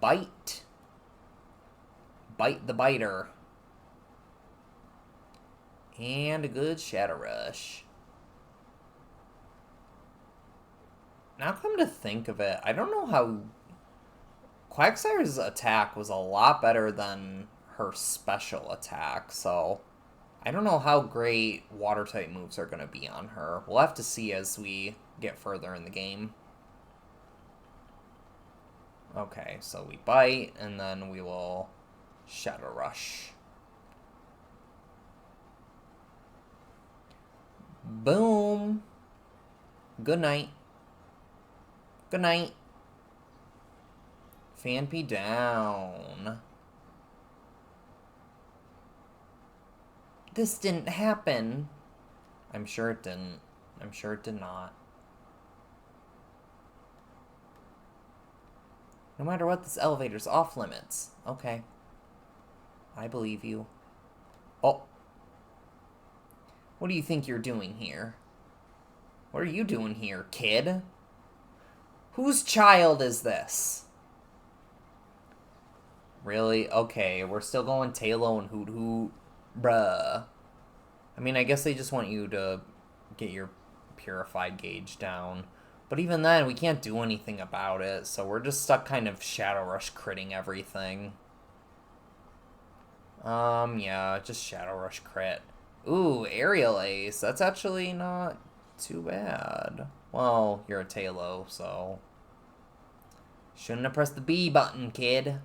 Bite. Bite the biter. And a good Shadow Rush. Now come to think of it, I don't know how... Quagsire's attack was a lot better than her special attack, so... I don't know how great Water-type moves are going to be on her. We'll have to see as we get further in the game. Okay, so we bite, and then we will Shadow Rush. Boom! Good night. Good night. Phanpy down. This didn't happen. I'm sure it didn't. I'm sure it did not. No matter what, this elevator's off limits. Okay. I believe you. Oh. What do you think you're doing here? What are you doing here, kid? Whose child is this? Really? Okay, we're still going Tailo and Hoot Hoot. Bruh. I mean, I guess they just want you to get your purified gauge down. But even then, we can't do anything about it, so we're just stuck kind of Shadow Rush critting everything. Yeah, just Shadow Rush crit. Ooh, Aerial Ace. That's actually not too bad. Well, you're a Tailo, so... Shouldn't have pressed the B button, kid.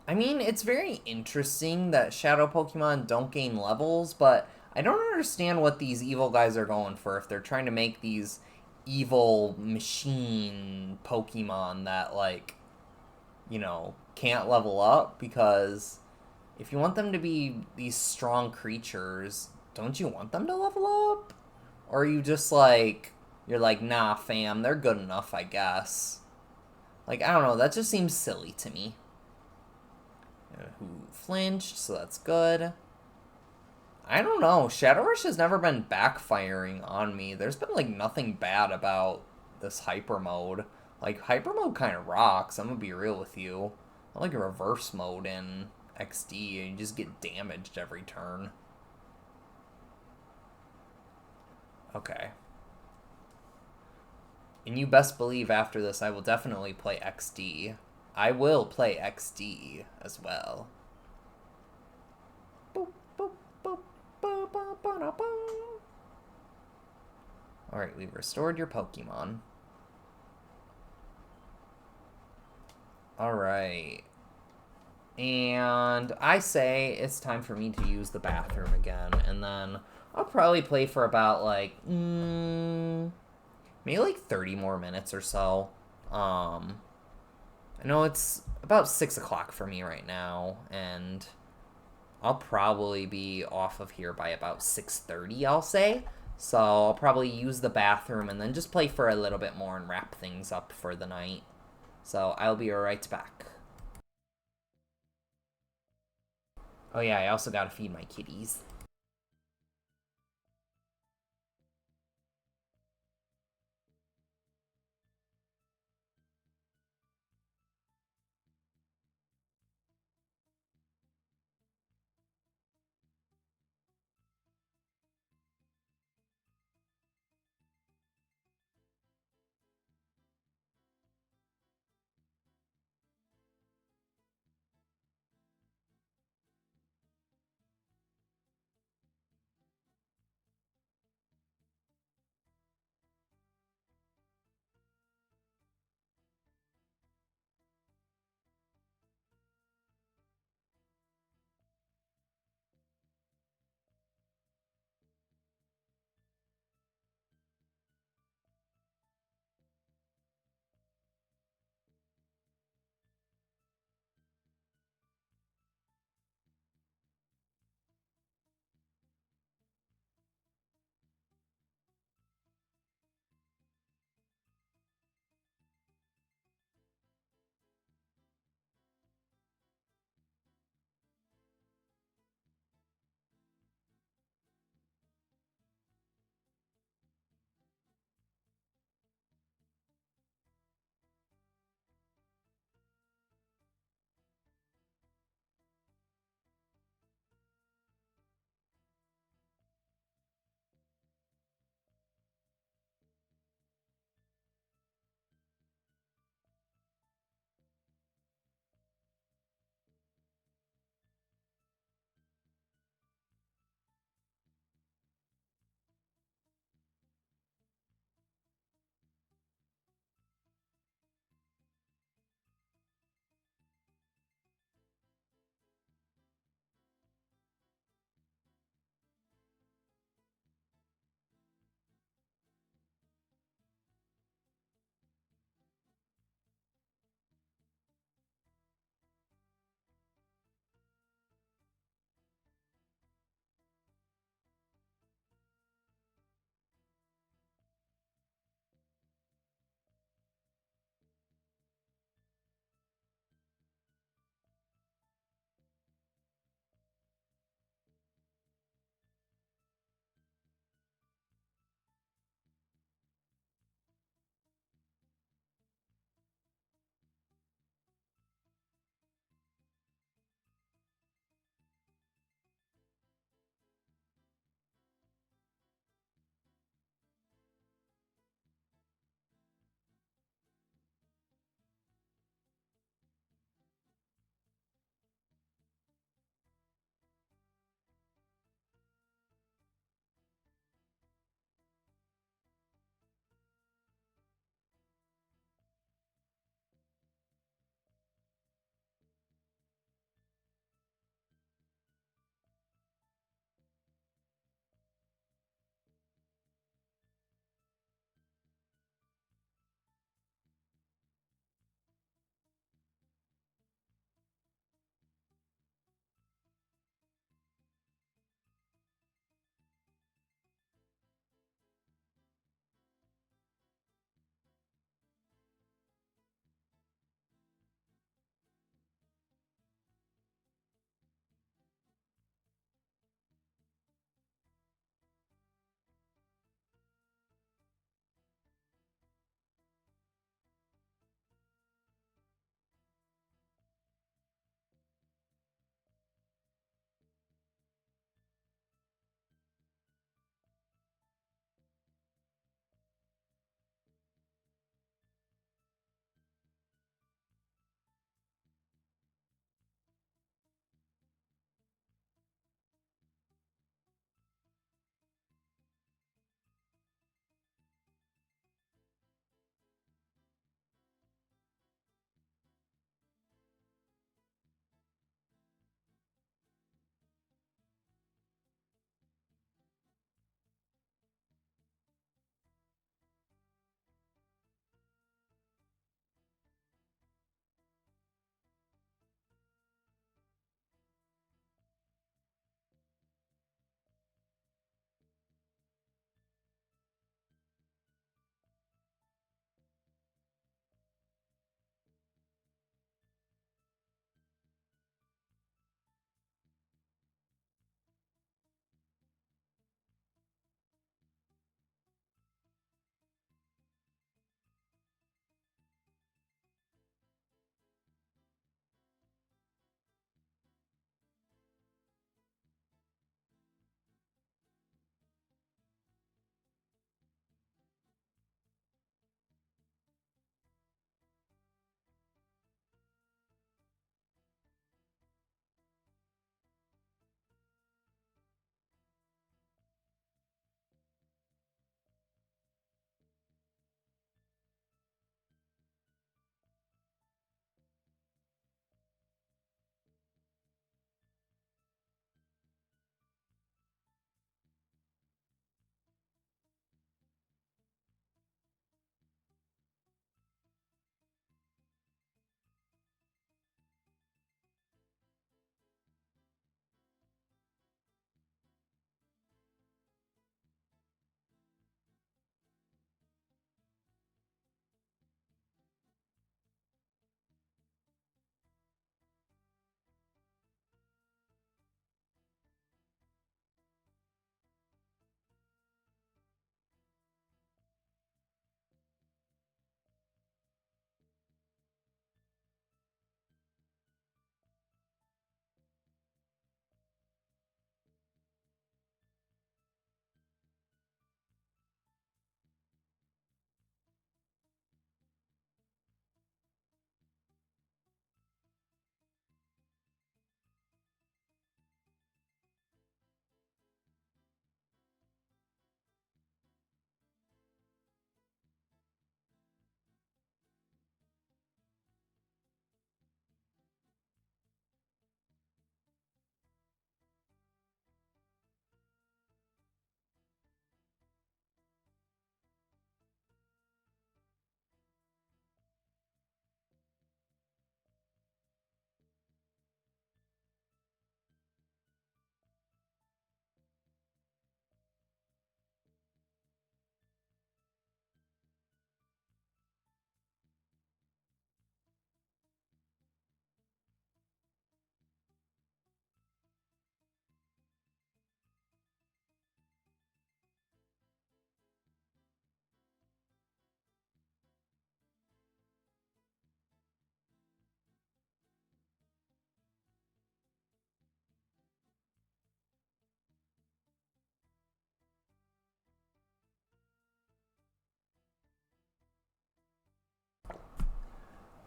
I mean, it's very interesting that Shadow Pokemon don't gain levels, but I don't understand what these evil guys are going for if they're trying to make these evil machine Pokemon that, like, you know, can't level up, because if you want them to be these strong creatures, don't you want them to level up? Or are you just like, you're like, nah, fam, they're good enough, I guess. Like, I don't know, that just seems silly to me. Who flinched, so that's good. I don't know, Shadow Rush has never been backfiring on me. There's been, like, nothing bad about this Hyper Mode. Like, Hyper Mode kind of rocks, I'm gonna be real with you. I like a reverse mode in XD, and you just get damaged every turn. Okay. And you best believe after this I will definitely play XD. I will play XD as well. Alright, we've restored your Pokemon. Alright. And I say it's time for me to use the bathroom again. And then I'll probably play for about, like, maybe like 30 more minutes or so. I know it's about 6 o'clock for me right now, and I'll probably be off of here by about 6:30, I'll say. So I'll probably use the bathroom and then just play for a little bit more and wrap things up for the night. So I'll be right back. Oh yeah, I also gotta feed my kitties.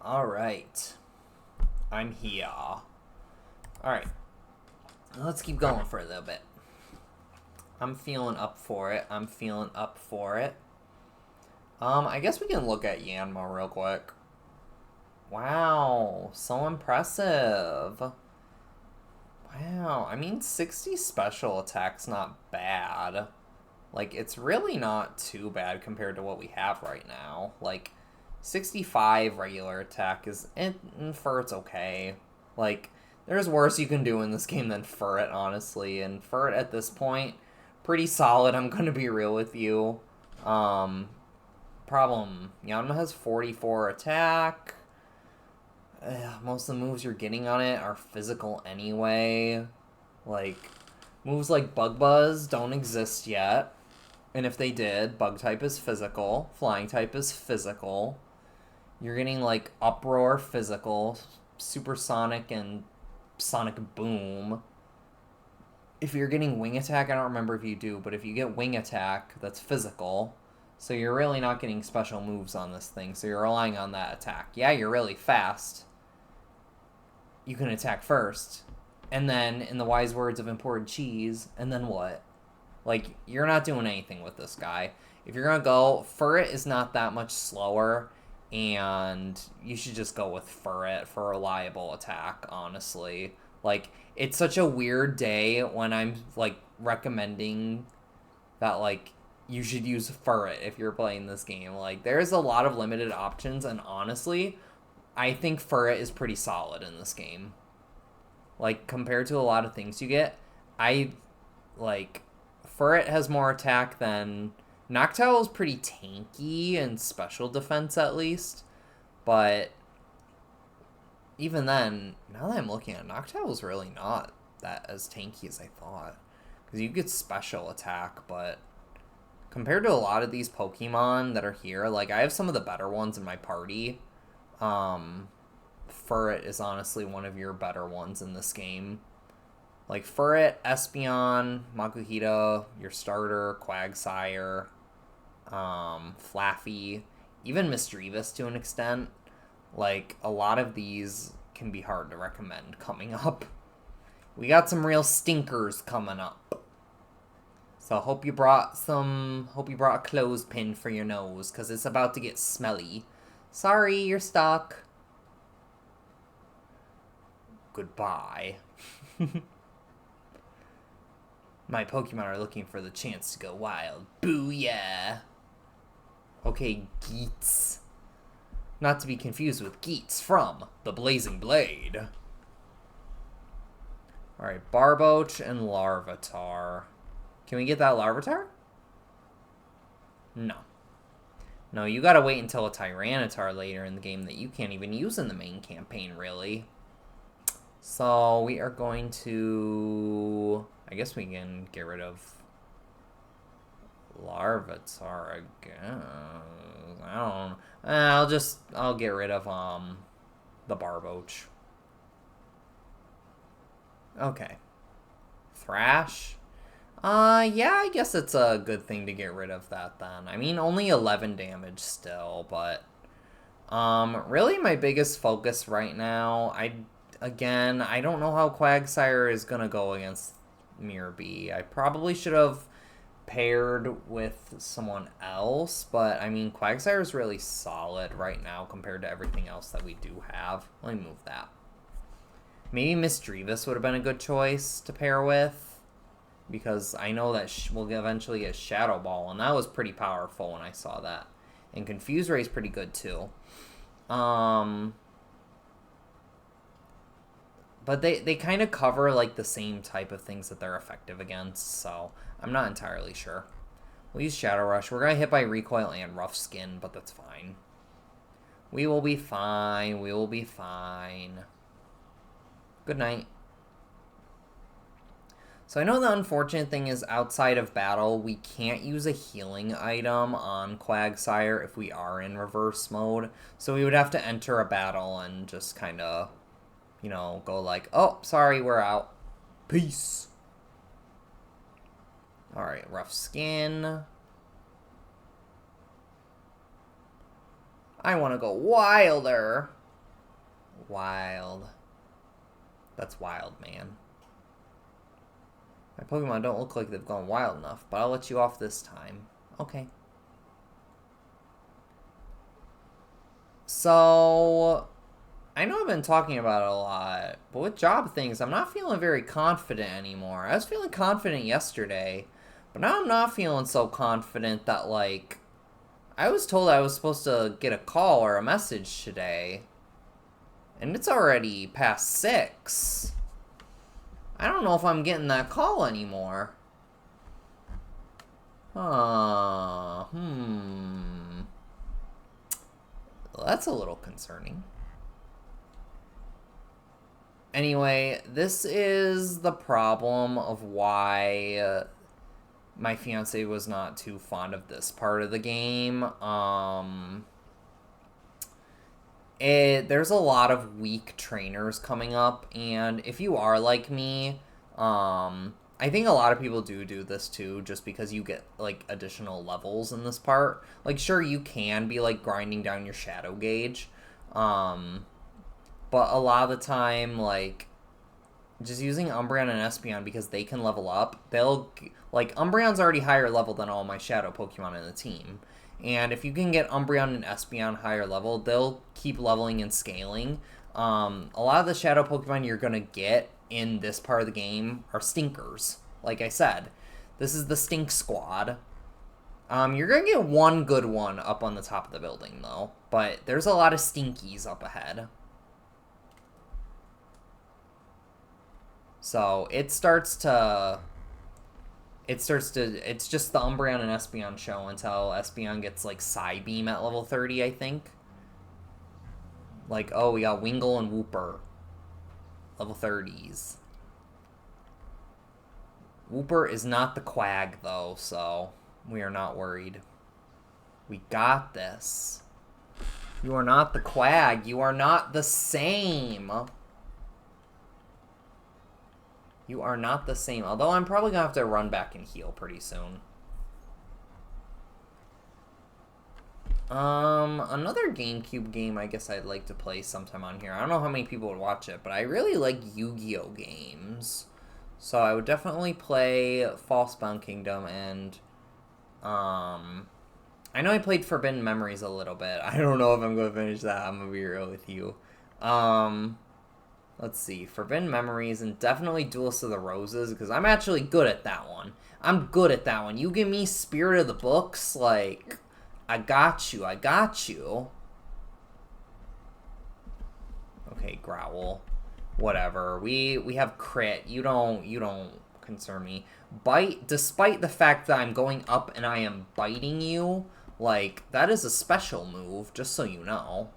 Alright. I'm here. Alright. Let's keep going for a little bit. I'm feeling up for it. I guess we can look at Yanma real quick. Wow. So impressive. Wow. I mean, 60 special attack's not bad. Like, it's really not too bad compared to what we have right now. Like, 65 regular attack is, for it's okay. Like, there's worse you can do in this game than Furret, honestly. And Furret at this point, pretty solid, I'm going to be real with you. Problem, Yanma has 44 attack. Most of the moves you're getting on it are physical anyway. Like, moves like Bug Buzz don't exist yet. And if they did, Bug type is physical, Flying type is physical. You're getting, like, Uproar physical, Supersonic and Sonic Boom. If you're getting Wing Attack, I don't remember if you do, but if you get Wing Attack, that's physical. So you're really not getting special moves on this thing, so you're relying on that attack. Yeah, you're really fast. You can attack first. And then, in the wise words of Imported Cheese, and then what? Like, you're not doing anything with this guy. If you're gonna go, Furret is not that much slower, and you should just go with Furret for reliable attack, honestly. Like, it's such a weird day when I'm, like, recommending that, like, you should use Furret if you're playing this game. Like, there's a lot of limited options, and honestly, I think Furret is pretty solid in this game. Like, compared to a lot of things you get, Furret has more attack than... Noctowl is pretty tanky in special defense, at least. But even then, now that I'm looking at it, Noctowl is really not that as tanky as I thought. Because you get special attack, but compared to a lot of these Pokemon that are here, like, I have some of the better ones in my party. Furret is honestly one of your better ones in this game. Like, Furret, Espeon, Makuhita, your starter, Quagsire, Flaffy, even Misdreavus to an extent. Like, a lot of these can be hard to recommend coming up. We got some real stinkers coming up. So hope you brought a clothespin for your nose, because it's about to get smelly. Sorry, you're stuck. Goodbye. My Pokemon are looking for the chance to go wild. Booyah! Okay, Geets. Not to be confused with Geets from the Blazing Blade. Alright, Barboach and Larvitar. Can we get that Larvitar? No. No, you gotta wait until a Tyranitar later in the game that you can't even use in the main campaign, really. So, we are going to... I guess we can get rid of Larvitar again. I don't know. I'll get rid of, the Barboach. Okay. Thrash? Yeah, I guess it's a good thing to get rid of that then. I mean, only 11 damage still, but... really my biggest focus right now, I don't know how Quagsire is gonna go against Mirabee. I probably should have paired with someone else, but I mean, Quagsire is really solid right now compared to everything else that we do have. Let me move that. Maybe Misdreavus would have been a good choice to pair with, because I know that we'll eventually get Shadow Ball, and that was pretty powerful when I saw that. And Confuse Ray is pretty good too. But they kind of cover, like, the same type of things that they're effective against, so I'm not entirely sure. We'll use Shadow Rush. We're going to hit by Recoil and Rough Skin, but that's fine. We will be fine. We will be fine. Good night. So I know the unfortunate thing is outside of battle, we can't use a healing item on Quagsire if we are in reverse mode. So we would have to enter a battle and just kind of... you know, go like, oh, sorry, we're out. Peace. Alright, Rough Skin. I want to go wilder. Wild. That's wild, man. My Pokemon don't look like they've gone wild enough, but I'll let you off this time. Okay. So, I know I've been talking about it a lot, but with job things, I'm not feeling very confident anymore. I was feeling confident yesterday, but now I'm not feeling so confident that, like, I was told I was supposed to get a call or a message today, and it's already past 6. I don't know if I'm getting that call anymore. Well, that's a little concerning. Anyway, this is the problem of why my fiance was not too fond of this part of the game. There's a lot of weak trainers coming up, and if you are like me, I think a lot of people do this too, just because you get, like, additional levels in this part. Like, sure, you can be, like, grinding down your shadow gauge, but a lot of the time, like, just using Umbreon and Espeon because they can level up, like, Umbreon's already higher level than all my shadow Pokemon in the team. And if you can get Umbreon and Espeon higher level, they'll keep leveling and scaling. A lot of the shadow Pokemon you're going to get in this part of the game are stinkers. Like I said, this is the stink squad. You're going to get one good one up on the top of the building, though. But there's a lot of stinkies up ahead. So it's just the Umbreon and Espeon show until Espeon gets, like, Psybeam at level 30, I think. Like, oh, we got Wingull and Wooper. Level 30s. Wooper is not the Quag, though, so we are not worried. We got this. You are not the Quag. You are not the same. You are not the same. Although I'm probably going to have to run back and heal pretty soon. Another GameCube game I guess I'd like to play sometime on here. I don't know how many people would watch it, but I really like Yu-Gi-Oh games. So I would definitely play Falsebound Kingdom and, I know I played Forbidden Memories a little bit. I don't know if I'm going to finish that. I'm going to be real with you. Let's see. Forbidden Memories and definitely Duelist of the Roses, because I'm actually good at that one. I'm good at that one. You give me Spirit of the Books, like, I got you. I got you. Okay, Growl. Whatever. We have crit. You don't concern me. Bite, despite the fact that I'm going up and I am biting you, like, that is a special move, just so you know.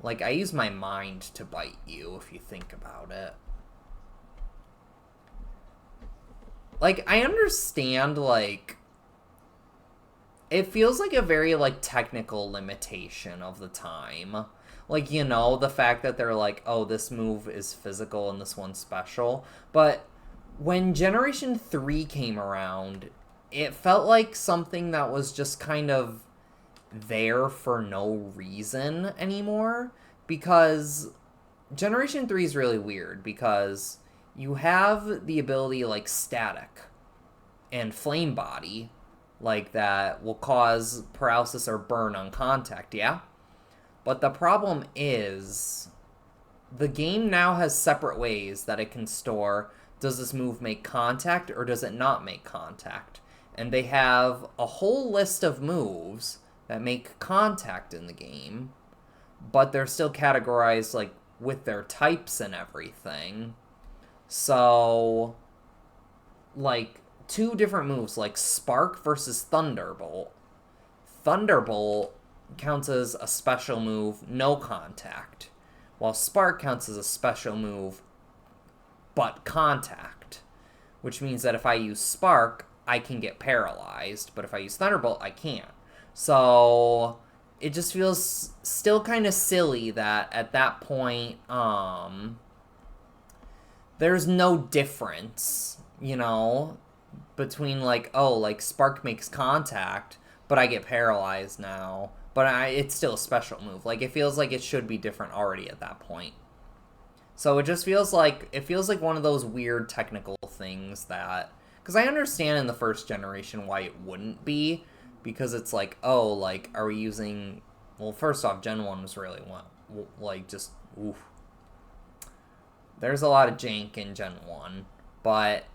Like, I use my mind to bite you, if you think about it. Like, I understand, like, it feels like a very, like, technical limitation of the time. Like, you know, the fact that they're like, oh, this move is physical and this one's special. But when Generation 3 came around, it felt like something that was just kind of there for no reason anymore, because Generation 3 is really weird because you have the ability like Static and Flame Body, like, that will cause paralysis or burn on contact, yeah? But the problem is the game now has separate ways that it can store, does this move make contact or does it not make contact? And they have a whole list of moves that make contact in the game, but they're still categorized, like, with their types and everything. So, like, two different moves, like Spark versus Thunderbolt. Thunderbolt counts as a special move, no contact, while Spark counts as a special move, but contact. Which means that if I use Spark, I can get paralyzed, but if I use Thunderbolt, I can't. So it just feels still kind of silly that at that point, there's no difference, you know, between, like, oh, like, Spark makes contact, but I get paralyzed now. But it's still a special move. Like, it feels like it should be different already at that point. So it just feels like one of those weird technical things that, because I understand in the first generation why it wouldn't be, because it's like, oh, like, are we using, well, first off, Gen 1 was really, like, just, oof. There's a lot of jank in Gen 1, but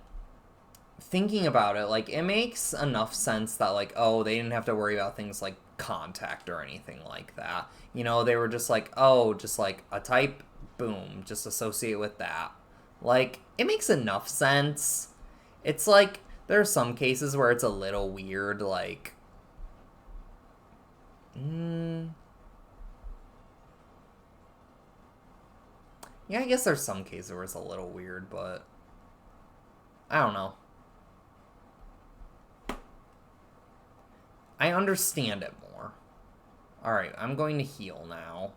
thinking about it, like, it makes enough sense that, like, oh, they didn't have to worry about things like contact or anything like that. You know, they were just like, oh, just like a type, boom, just associate with that. Like, it makes enough sense. It's like, there are some cases where it's a little weird, like, yeah, I guess there's some cases where it's a little weird, but I don't know. I understand it more. Alright, I'm going to heal now.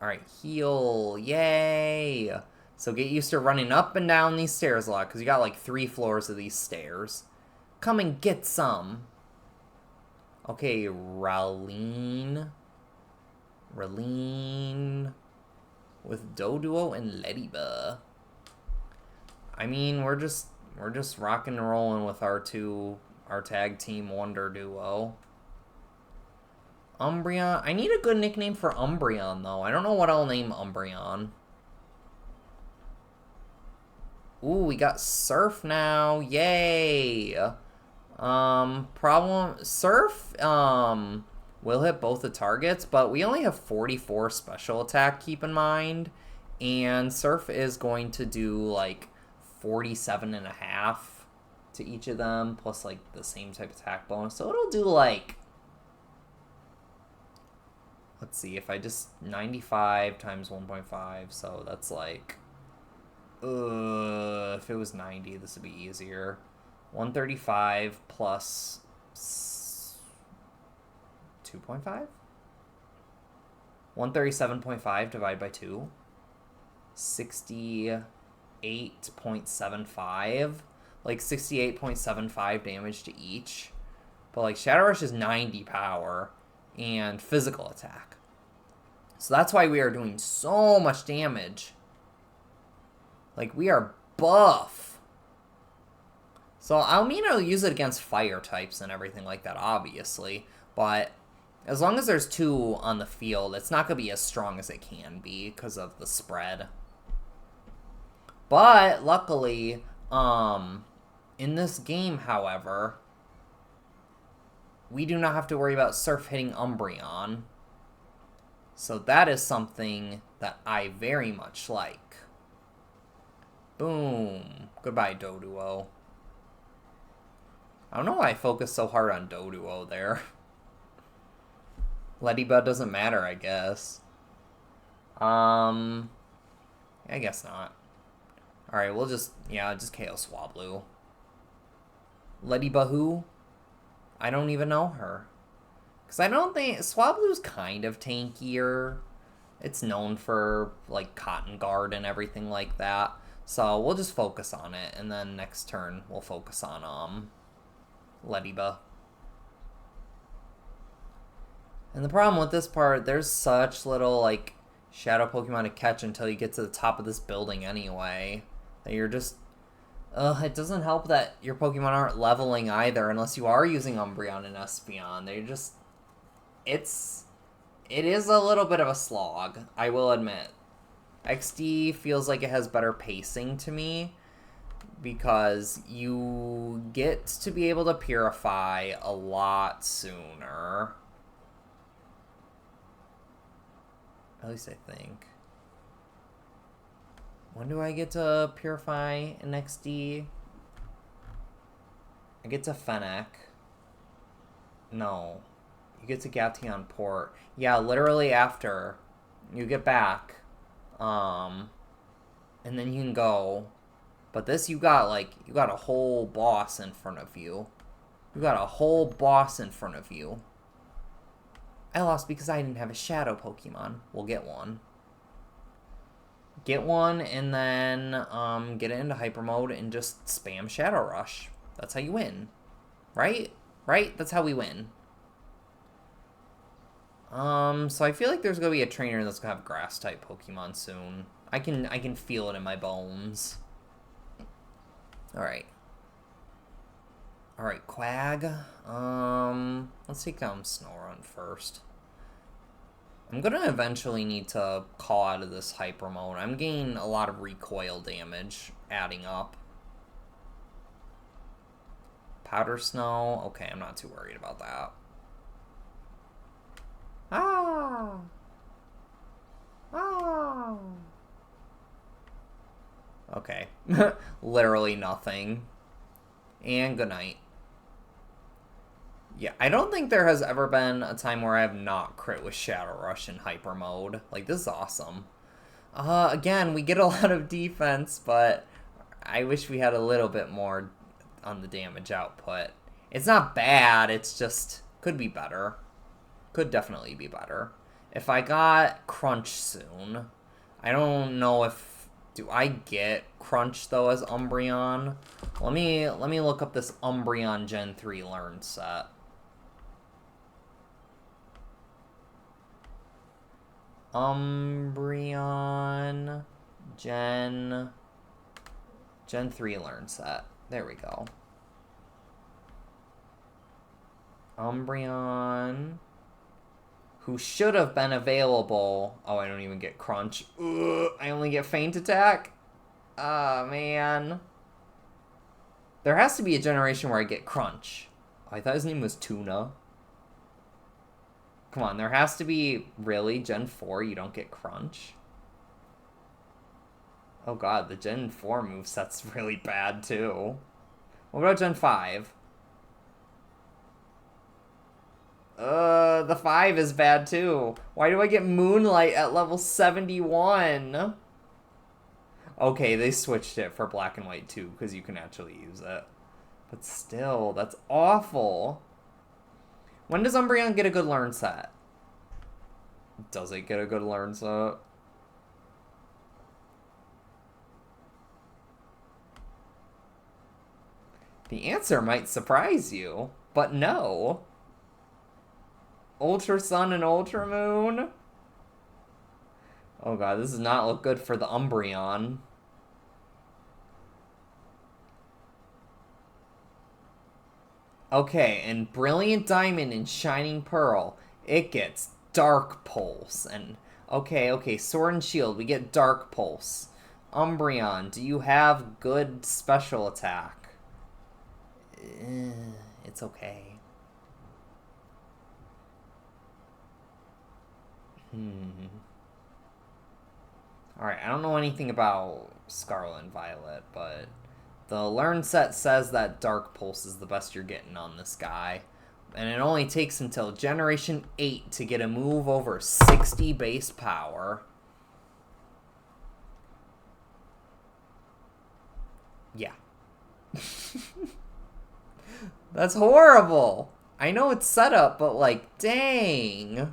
Alright, heal. Yay! So get used to running up and down these stairs a lot, because you got like 3 floors of these stairs. Come and get some. Okay, Raleen. With Doduo and Ladybug. I mean, we're just rocking and rolling with our tag team wonder duo. Umbreon. I need a good nickname for Umbreon, though. I don't know what I'll name Umbreon. Ooh, we got Surf now. Yay! Surf, will hit both the targets, but we only have 44 special attack, keep in mind. And Surf is going to do, like, 47.5 to each of them, plus, like, the same type of attack bonus. So it'll do, like, let's see, if I just 95 times 1.5, so that's like, if it was 90, this would be easier. 135 plus 2.5? 137.5 divided by 2. 68.75. Like 68.75 damage to each. But like Shadow Rush is 90 power and physical attack. So that's why we are doing so much damage. Like, we are buff. So, I'll use it against fire types and everything like that, obviously. But as long as there's 2 on the field, it's not going to be as strong as it can be because of the spread. But, luckily, in this game, however, we do not have to worry about Surf hitting Umbreon. So that is something that I very much like. Boom. Goodbye, Doduo. I don't know why I focused so hard on Doduo there. Ladybug doesn't matter, I guess. I guess not. Alright, we'll just KO Swablu. Ladybug who? I don't even know her. Because I don't think... Swablu's kind of tankier. It's known for, like, Cotton Guard and everything like that. So we'll just focus on it. And then next turn, we'll focus on, Ladybug. And the problem with this part, there's such little, like, shadow Pokemon to catch until you get to the top of this building anyway. That you're just... it doesn't help that your Pokemon aren't leveling either, unless you are using Umbreon and Espeon. They're just... It is a little bit of a slog, I will admit. XD feels like it has better pacing to me, because you get to be able to purify a lot sooner. At least I think. When do I get to purify in XD? I get to Fennec. No. You get to Gatian Port. Yeah, literally after you get back. And then you can go. But this, you got a whole boss in front of you. You got a whole boss in front of you. I lost because I didn't have a shadow Pokemon. We'll get one. Get one, and then get it into Hyper Mode and just spam Shadow Rush. That's how you win. Right? right? That's how we win. So I feel like there's gonna be a trainer that's gonna have grass-type Pokemon soon. I can feel it in my bones. Alright. Alright, Quag. Let's take down Snorunt first. I'm gonna eventually need to call out of this Hyper Mode. I'm getting a lot of recoil damage adding up. Powder Snow. Okay, I'm not too worried about that. Ah! Ah! Okay. Literally nothing. And good night. Yeah, I don't think there has ever been a time where I have not crit with Shadow Rush in Hyper Mode. Like, this is awesome. Again, we get a lot of defense, but I wish we had a little bit more on the damage output. It's not bad, it's just could be better. Could definitely be better. If I got Crunch soon, I don't know if... Do I get Crunch, though, as Umbreon? Let me look up this Umbreon Gen 3 Learn set. Umbreon Gen 3 Learn set. There we go. Umbreon, who should have been available. Oh, I don't even get Crunch. Ugh, I only get Feint Attack. Ah, man. There has to be a generation where I get Crunch. Oh, I thought his name was Tuna. Come on, there has to be... Really? Gen 4, you don't get Crunch? Oh god, the Gen 4 moveset's really bad, too. What about Gen 5? The 5 is bad, too. Why do I get Moonlight at level 71? Okay, they switched it for Black and White, too, because you can actually use it. But still, that's awful. When does Umbreon get a good Learn set? Does it get a good Learn set? The answer might surprise you, but no. Ultra Sun and Ultra Moon? Oh god, this does not look good for the Umbreon. Okay, and Brilliant Diamond and Shining Pearl, it gets Dark Pulse. And okay, Sword and Shield, we get Dark Pulse. Umbreon, do you have good special attack? It's okay. Alright, I don't know anything about Scarlet and Violet, but the Learn set says that Dark Pulse is the best you're getting on this guy. And it only takes until Generation 8 to get a move over 60 base power. Yeah. That's horrible. I know it's set up, but like, dang.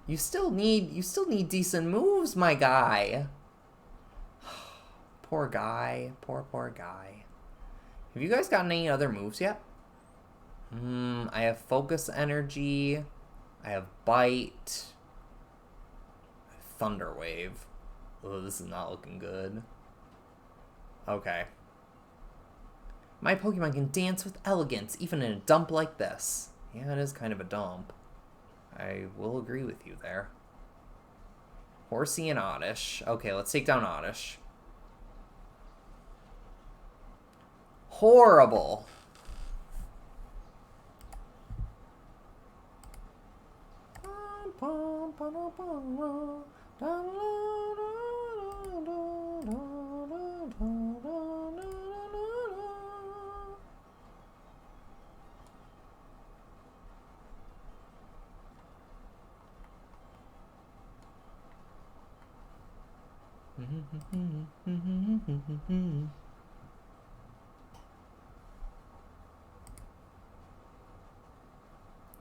You still need decent moves, my guy. Poor guy. Poor guy. Have you guys gotten any other moves yet? I have Focus Energy. I have Bite. I have Thunder Wave. Oh, this is not looking good. Okay. My Pokemon can dance with elegance, even in a dump like this. Yeah, it is kind of a dump. I will agree with you there. Horsey and Oddish. Okay, let's take down Oddish. Horrible.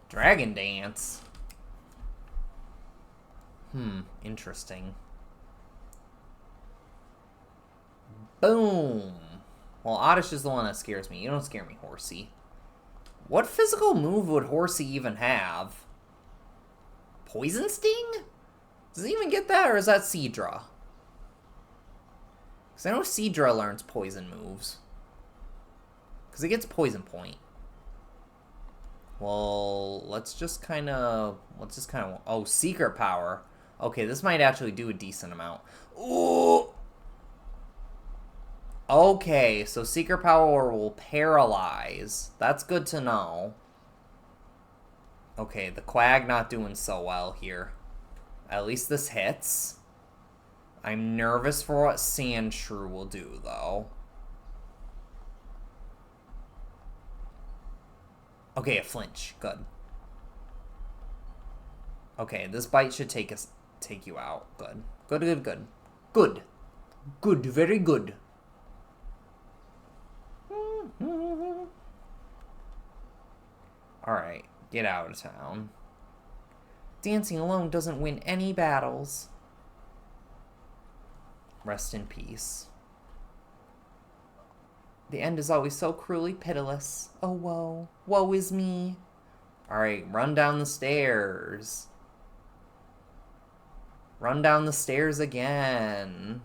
Dragon Dance. Interesting. Boom. Well, Oddish is the one that scares me. You don't scare me, Horsey. What physical move would Horsey even have? Poison Sting? Does it even get that, or is that Seadra? Because I know Seadra learns poison moves. Because it gets Poison Point. Well, let's just kind of... Oh, Secret Power. Okay, this might actually do a decent amount. Ooh! Okay, so Secret Power will paralyze. That's good to know. Okay, the Quag not doing so well here. At least this hits. I'm nervous for what Sandshrew will do, though. Okay, a flinch. Good. Okay, this bite should take you out. Good. Good, good, good. Good. Good, very good. Alright, get out of town. Dancing alone doesn't win any battles. Rest in peace. The end is always so cruelly pitiless. Oh, woe. Woe is me. Alright, run down the stairs. Run down the stairs again.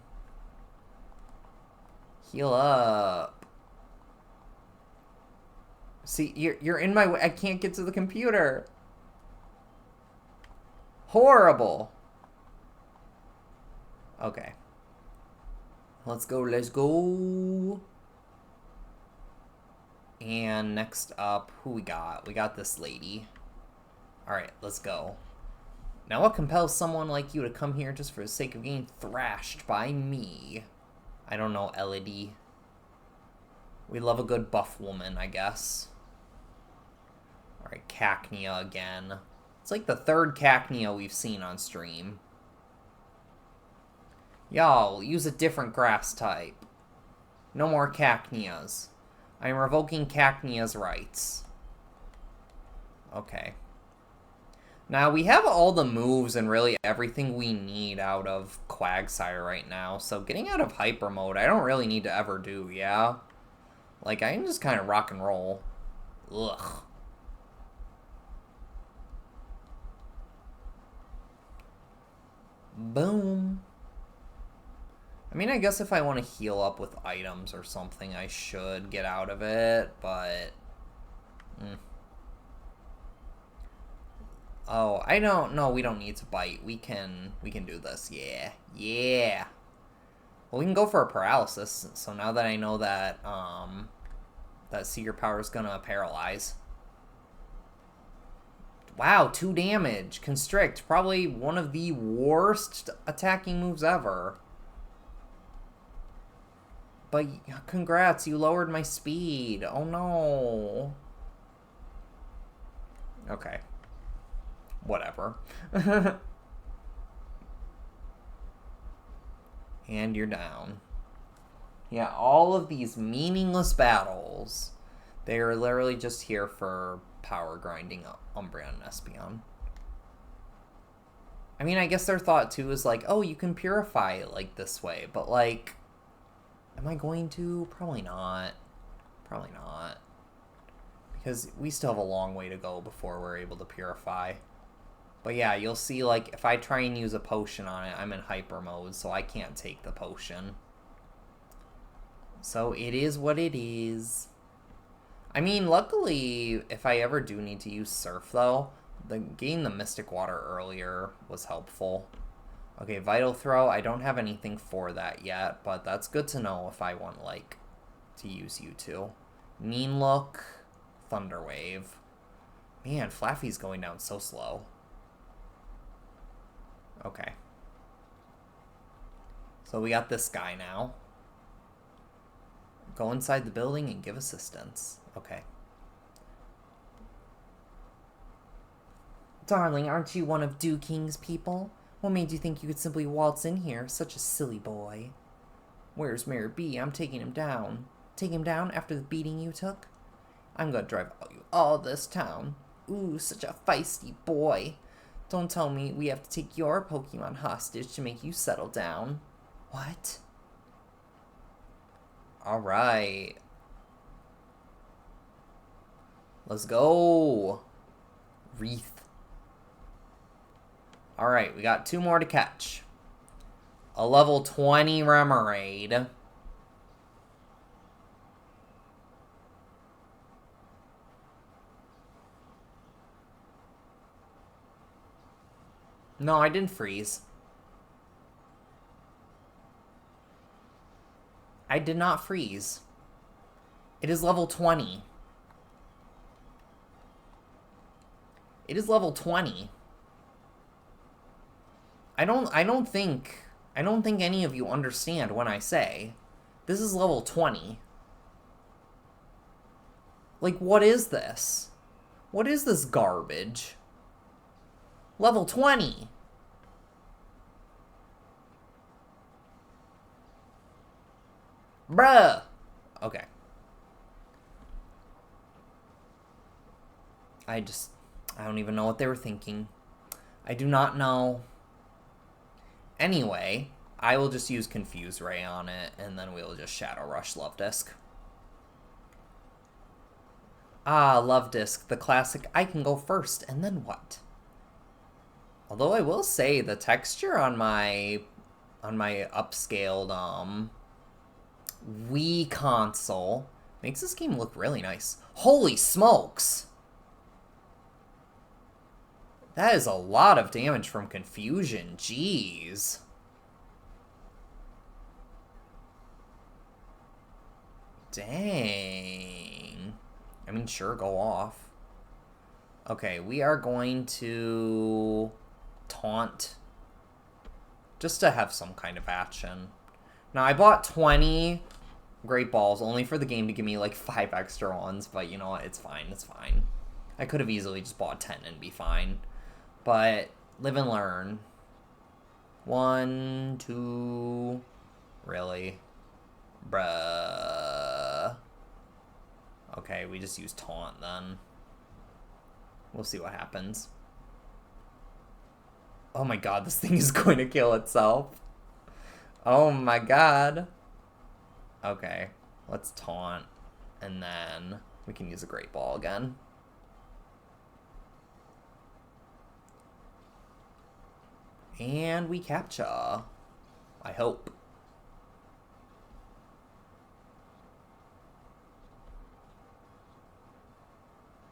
Heal up. See, you're in my way. I can't get to the computer. Horrible. Okay. Let's go, let's go. And next up, who we got? We got this lady. Alright, let's go. Now what compels someone like you to come here just for the sake of getting thrashed by me? I don't know, LED. We love a good buff woman, I guess. Alright, Cacnea again. It's like the third Cacnea we've seen on stream. Y'all, use a different grass type. No more Cacneas. I am revoking Cacnea's rights. Okay. Now, we have all the moves and really everything we need out of Quagsire right now, so getting out of Hyper Mode, I don't really need to ever do, yeah? Like, I can just kind of rock and roll. Ugh. Boom. I mean, I guess if I want to heal up with items or something, I should get out of it, but... Oh, I don't... No, we don't need to bite. We can do this. Yeah. Yeah. Well, we can go for a paralysis, so now that I know that, that Secret Power is gonna paralyze. Wow, 2 damage. Constrict. Probably one of the worst attacking moves ever. But congrats, you lowered my speed. Oh no. Okay. Whatever. And you're down. Yeah, all of these meaningless battles, they are literally just here for power grinding Umbreon and Espeon. I mean, I guess their thought too is like, oh, you can purify it like this way, but like, am I going to? Probably not. Probably not. Because we still have a long way to go before we're able to purify. But yeah, you'll see, like, if I try and use a potion on it, I'm in hyper mode, so I can't take the potion. So it is what it is. I mean, luckily, if I ever do need to use Surf, though, getting the Mystic Water earlier was helpful. Okay, Vital Throw, I don't have anything for that yet, but that's good to know if I want, like, to use you two. Mean Look, Thunder Wave. Man, Flaffy's going down so slow. Okay. So we got this guy now. Go inside the building and give assistance. Okay. Darling, aren't you one of Dew King's people? What made you think you could simply waltz in here? Such a silly boy. Where's Mayor B? I'm taking him down. Take him down after the beating you took? I'm gonna drive you all this town. Ooh, such a feisty boy. Don't tell me we have to take your Pokemon hostage to make you settle down. What? Alright. Let's go. Wreath. Alright, we got 2 more to catch. A level 20 Remoraid. No, I didn't freeze. I did not freeze. It is level 20. It is level 20. I don't think any of you understand when I say this is level 20. Like, what is this? What is this garbage? Level 20. Bruh. Okay. I don't even know what they were thinking. I do not know. Anyway, I will just use Confuse Ray on it, and then we'll just Shadow Rush Love Disc. Ah, Love Disc, the classic, I can go first, and then what? Although I will say, the texture on my upscaled, Wii console makes this game look really nice. Holy smokes! That is a lot of damage from Confusion. Jeez. Dang. I mean, sure, go off. Okay, we are going to taunt. Just to have some kind of action. Now, I bought 20 Great Balls only for the game to give me like 5 extra ones, but you know what? It's fine. It's fine. I could have easily just bought 10 and be fine. But live and learn. 1, 2. Really? Bruh. Okay, we just use taunt then. We'll see what happens. Oh my god, this thing is going to kill itself. Oh my god. Okay, let's taunt. And then we can use a Great Ball again. And we capture. I hope.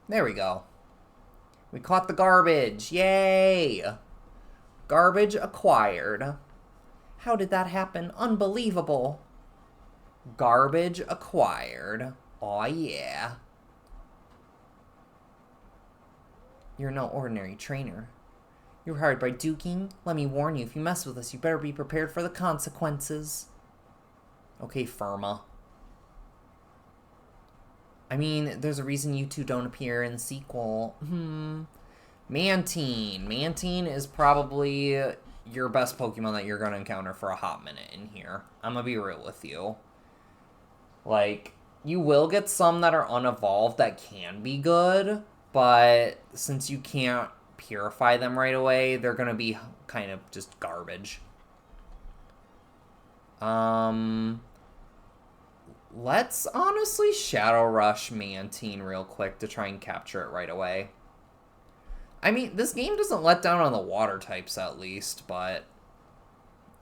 There we go. We caught the garbage. Yay! Garbage acquired. How did that happen? Unbelievable. Garbage acquired. Aw, yeah. You're no ordinary trainer. You're hired by Duking. Let me warn you, if you mess with us, you better be prepared for the consequences. Okay, Firma. I mean, there's a reason you two don't appear in the sequel. Mantine. Mantine is probably your best Pokemon that you're going to encounter for a hot minute in here. I'm going to be real with you. Like, you will get some that are unevolved that can be good, but since you can't purify them right away, they're going to be kind of just garbage. Let's honestly Shadow Rush Mantine real quick to try and capture it right away. I mean, this game doesn't let down on the water types at least, but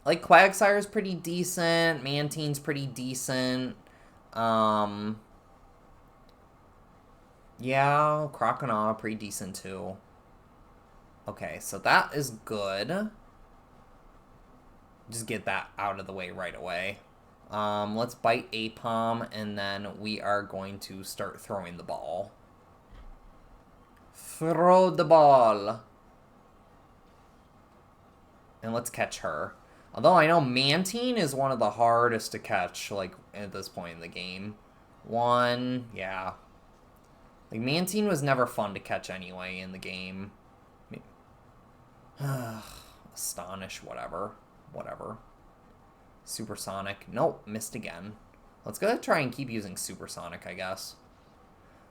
like Quagsire's pretty decent, Mantine's pretty decent. Yeah, Croconaw pretty decent too. Okay, so that is good. Just get that out of the way right away. Let's bite Apom, and then we are going to start throwing the ball. Throw the ball. And let's catch her. Although I know Mantine is one of the hardest to catch, like, at this point in the game. Yeah. Like, Mantine was never fun to catch anyway in the game. Astonish, whatever. Supersonic. Nope, missed again. Let's go try and keep using Supersonic, I guess.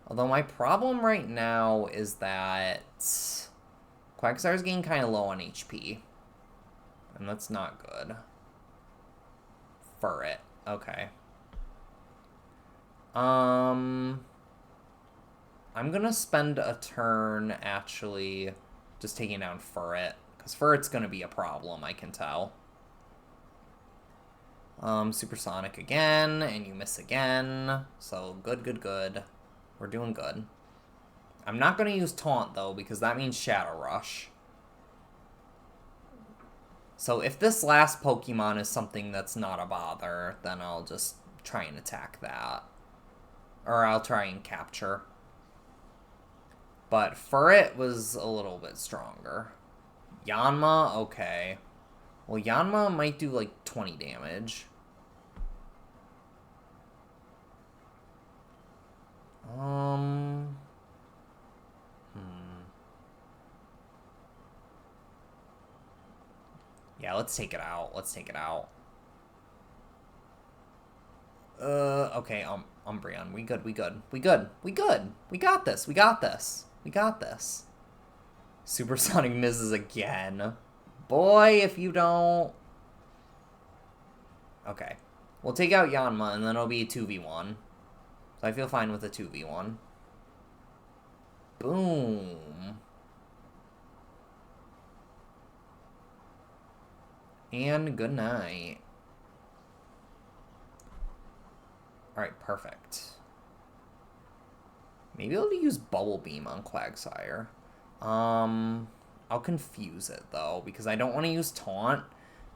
Although my problem right now is that Quagsire's getting kind of low on HP. And that's not good. Furret. Okay. I'm gonna spend a turn actually just taking down Furret, because Furret's gonna be a problem, I can tell. Supersonic again, and you miss again. So, good, good, good. We're doing good. I'm not gonna use Taunt, though, because that means Shadow Rush. So if this last Pokemon is something that's not a bother, then I'll just try and attack that. Or I'll try and capture. But Furret was a little bit stronger. Yanma, okay. Well, Yanma might do like 20 damage. Yeah, let's take it out. Let's take it out. Okay, Umbreon. We good, we good. We good. We good. We got this. We got this. We got this. Supersonic misses again. Boy, if you don't... Okay. We'll take out Yanma, and then it'll be a 2v1. So I feel fine with a 2v1. Boom. And good night. Alright, perfect. Maybe I'll use Bubble Beam on Quagsire. I'll confuse it, though, because I don't want to use Taunt,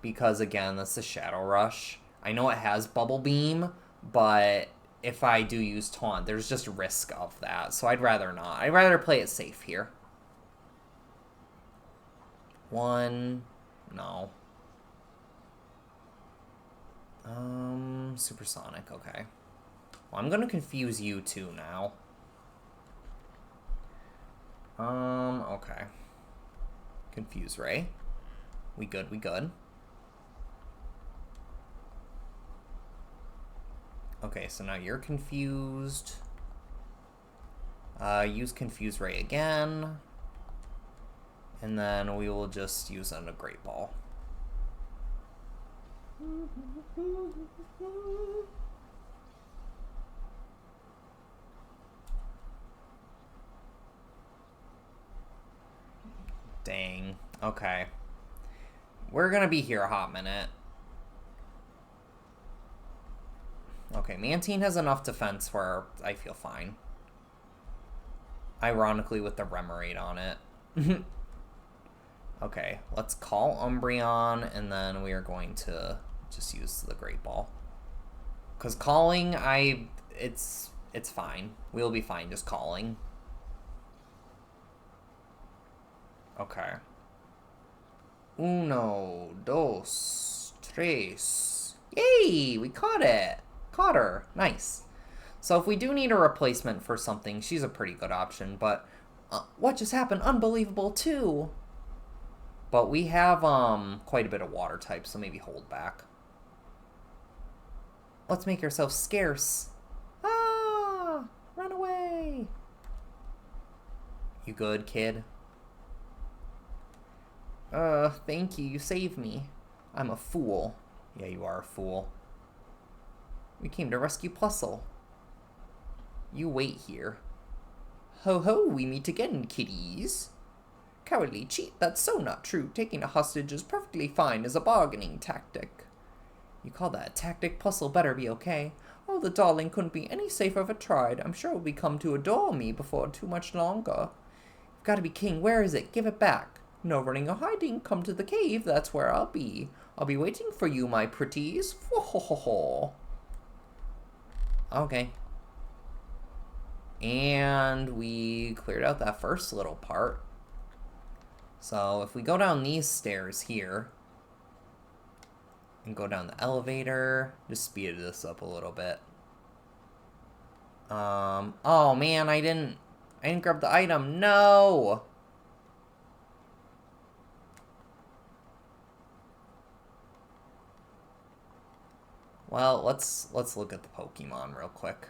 because, again, that's the Shadow Rush. I know it has Bubble Beam, but if I do use Taunt, there's just risk of that, so I'd rather not. I'd rather play it safe here. One... No. Supersonic, okay. Well, I'm gonna confuse you two now. Okay. Confuse Ray. We good, we good. Okay, so now you're confused. Use Confuse Ray again. And then we will just use a Great Ball. Dang. Okay. We're gonna be here a hot minute. Okay, Mantine has enough defense where I feel fine. Ironically, with the Remoraid on it. Okay, let's call Umbreon, and then we are going to just use the Great Ball. Because calling, it's fine. We'll be fine just calling. Okay. Uno, dos, tres. Yay! We caught it! Caught her. Nice. So if we do need a replacement for something, she's a pretty good option, but what just happened? Unbelievable, too! But we have quite a bit of water type, so maybe hold back. Let's make ourselves scarce. Ah! Run away! You good, kid? Thank you. You saved me. I'm a fool. Yeah, you are a fool. We came to rescue Plusle. You wait here. Ho ho, we meet again, kiddies. Cowardly cheat, that's so not true. Taking a hostage is perfectly fine as a bargaining tactic. You call that a tactic? Plusle better be okay. Oh, the darling couldn't be any safer if it tried. I'm sure it'll come to adore me before too much longer. You've got to be king. Where is it? Give it back. No running or hiding. Come to the cave. That's where I'll be. I'll be waiting for you, my pretties. Okay. And we cleared out that first little part. So if we go down these stairs here and go down the elevator, just speed this up a little bit. Oh man, I didn't grab the item. No. Well, let's look at the Pokemon real quick.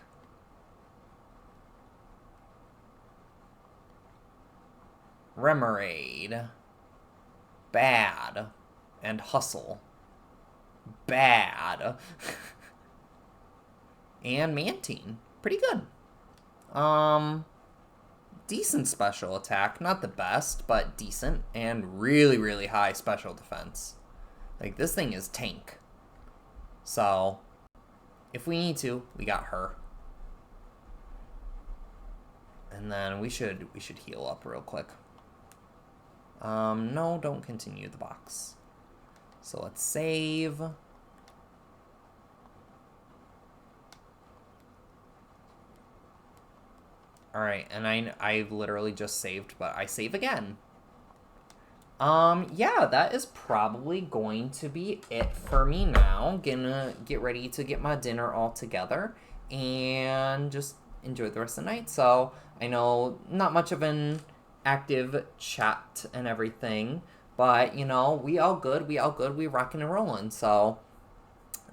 Remoraid. Bad. And Hustle. Bad. And Mantine. pretty good. Decent special attack, not the best, but decent, and really, really high special defense. Like, this thing is tank. So, if we need to, we got her. And then we should heal up real quick. No, don't continue the box. So let's save. Alright, and I literally just saved, but I save again. Yeah, that is probably going to be it for me now. Gonna get ready to get my dinner all together and just enjoy the rest of the night. So, I know not much of an active chat and everything, but, you know, we all good, we rocking and rolling. So,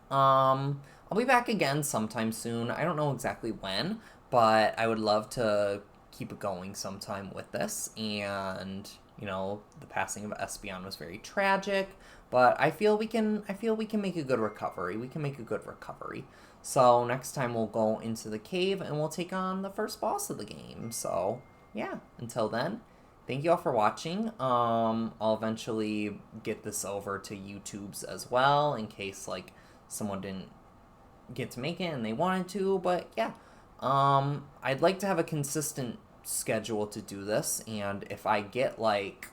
I'll be back again sometime soon. I don't know exactly when, but I would love to keep it going sometime with this. And, you know, the passing of Espeon was very tragic, but I feel we can make a good recovery. We can make a good recovery. So next time we'll go into the cave and we'll take on the first boss of the game. So yeah, until then, thank you all for watching. I'll eventually get this over to YouTube's as well in case like someone didn't get to make it and they wanted to, but yeah. I'd like to have a consistent schedule to do this, and if I get like,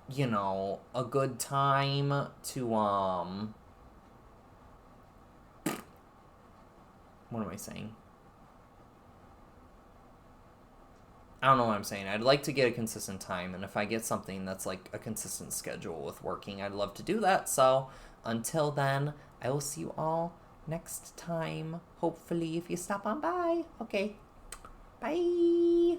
you know, a good time to what am I saying? I don't know what I'm saying. I'd like to get a consistent time, and if I get something that's like a consistent schedule with working, I'd love to do that. So until then, I will see you all next time, hopefully, if you stop on by. Okay, bye.